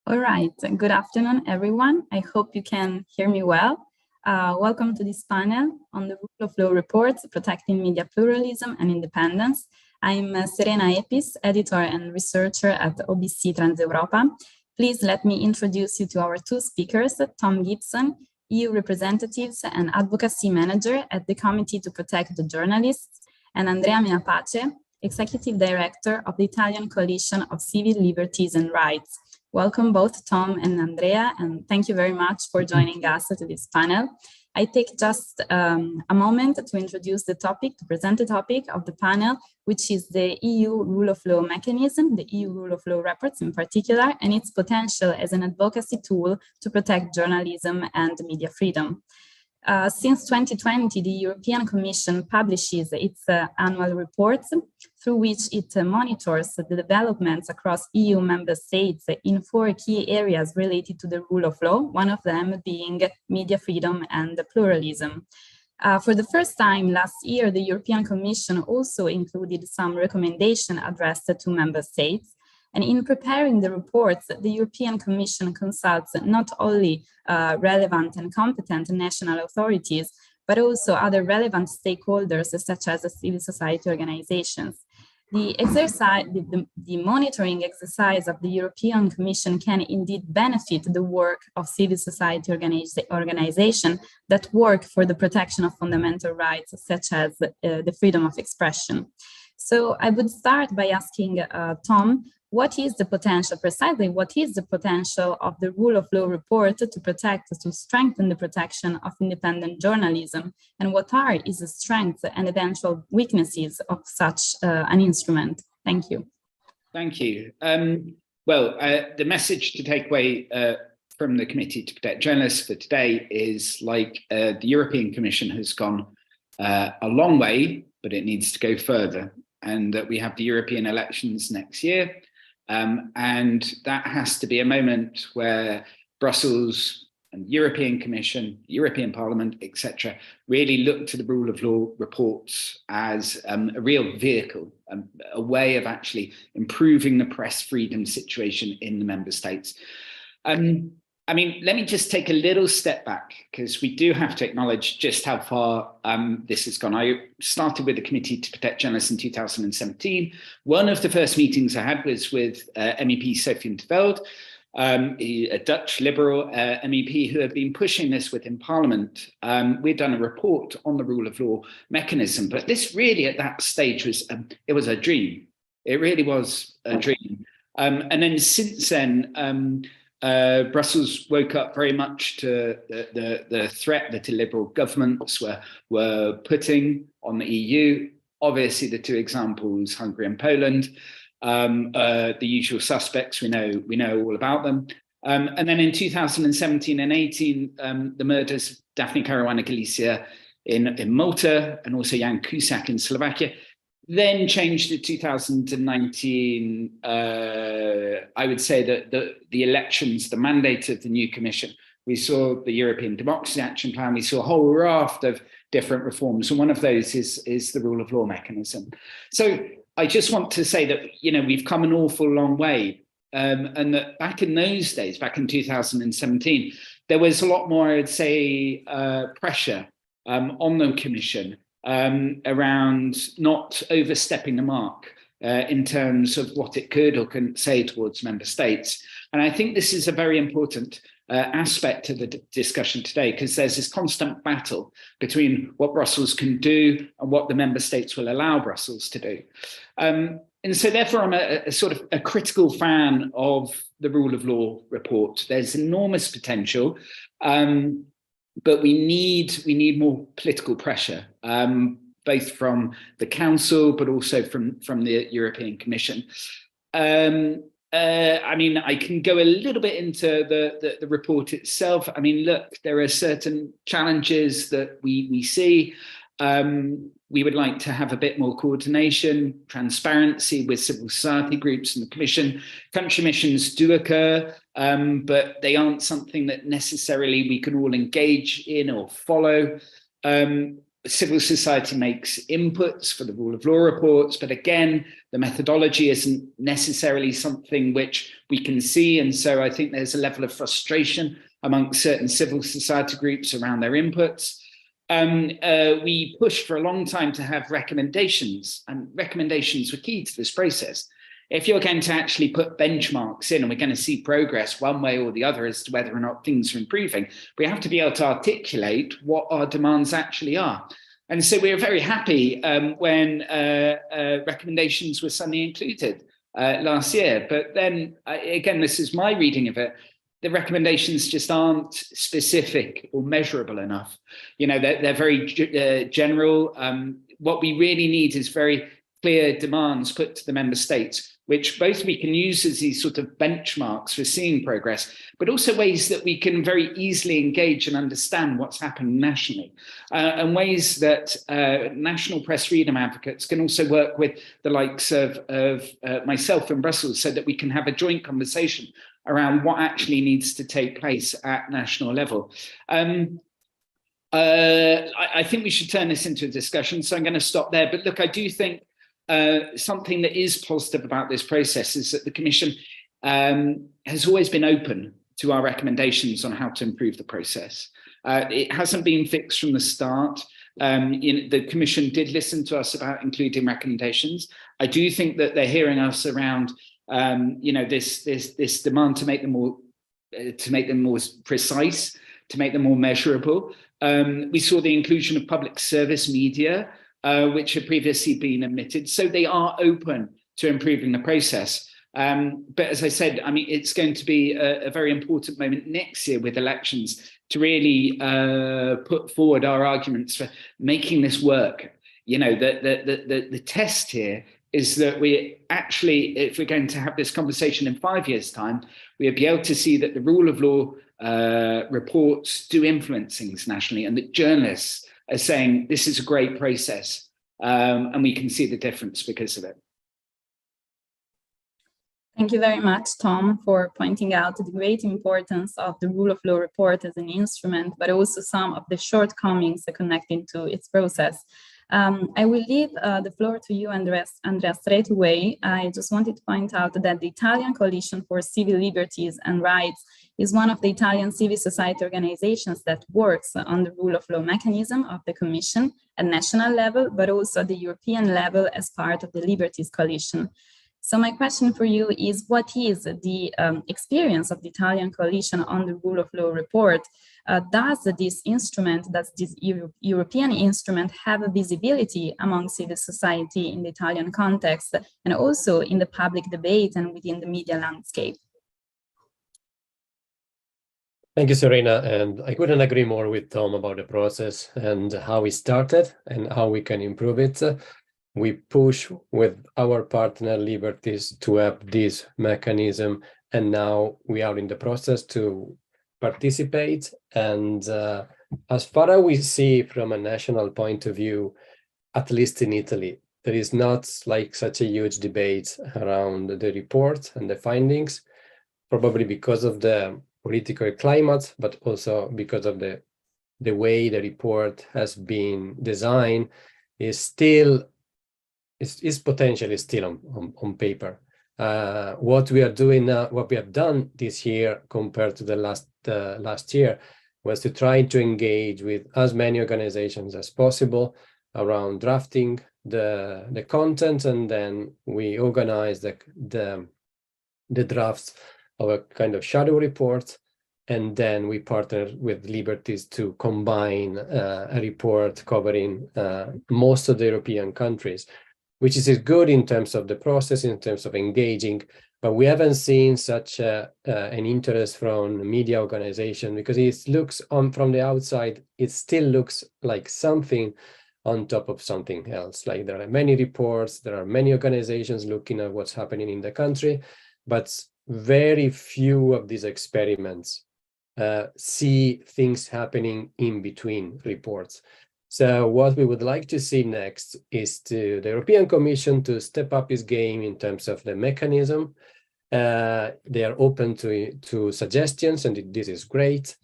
[SPEAKER 15] All right, good afternoon, everyone. I hope you can hear me well. Welcome to this panel on the rule of law reports protecting media pluralism and independence. I'm Serena Epis, editor and researcher at OBC Transeuropa. Please let me introduce you to our two speakers, Tom Gibson, EU representatives and advocacy manager at the Committee to Protect the Journalists, and Andrea Meapace, executive director of the Italian Coalition of Civil Liberties and Rights. Welcome both Tom and Andrea, and thank you very much for joining us to this panel. I take just a moment to introduce the topic, to present the topic of the panel, which is the EU rule of law mechanism, the EU rule of law reports in particular, and its potential as an advocacy tool to protect journalism and media freedom. Since 2020, the European Commission publishes its annual reports through which it monitors the developments across EU member states in 4 key areas related to the rule of law, one of them being media freedom and pluralism. For the first time last year, the European Commission also included some recommendations addressed to member states. And in preparing the reports, the European Commission consults not only relevant and competent national authorities, but also other relevant stakeholders such as civil society organizations. The monitoring exercise of the European Commission can indeed benefit the work of civil society organizations that work for the protection of fundamental rights, such as the freedom of expression. So I would start by asking Tom, what is the potential, precisely what is the potential of the rule of law report to protect, to strengthen the protection of independent journalism, and what are its strengths and eventual weaknesses of such an instrument? Thank you.
[SPEAKER 11] Thank you. The message to take away from the Committee to Protect Journalists for today is the European Commission has gone a long way, but it needs to go further, and that we have the European elections next year. And that has to be a moment where Brussels and European Commission, European Parliament, etc., really look to the rule of law reports as a real vehicle, a way of actually improving the press freedom situation in the member states. I mean, let me just take a little step back, because we do have to acknowledge just how far this has gone. I started with the Committee to Protect Journalists in 2017. One of the first meetings I had was with MEP Sophie in 't Veld, a Dutch Liberal MEP who had been pushing this within Parliament. We'd done a report on the rule of law mechanism, but this really at that stage was, it was a dream. It really was a dream. And then since then, Brussels woke up very much to the threat that the Liberal governments were putting on the EU. Obviously, the two examples, Hungary and Poland, the usual suspects, we know all about them. And then in 2017 and 18, the murders of Daphne Caruana Galizia in Malta and also Jan Cusack in Slovakia. Then changed to 2019, I would say that the elections, the mandate of the new Commission, we saw the European Democracy Action Plan, we saw a whole raft of different reforms, and one of those is the rule of law mechanism. So I just want to say that, we've come an awful long way, and that back in those days, back in 2017, there was a lot more, I'd say, pressure on the Commission around not overstepping the mark in terms of what it could or couldn't say towards member states. And I think this is a very important aspect of the discussion today, because there's this constant battle between what Brussels can do and what the member states will allow Brussels to do. And so therefore, I'm a sort of a critical fan of the rule of law report. There's enormous potential. But we need more political pressure, both from the Council, but also from the European Commission. I mean, I can go a little bit into the report itself. I mean, look, there are certain challenges that we see. We would like to have a bit more coordination, transparency with civil society groups and the Commission. Country missions do occur, but they aren't something that necessarily we can all engage in or follow. civil society makes inputs for the rule of law reports, but again, the methodology isn't necessarily something which we can see. And so I think there's a level of frustration amongst certain civil society groups around their inputs. We pushed for a long time to have recommendations, and recommendations were key to this process. If you're going to actually put benchmarks in and we're going to see progress one way or the other as to whether or not things are improving, we have to be able to articulate what our demands actually are. And so we were very happy when recommendations were suddenly included last year. But then, again, this is my reading of it, the recommendations just aren't specific or measurable enough. You know, they're very general. What we really need is very clear demands put to the member states, which both we can use as these sort of benchmarks for seeing progress, but also ways that we can very easily engage and understand what's happening nationally, and ways that national press freedom advocates can also work with the likes of myself in Brussels, so that we can have a joint conversation around what actually needs to take place at national level. I think we should turn this into a discussion, so I'm going to stop there. But look, I do think something that is positive about this process is that the Commission has always been open to our recommendations on how to improve the process. It hasn't been fixed from the start. The Commission did listen to us about including recommendations. I do think that they're hearing us around, this demand to make them more precise, to make them more measurable. We saw the inclusion of public service media, which had previously been omitted. So they are open to improving the process. But as I said, I mean, it's going to be a very important moment next year with elections to really put forward our arguments for making this work. You know, the test here is that we actually, if we're going to have this conversation in 5 years' time, we'll be able to see that the rule of law reports do influence things nationally, and that journalists are saying this is a great process, and we can see the difference because of it.
[SPEAKER 15] Thank you very much, Tom, for pointing out the great importance of the rule of law report as an instrument, but also some of the shortcomings connected to its process. I will leave the floor to you, Andreas, straight away. I just wanted to point out that the Italian Coalition for Civil Liberties and Rights is one of the Italian civil society organizations that works on the rule of law mechanism of the Commission at national level, but also at the European level as part of the Liberties Coalition. So my question for you is, what is the experience of the Italian coalition on the rule of law report? Does this European instrument have a visibility among civil society in the Italian context, and also in the public debate and within the media landscape?
[SPEAKER 16] Thank you, Serena. And I couldn't agree more with Tom about the process and how we started and how we can improve it. We push with our partner Liberties to have this mechanism, and now we are in the process to participate. And as far as we see from a national point of view, at least in Italy, there is not like such a huge debate around the report and the findings, probably because of the political climate, but also because of the way the report has been designed is potentially still on paper. What we are doing now, what we have done this year compared to the last year, was to try to engage with as many organizations as possible around drafting the content, and then we organize the drafts of a kind of shadow report, and then we partner with Liberties to combine a report covering most of the European countries, which is good in terms of the process, in terms of engaging, but we haven't seen such an interest from media organization, because it looks from the outside, it still looks like something on top of something else. Like there are many reports, there are many organizations looking at what's happening in the country, but very few of these experiments see things happening in between reports. So what we would like to see next is the European Commission to step up its game in terms of the mechanism. They are open to suggestions, and this is great.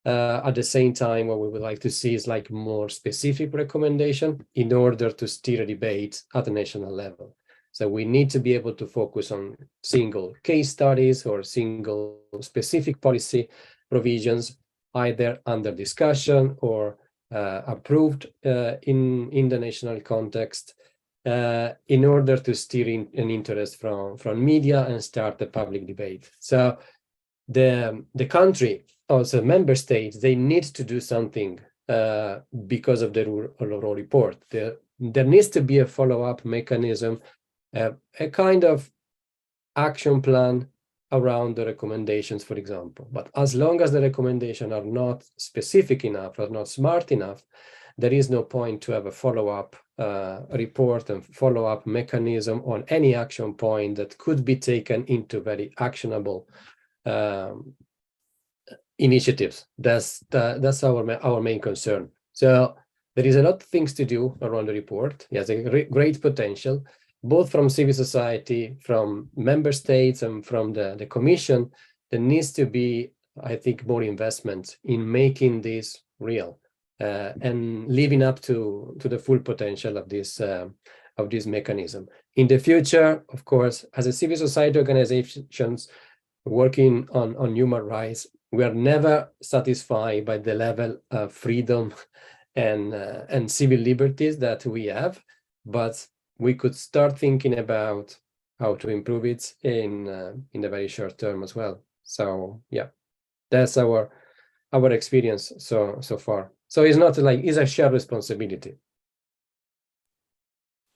[SPEAKER 16] At the same time, what we would like to see is like more specific recommendation in order to steer a debate at the national level. So we need to be able to focus on single case studies or single specific policy provisions, either under discussion or approved in the national context, in order to steer in an interest from media and start the public debate. So the country, also member states, they need to do something because of the rule of law report. There needs to be a follow-up mechanism, a kind of action plan around the recommendations, for example. But as long as the recommendations are not specific enough or not smart enough, there is no point to have a follow-up report and follow-up mechanism on any action point that could be taken into very actionable initiatives. That's our main concern. So there is a lot of things to do around the report. It has a great potential, both from civil society, from member states, and from the Commission. There needs to be, I think, more investment in making this real and living up to the full potential of this mechanism. In the future, of course, as a civil society organizations working on human rights, we are never satisfied by the level of freedom and civil liberties that we have, but we could start thinking about how to improve it in the very short term as well. So yeah, that's our experience so far. So it's not like, it's a shared responsibility.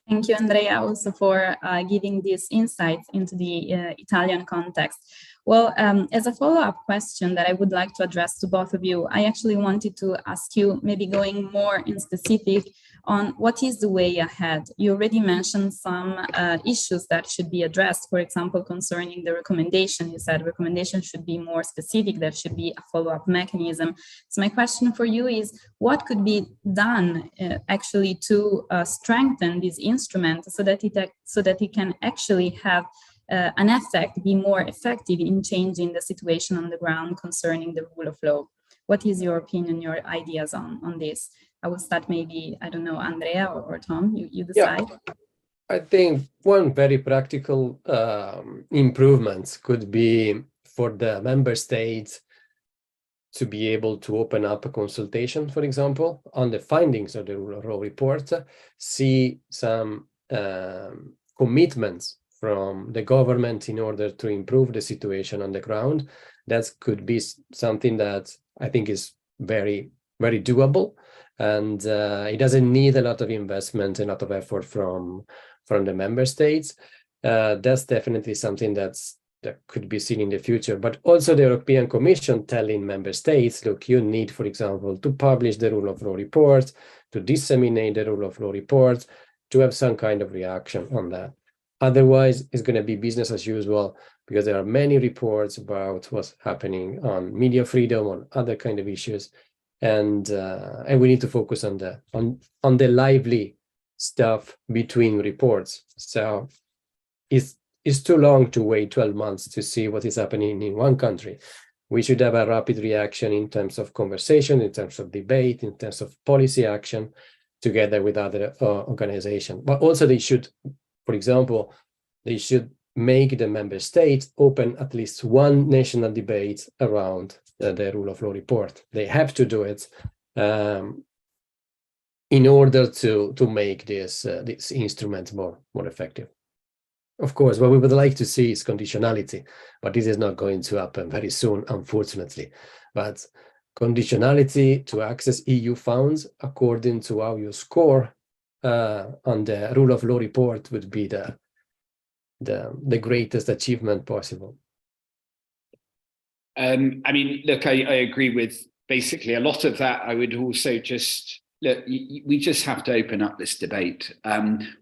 [SPEAKER 15] Thank you, Andrea, also for giving these insights into the Italian context. Well, as a follow-up question that I would like to address to both of you, I actually wanted to ask you, maybe going more in specific on what is the way ahead. You already mentioned some issues that should be addressed, for example, concerning the recommendation. You said recommendation should be more specific, there should be a follow-up mechanism. So my question for you is, what could be done actually to strengthen this instrument so that it can actually have an effect, be more effective in changing the situation on the ground concerning the rule of law? What is your opinion, your ideas on this? I will start maybe, I don't know, Andrea or Tom, you decide.
[SPEAKER 16] Yeah. I think one very practical improvement could be for the member states to be able to open up a consultation, for example, on the findings of the rule of law report, see some commitments from the government in order to improve the situation on the ground. That could be something that I think is very, very doable. And it doesn't need a lot of investment, a lot of effort from the member states. That's definitely something that could be seen in the future. But also the European Commission telling member states, look, you need, for example, to publish the rule of law report, to disseminate the rule of law report, to have some kind of reaction on that. Otherwise, it's going to be business as usual, because there are many reports about what's happening on media freedom, on other kind of issues. And we need to focus on the lively stuff between reports. So it's too long to wait 12 months to see what is happening in one country. We should have a rapid reaction in terms of conversation, in terms of debate, in terms of policy action, together with other organizations. But also they should, for example, they should make the member states open at least one national debate around the rule of law report. They have to do it in order to make this instrument more effective. Of course, what we would like to see is conditionality, but this is not going to happen very soon, unfortunately. But conditionality to access EU funds according to how you score on the rule of law report would be the greatest achievement possible.
[SPEAKER 11] I mean, look, I agree with basically a lot of that. I would also just, look, we just have to open up this debate.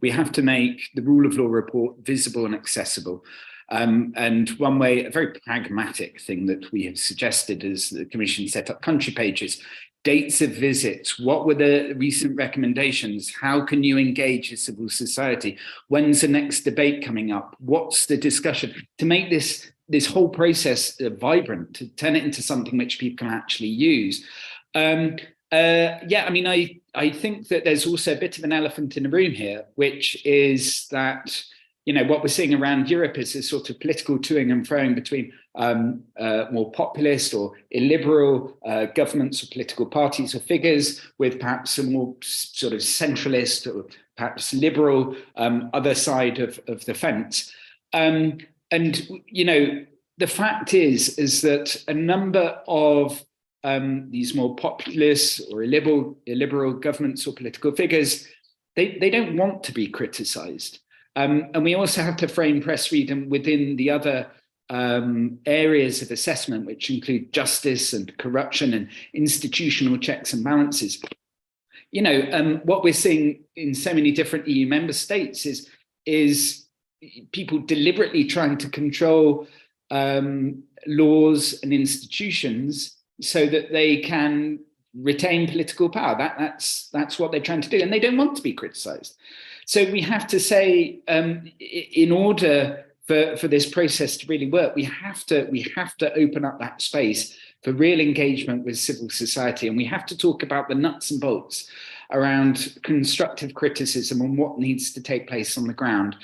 [SPEAKER 11] We have to make the rule of law report visible and accessible. And one way, a very pragmatic thing that we have suggested is the Commission set up country pages, dates of visits, what were the recent recommendations, how can you engage with civil society, when's the next debate coming up, what's the discussion, to make this this whole process vibrant, to turn it into something which people can actually use. Yeah, I mean, I think that there's also a bit of an elephant in the room here, which is that, you know, what we're seeing around Europe is this sort of political toing and froing between more populist or illiberal governments or political parties or figures, with perhaps a more sort of centralist or perhaps liberal other side of the fence. And, you know, the fact is that a number of these more populist or illiberal governments or political figures, they don't want to be criticized. And we also have to frame press freedom within the other areas of assessment, which include justice and corruption and institutional checks and balances. You know, what we're seeing in so many different EU member states is people deliberately trying to control laws and institutions so that they can retain political power. That's what they're trying to do, and they don't want to be criticized. So we have to say, in order for this process to really work, we have to open up that space for real engagement with civil society, and we have to talk about the nuts and bolts around constructive criticism and what needs to take place on the ground.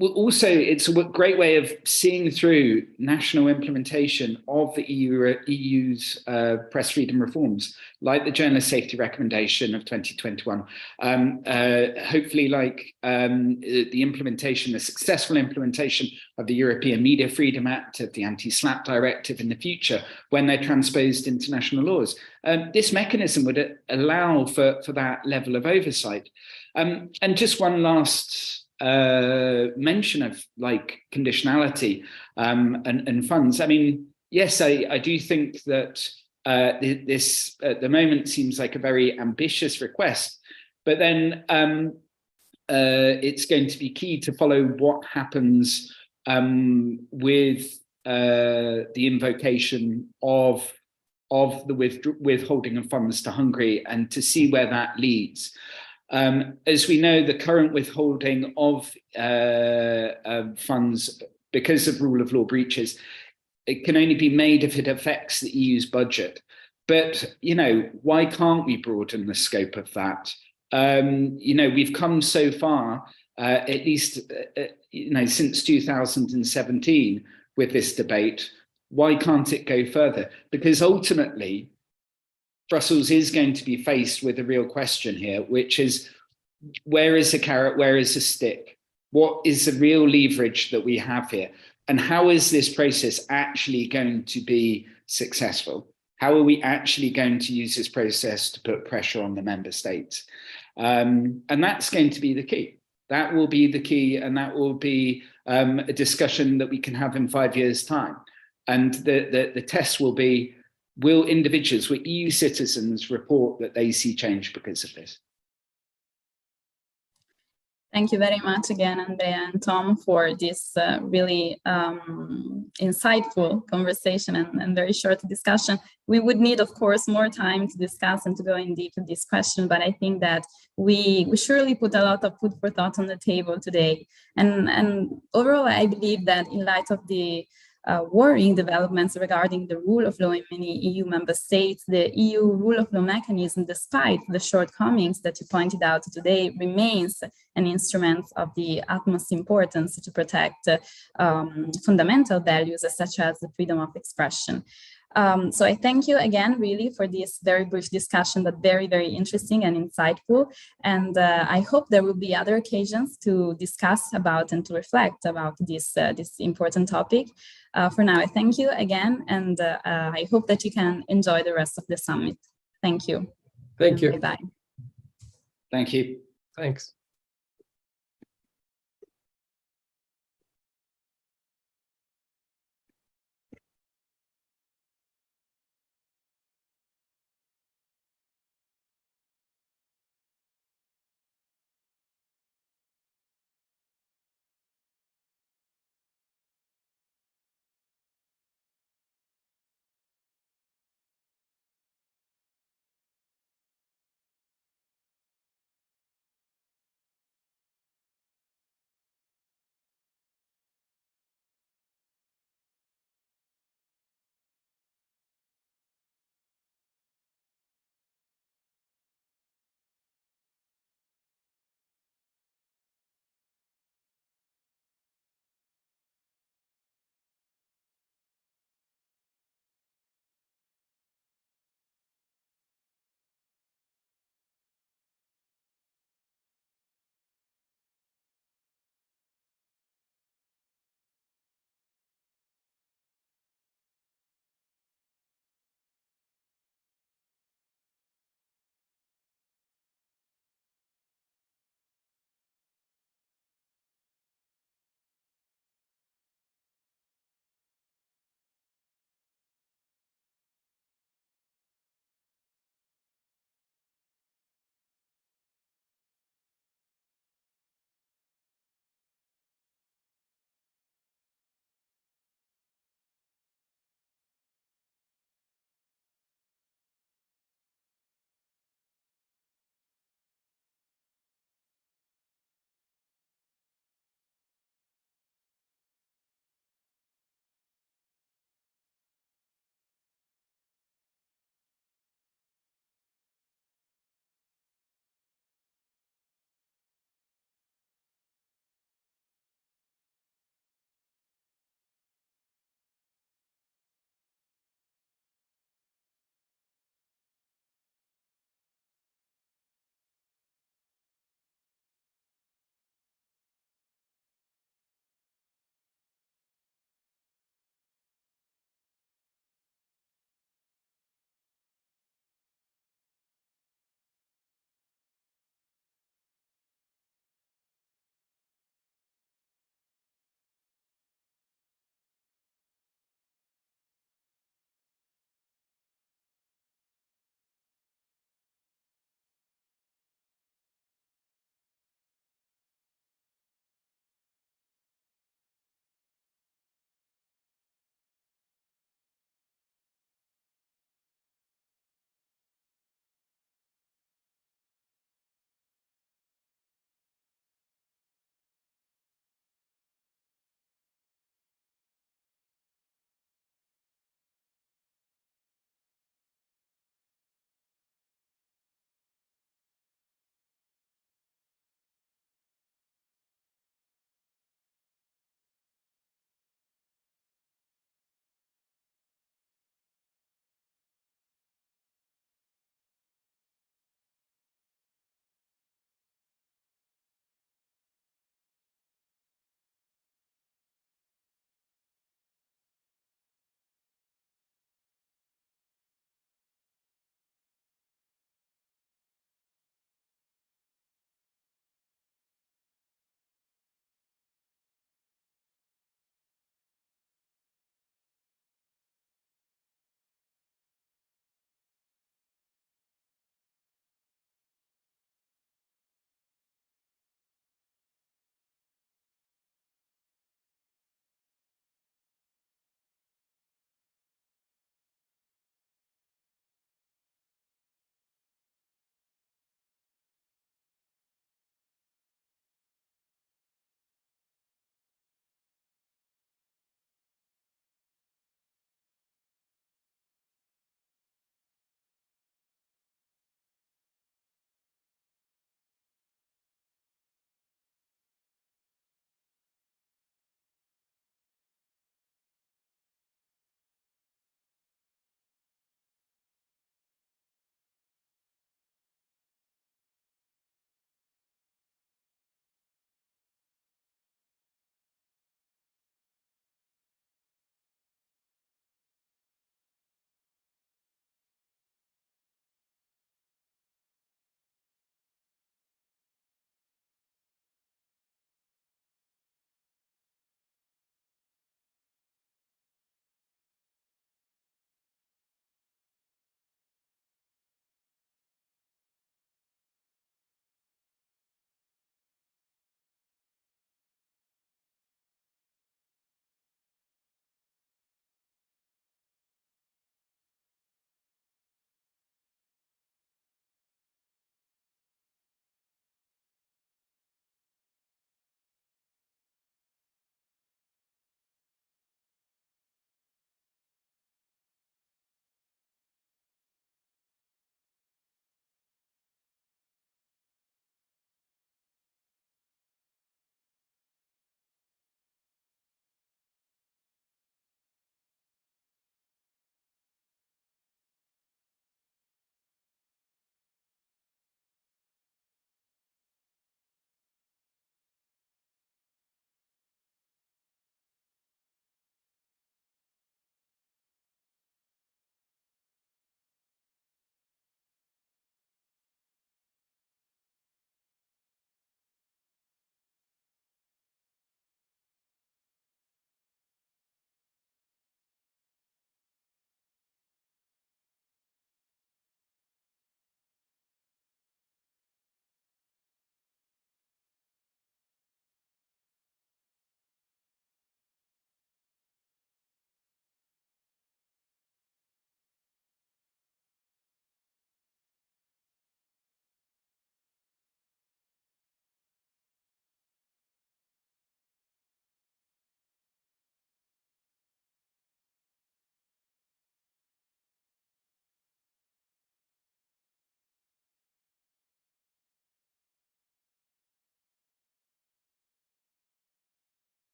[SPEAKER 11] Also, it's a great way of seeing through national implementation of the EU's press freedom reforms, like the Journalist Safety Recommendation of 2021. Hopefully, like the implementation, the successful implementation of the European Media Freedom Act, of the Anti-SLAPP Directive in the future, when they're transposed into national laws. This mechanism would allow for that level of oversight. And just one last mention of like conditionality and funds. I mean, yes, I do think that this at the moment seems like a very ambitious request, but then it's going to be key to follow what happens with the invocation of the withholding of funds to Hungary, and to see where that leads. As we know, the current withholding of funds because of rule of law breaches, it can only be made if it affects the EU's budget. But, you know, why can't we broaden the scope of that? You know, we've come so far, at least, you know, since 2017 with this debate. Why can't it go further? Because ultimately, Brussels is going to be faced with a real question here, which is, where is the carrot, where is the stick? What is the real leverage that we have here? And how is this process actually going to be successful? How are we actually going to use this process to put pressure on the member states? And that's going to be the key. That will be the key, and that will be a discussion that we can have in 5 years' time. And the test will be, will individuals, will EU citizens report that they see change because of this?
[SPEAKER 15] Thank you very much again, Andrea and Tom, for this really insightful conversation and very short discussion. We would need, of course, more time to discuss and to go in deep with this question, but I think that we surely put a lot of food for thought on the table today. And overall, I believe that in light of the worrying developments regarding the rule of law in many EU member states, the EU rule of law mechanism, despite the shortcomings that you pointed out today, remains an instrument of the utmost importance to protect fundamental values such as the freedom of expression. So I thank you again, really, for this very brief discussion, but very, very interesting and insightful. And I hope there will be other occasions to discuss about and to reflect about this important topic. For now, I thank you again, and I hope that you can enjoy the rest of the summit. Thank you.
[SPEAKER 16] Thank you.
[SPEAKER 15] Bye-bye.
[SPEAKER 11] Thank you.
[SPEAKER 16] Thanks.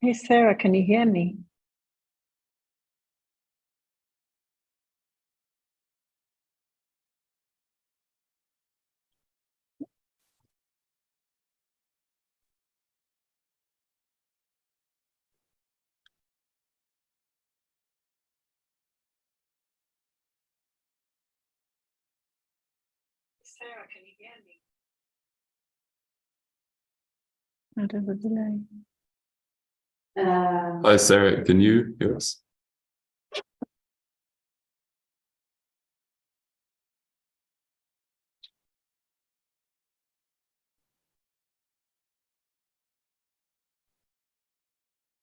[SPEAKER 17] Hey, Sarah, can you hear me? Sarah, can you hear me? I don't have a delay.
[SPEAKER 8] Hi, Sarah, can you hear us?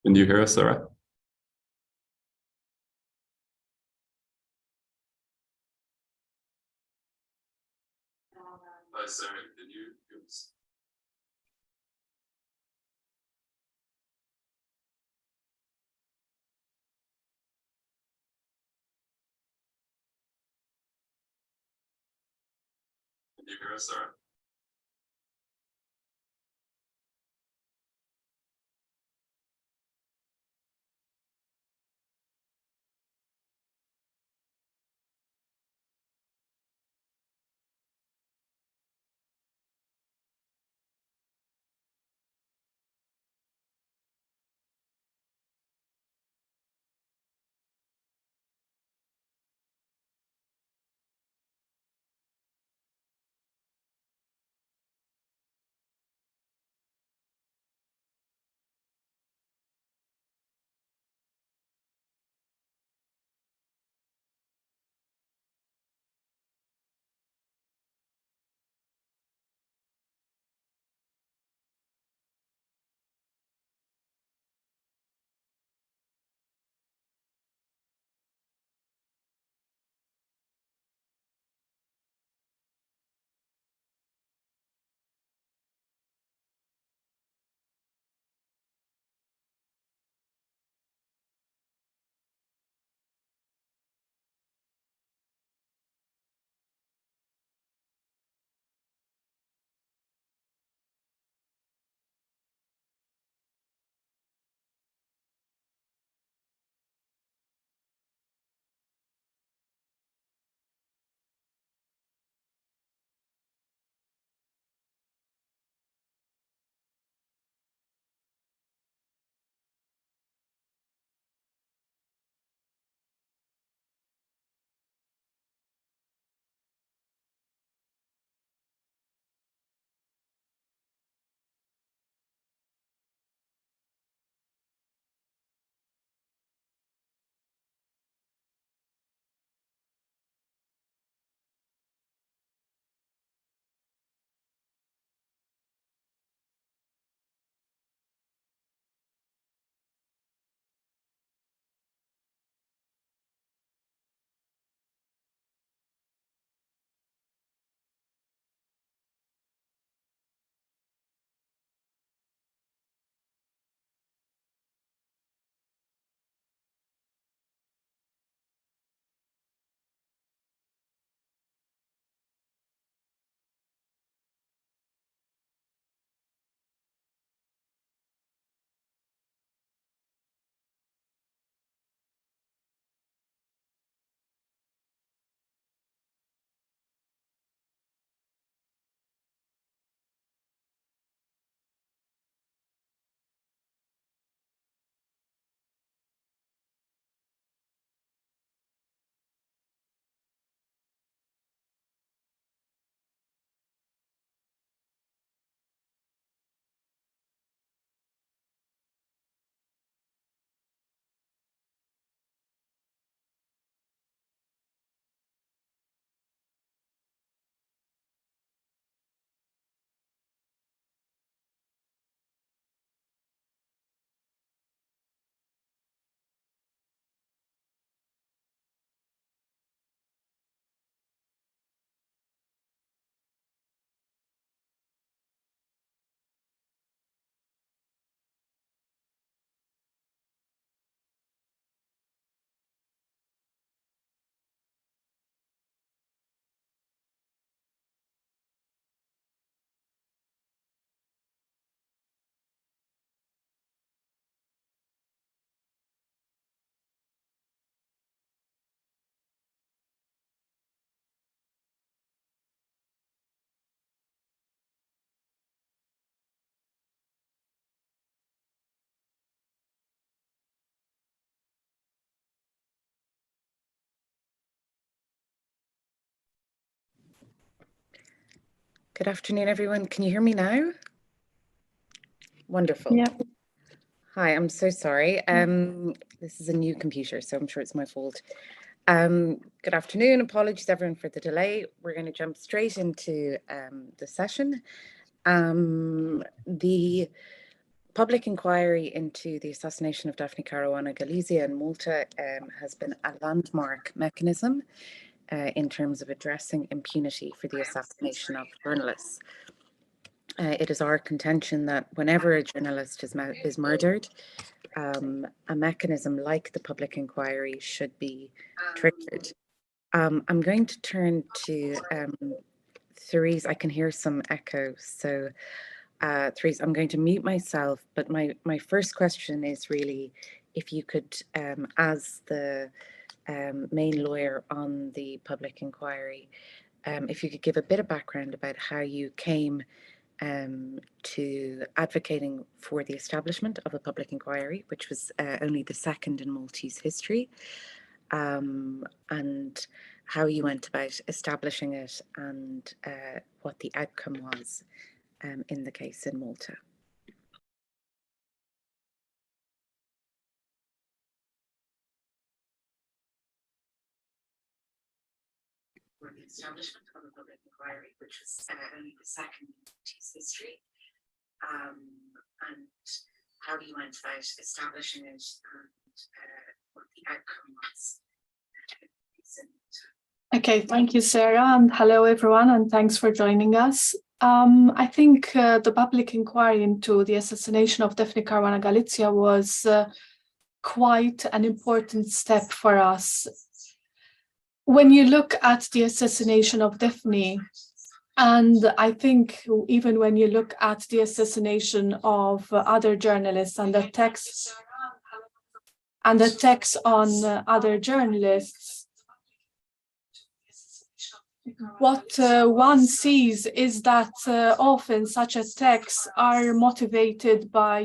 [SPEAKER 8] Can you hear us, Sarah? Hi, Sarah, can you hear us? Can you hear us, Sarah?
[SPEAKER 18] Good afternoon, everyone. Can you hear me now? Wonderful.
[SPEAKER 2] Yeah.
[SPEAKER 18] Hi, I'm so sorry. This is a new computer, so I'm sure it's my fault. Good afternoon. Apologies, everyone, for the delay. We're going to jump straight into the session. The public inquiry into the assassination of Daphne Caruana Galizia in Malta has been a landmark mechanism in terms of addressing impunity for the assassination of journalists. It is our contention that whenever a journalist is murdered, a mechanism like the public inquiry should be triggered. I'm going to turn to Therese. I can hear some echo, so Therese, I'm going to mute myself, but my first question is really if you could, as the main lawyer on the public inquiry, if you could give a bit of background about how you came to advocating for the establishment of a public inquiry, which was only the second in Maltese history, and how you went about establishing it and what the outcome was in the case in Malta. For the establishment of a public inquiry, which was only the second in Maltese history, and how you went about establishing it and what the outcome was.
[SPEAKER 17] Okay, thank you, Sarah, and hello, everyone, and thanks for joining us. I think the public inquiry into the assassination of Daphne Caruana Galizia was quite an important step for us. When you look at the assassination of Daphne, and I think even when you look at the assassination of other journalists and the attacks on other journalists, what one sees is that often such attacks are motivated by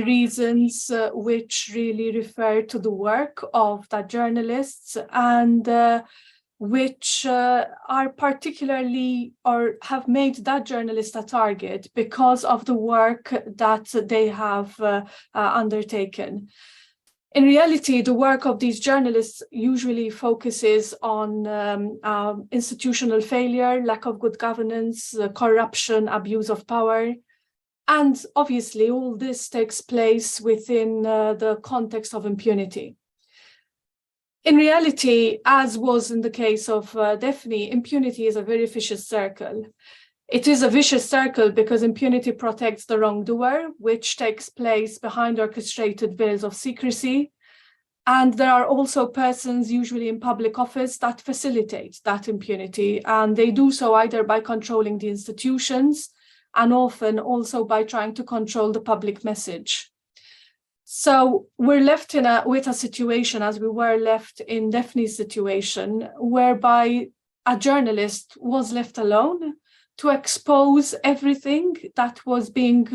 [SPEAKER 17] reasons which really refer to the work of the journalists and which are particularly or have made that journalist a target because of the work that they have undertaken. In reality, the work of these journalists usually focuses on institutional failure, lack of good governance, corruption, abuse of power. And obviously, all this takes place within the context of impunity. In reality, as was in the case of Daphne, impunity is a very vicious circle. It is a vicious circle because impunity protects the wrongdoer, which takes place behind orchestrated veils of secrecy. And there are also persons, usually in public office, that facilitate that impunity. And they do so either by controlling the institutions and often also by trying to control the public message. So we're left with a situation, as we were left in Daphne's situation, whereby a journalist was left alone to expose everything that was being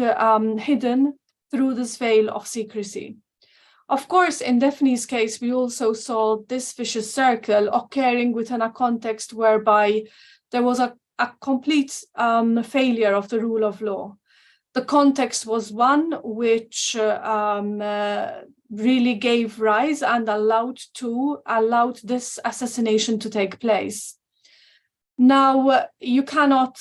[SPEAKER 17] hidden through this veil of secrecy. Of course, in Daphne's case, we also saw this vicious circle occurring within a context whereby there was a complete failure of the rule of law. The context was one which really gave rise and allowed this assassination to take place. Now, you cannot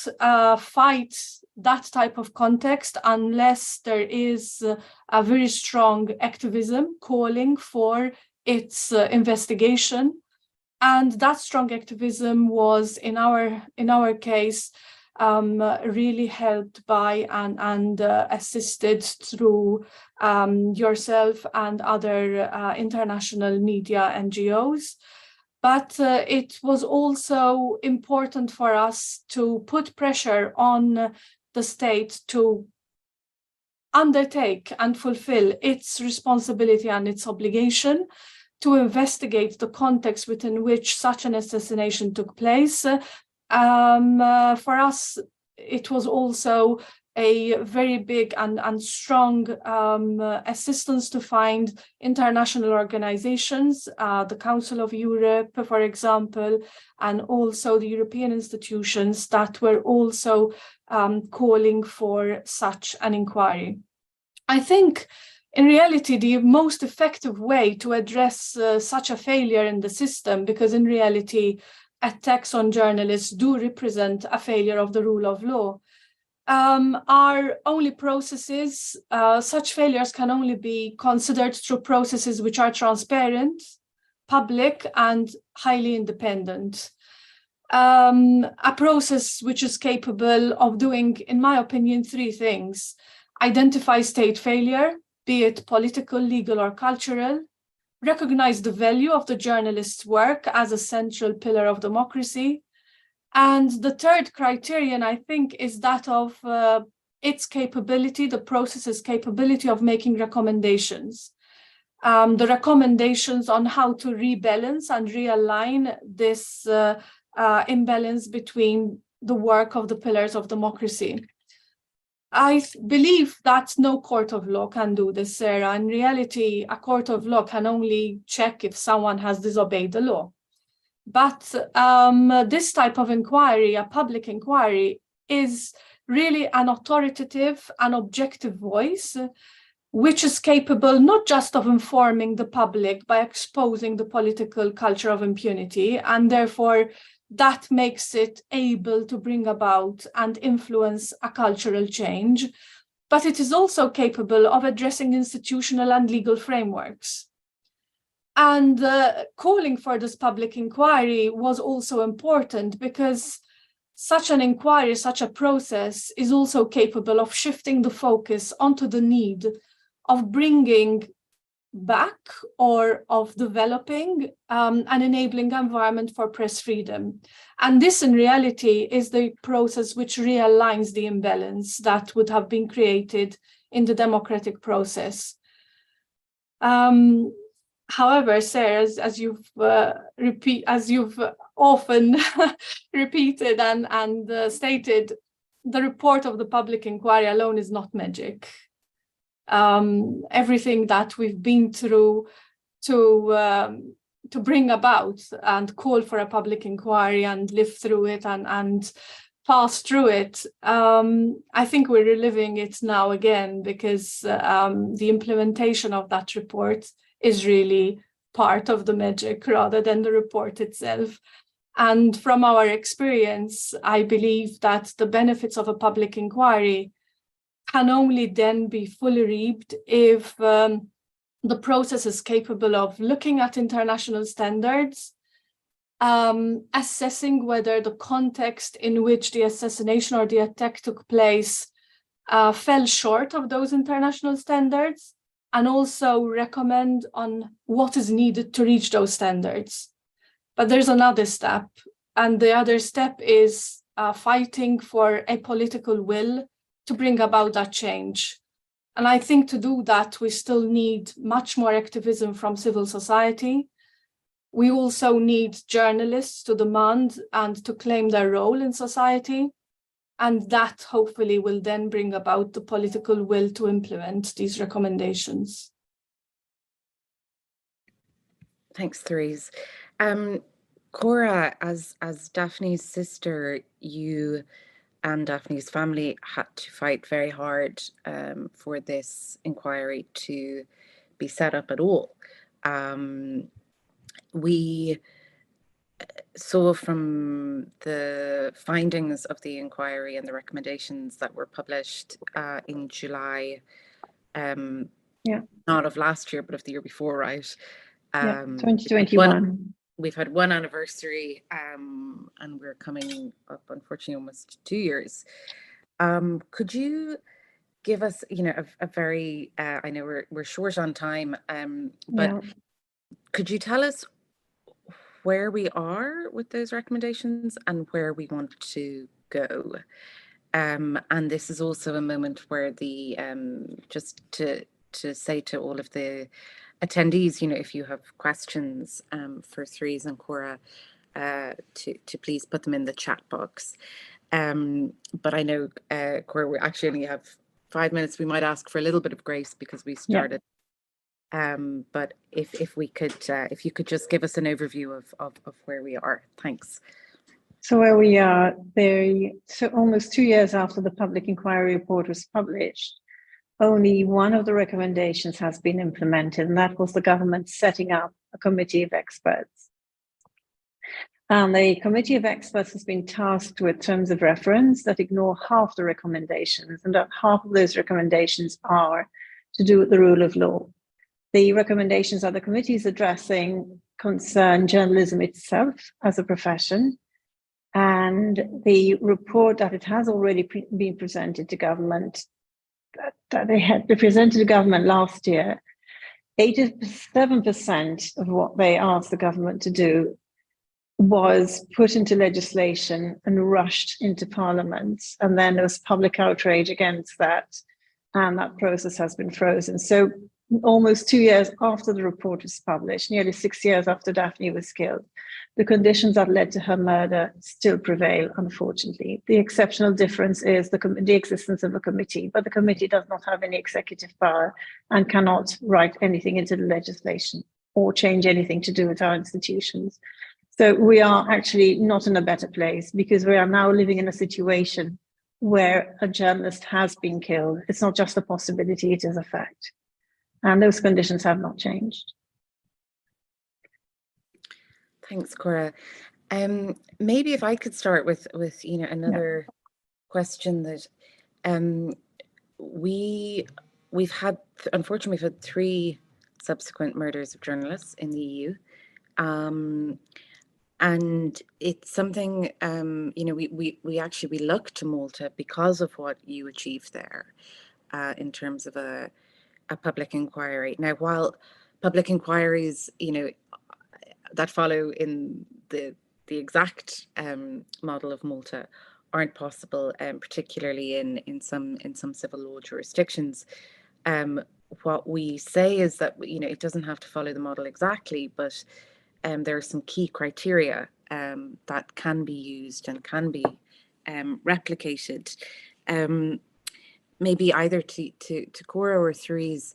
[SPEAKER 17] fight that type of context unless there is a very strong activism calling for its investigation. And that strong activism was, in our case, really helped by and assisted through yourself and other international media NGOs. But it was also important for us to put pressure on the state to undertake and fulfill its responsibility and its obligation to investigate the context within which such an assassination took place. For us, it was also a very big and strong assistance to find international organizations, the Council of Europe, for example, and also the European institutions that were also calling for such an inquiry. I think in reality, the most effective way to address such a failure in the system, because in reality, attacks on journalists do represent a failure of the rule of law, are only processes. Such failures can only be considered through processes which are transparent, public, and highly independent. A process which is capable of doing, in my opinion, three things: identify state failure, be it political, legal, or cultural; recognize the value of the journalist's work as a central pillar of democracy; and the third criterion, I think, is that of its capability, the process's capability of making recommendations. The recommendations on how to rebalance and realign this imbalance between the work of the pillars of democracy. I believe that no court of law can do this, Sarah. In reality, a court of law can only check if someone has disobeyed the law. But this type of inquiry, a public inquiry, is really an authoritative and objective voice, which is capable not just of informing the public by exposing the political culture of impunity, and therefore that makes it able to bring about and influence a cultural change, but it is also capable of addressing institutional and legal frameworks. And calling for this public inquiry was also important because such an inquiry, such a process, is also capable of shifting the focus onto the need of bringing back or of developing an enabling environment for press freedom. And this, in reality, is the process which realigns the imbalance that would have been created in the democratic process. However, Sarah, as you've often repeated and stated, the report of the public inquiry alone is not magic. Everything that we've been through to bring about and call for a public inquiry and live through it and pass through it, I think we're reliving it now again because the implementation of that report is really part of the magic rather than the report itself. And from our experience, I believe that the benefits of a public inquiry can only then be fully reaped if the process is capable of looking at international standards, assessing whether the context in which the assassination or the attack took place fell short of those international standards, and also recommend on what is needed to reach those standards. But there's another step, and the other step is fighting for a political will to bring about that change. And I think to do that, we still need much more activism from civil society. We also need journalists to demand and to claim their role in society. And that hopefully will then bring about the political will to implement these recommendations.
[SPEAKER 18] Thanks, Therese. Cora, as Daphne's sister, you and Daphne's family had to fight very hard for this inquiry to be set up at all. We saw from the findings of the inquiry and the recommendations that were published in July, not of last year, but of the year before, right?
[SPEAKER 15] 2021.
[SPEAKER 18] We've had one anniversary and we're coming up, unfortunately, almost 2 years. Could you give us, a very, I know we're short on time, but could you tell us where we are with those recommendations and where we want to go? And this is also a moment where the, just to say to all of the attendees, if you have questions for Therese and Cora, to please put them in the chat box. But I know, Cora, we actually only have 5 minutes. We might ask for a little bit of grace because we started. But if we could, if you could just give us an overview of where we are. Thanks.
[SPEAKER 19] So where we are, so almost 2 years after the public inquiry report was published, only one of the recommendations has been implemented, and that was the government setting up a committee of experts. And the committee of experts has been tasked with terms of reference that ignore half the recommendations, and that half of those recommendations are to do with the rule of law. The recommendations that the committee is addressing concern journalism itself as a profession, and the report that it has already been presented to government, that they had presented to government last year, 87% of what they asked the government to do was put into legislation and rushed into parliament. And then there was public outrage against that, and that process has been frozen. So almost 2 years after the report was published, nearly 6 years after Daphne was killed, the conditions that led to her murder still prevail, unfortunately. The exceptional difference is the existence of a committee, but the committee does not have any executive power and cannot write anything into the legislation or change anything to do with our institutions. So we are actually not in a better place, because we are now living in a situation where a journalist has been killed. It's not just a possibility, it is a fact. And those conditions have not changed.
[SPEAKER 18] Thanks, Cora. Maybe if I could start with another question that we've had, unfortunately, we've had 3 subsequent murders of journalists in the EU. And it's something, we look to Malta because of what you achieved there in terms of a public inquiry. Now, while public inquiries, that follow in the exact model of Malta aren't possible, particularly in some civil law jurisdictions. What we say is that it doesn't have to follow the model exactly, but there are some key criteria that can be used and can be replicated. Maybe either to Cora or Therese,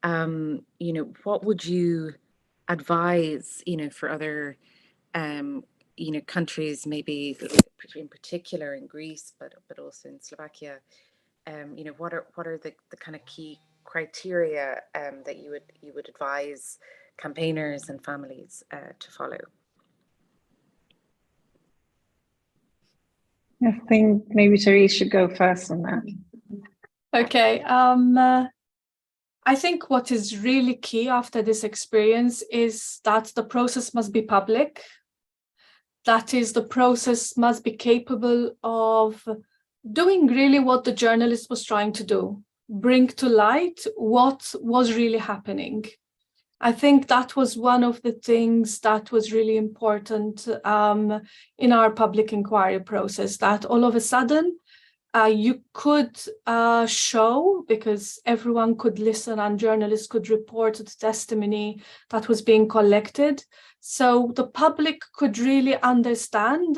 [SPEAKER 18] what would you advise, for other, countries, maybe in particular in Greece, but also in Slovakia, what are the kind of key criteria that you would advise campaigners and families to follow?
[SPEAKER 19] I think maybe Therese should go first on that.
[SPEAKER 17] Okay. I think what is really key after this experience is that the process must be public. That is, the process must be capable of doing really what the journalist was trying to do, bring to light what was really happening. I think that was one of the things that was really important in our public inquiry process, that all of a sudden you could show, because everyone could listen and journalists could report the testimony that was being collected. So the public could really understand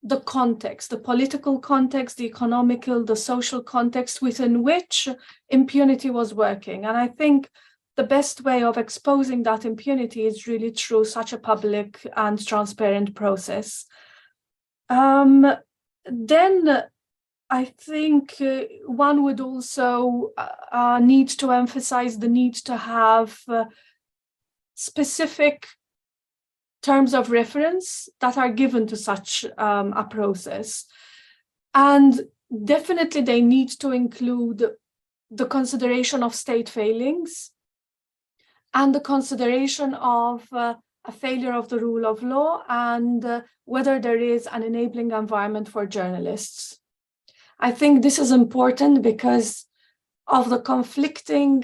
[SPEAKER 17] the context, the political context, the economical, the social context within which impunity was working. And I think the best way of exposing that impunity is really through such a public and transparent process. Then I think one would also need to emphasize the need to have specific terms of reference that are given to such a process. And definitely they need to include the consideration of state failings and the consideration of a failure of the rule of law, and whether there is an enabling environment for journalists. I think this is important because of the conflicting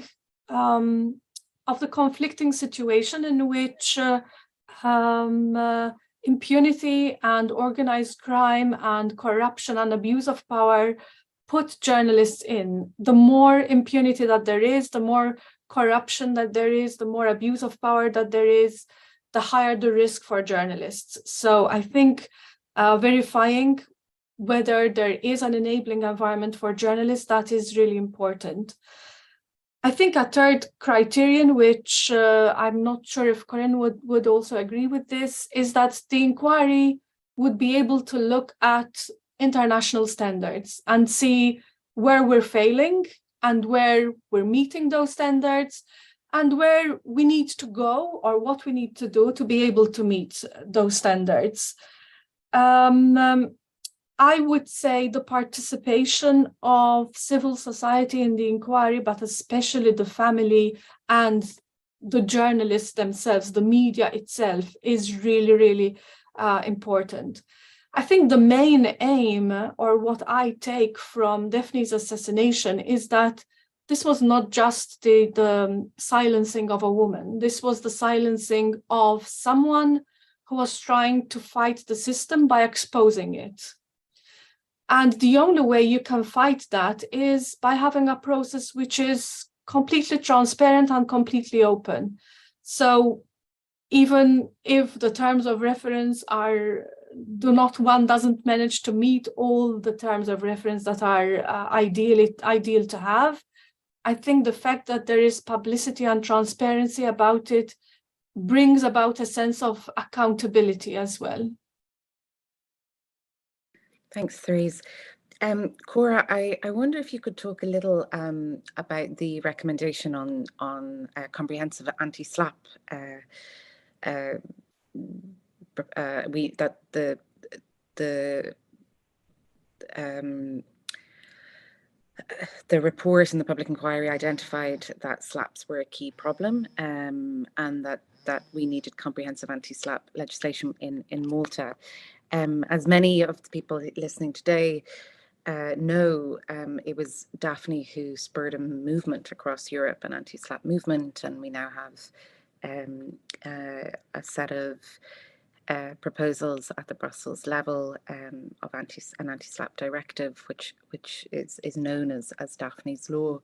[SPEAKER 17] situation in which impunity and organized crime and corruption and abuse of power put journalists in. The more impunity that there is, the more corruption that there is, the more abuse of power that there is, the higher the risk for journalists. So I think verifying whether there is an enabling environment for journalists, that is really important. I think a third criterion, which I'm not sure if Kerem would also agree with this, is that the inquiry would be able to look at international standards and see where we're failing and where we're meeting those standards and where we need to go or what we need to do to be able to meet those standards. I would say the participation of civil society in the inquiry, but especially the family and the journalists themselves, the media itself, is really, really important. I think the main aim, or what I take from Daphne's assassination, is that this was not just the silencing of a woman. This was the silencing of someone who was trying to fight the system by exposing it. And the only way you can fight that is by having a process which is completely transparent and completely open. So even if the terms of reference one doesn't manage to meet all the terms of reference that are ideal to have, I think the fact that there is publicity and transparency about it brings about a sense of accountability as well.
[SPEAKER 18] Thanks, Therese. Cora, I wonder if you could talk a little about the recommendation on comprehensive anti-SLAPP. The report and the public inquiry identified that SLAPPs were a key problem, and that we needed comprehensive anti-SLAPP legislation in Malta. As many of the people listening today know, it was Daphne who spurred a movement across Europe, an anti-SLAPP movement, and we now have a set of proposals at the Brussels level of an anti-SLAPP directive, which is known as Daphne's Law.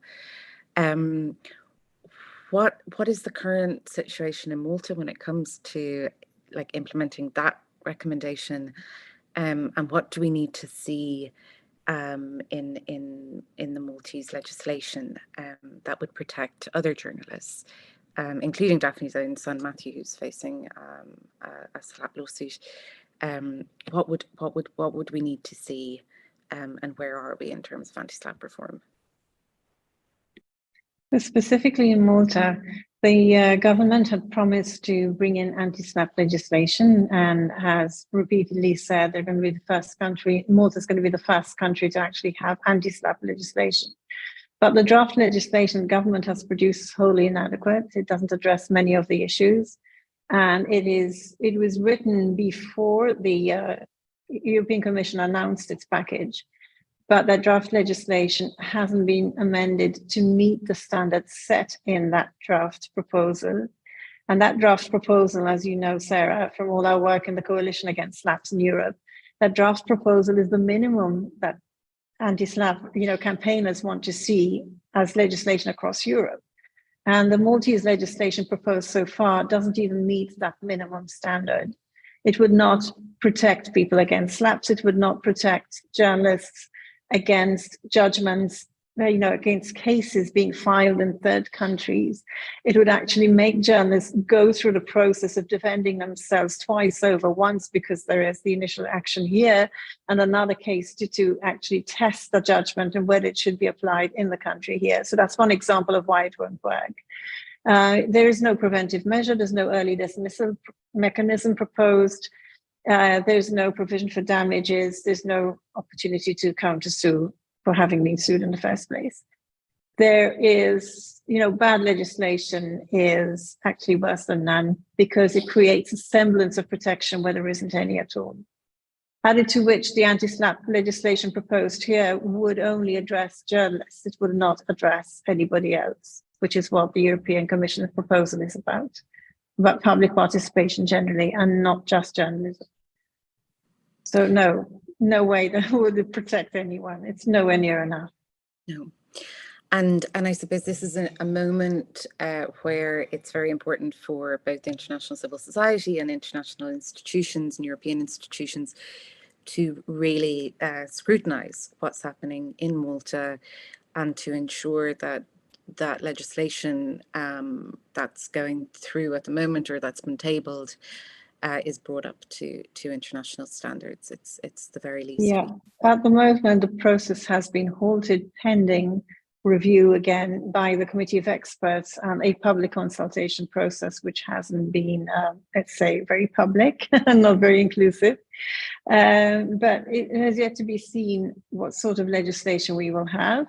[SPEAKER 18] What is the current situation in Malta when it comes to implementing that recommendation, and what do we need to see in the Maltese legislation that would protect other journalists, including Daphne's own son Matthew, who's facing a SLAPP lawsuit? What would we need to see, and where are we in terms of anti-SLAPP reform?
[SPEAKER 19] Specifically in Malta, the government had promised to bring in anti-SLAPP legislation and has repeatedly said they're going to be the first country, Malta's going to be the first country to actually have anti-SLAPP legislation. But the draft legislation the government has produced is wholly inadequate. It doesn't address many of the issues. And it was written before the European Commission announced its package. But that draft legislation hasn't been amended to meet the standards set in that draft proposal. And that draft proposal, as you know, Sarah, from all our work in the Coalition Against SLAPPs in Europe, that draft proposal is the minimum that anti-SLAPP campaigners want to see as legislation across Europe. And the Maltese legislation proposed so far doesn't even meet that minimum standard. It would not protect people against SLAPPs. It would not protect journalists against judgments, against cases being filed in third countries. It would actually make journalists go through the process of defending themselves twice over, once because there is the initial action here, and another case to actually test the judgment and whether it should be applied in the country here. So that's one example of why it won't work. There is no preventive measure. There's no early dismissal mechanism proposed. There's no provision for damages. There's no opportunity to counter-sue for having been sued in the first place. There is, bad legislation is actually worse than none because it creates a semblance of protection where there isn't any at all. Added to which the anti-SLAPP legislation proposed here would only address journalists. It would not address anybody else, which is what the European Commission proposal is about public participation generally and not just journalism. So no way that would protect anyone. It's nowhere near enough.
[SPEAKER 18] No. And I suppose this is a moment where it's very important for both international civil society and international institutions and European institutions to really scrutinize what's happening in Malta and to ensure that that legislation that's going through at the moment or that's been tabled is brought up to international standards. It's the very least.
[SPEAKER 19] Yeah, at the moment, the process has been halted pending review again by the Committee of Experts and a public consultation process, which hasn't been, let's say, very public and not very inclusive. But it has yet to be seen what sort of legislation we will have.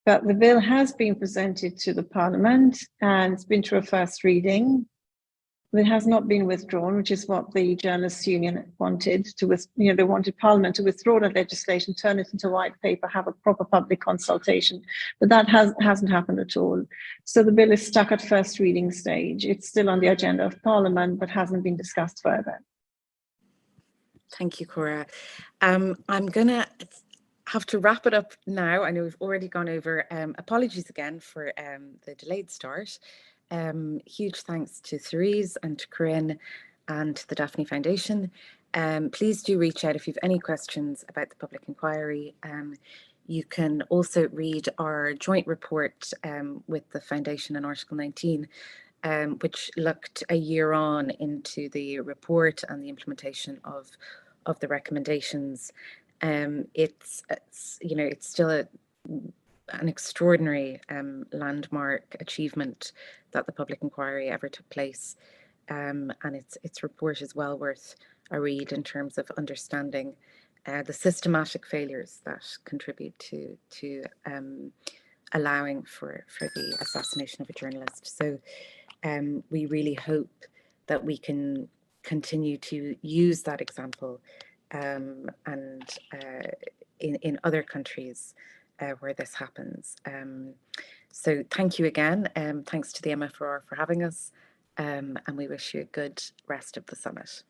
[SPEAKER 19] But the bill has been presented to the Parliament and it's been through a first reading. It has not been withdrawn, which is what the Journalists' Union wanted. They wanted Parliament to withdraw that legislation, turn it into a white paper, have a proper public consultation. But that hasn't happened at all. So the bill is stuck at first reading stage. It's still on the agenda of Parliament, but hasn't been discussed further.
[SPEAKER 18] Thank you, Cora. I'm going to have to wrap it up now. I know we've already gone over. Apologies again for the delayed start. Huge thanks to Therese and to Corinne and to the Daphne Foundation. Please do reach out if you have any questions about the public inquiry. You can also read our joint report with the Foundation and Article 19, which looked a year on into the report and the implementation of the recommendations. It's still an extraordinary landmark achievement that the public inquiry ever took place, and its report is well worth a read in terms of understanding the systematic failures that contribute to allowing for the assassination of a journalist. So we really hope that we can continue to use that example and in other countries where this happens. So thank you again. Thanks to the MFRR for having us, and we wish you a good rest of the summit.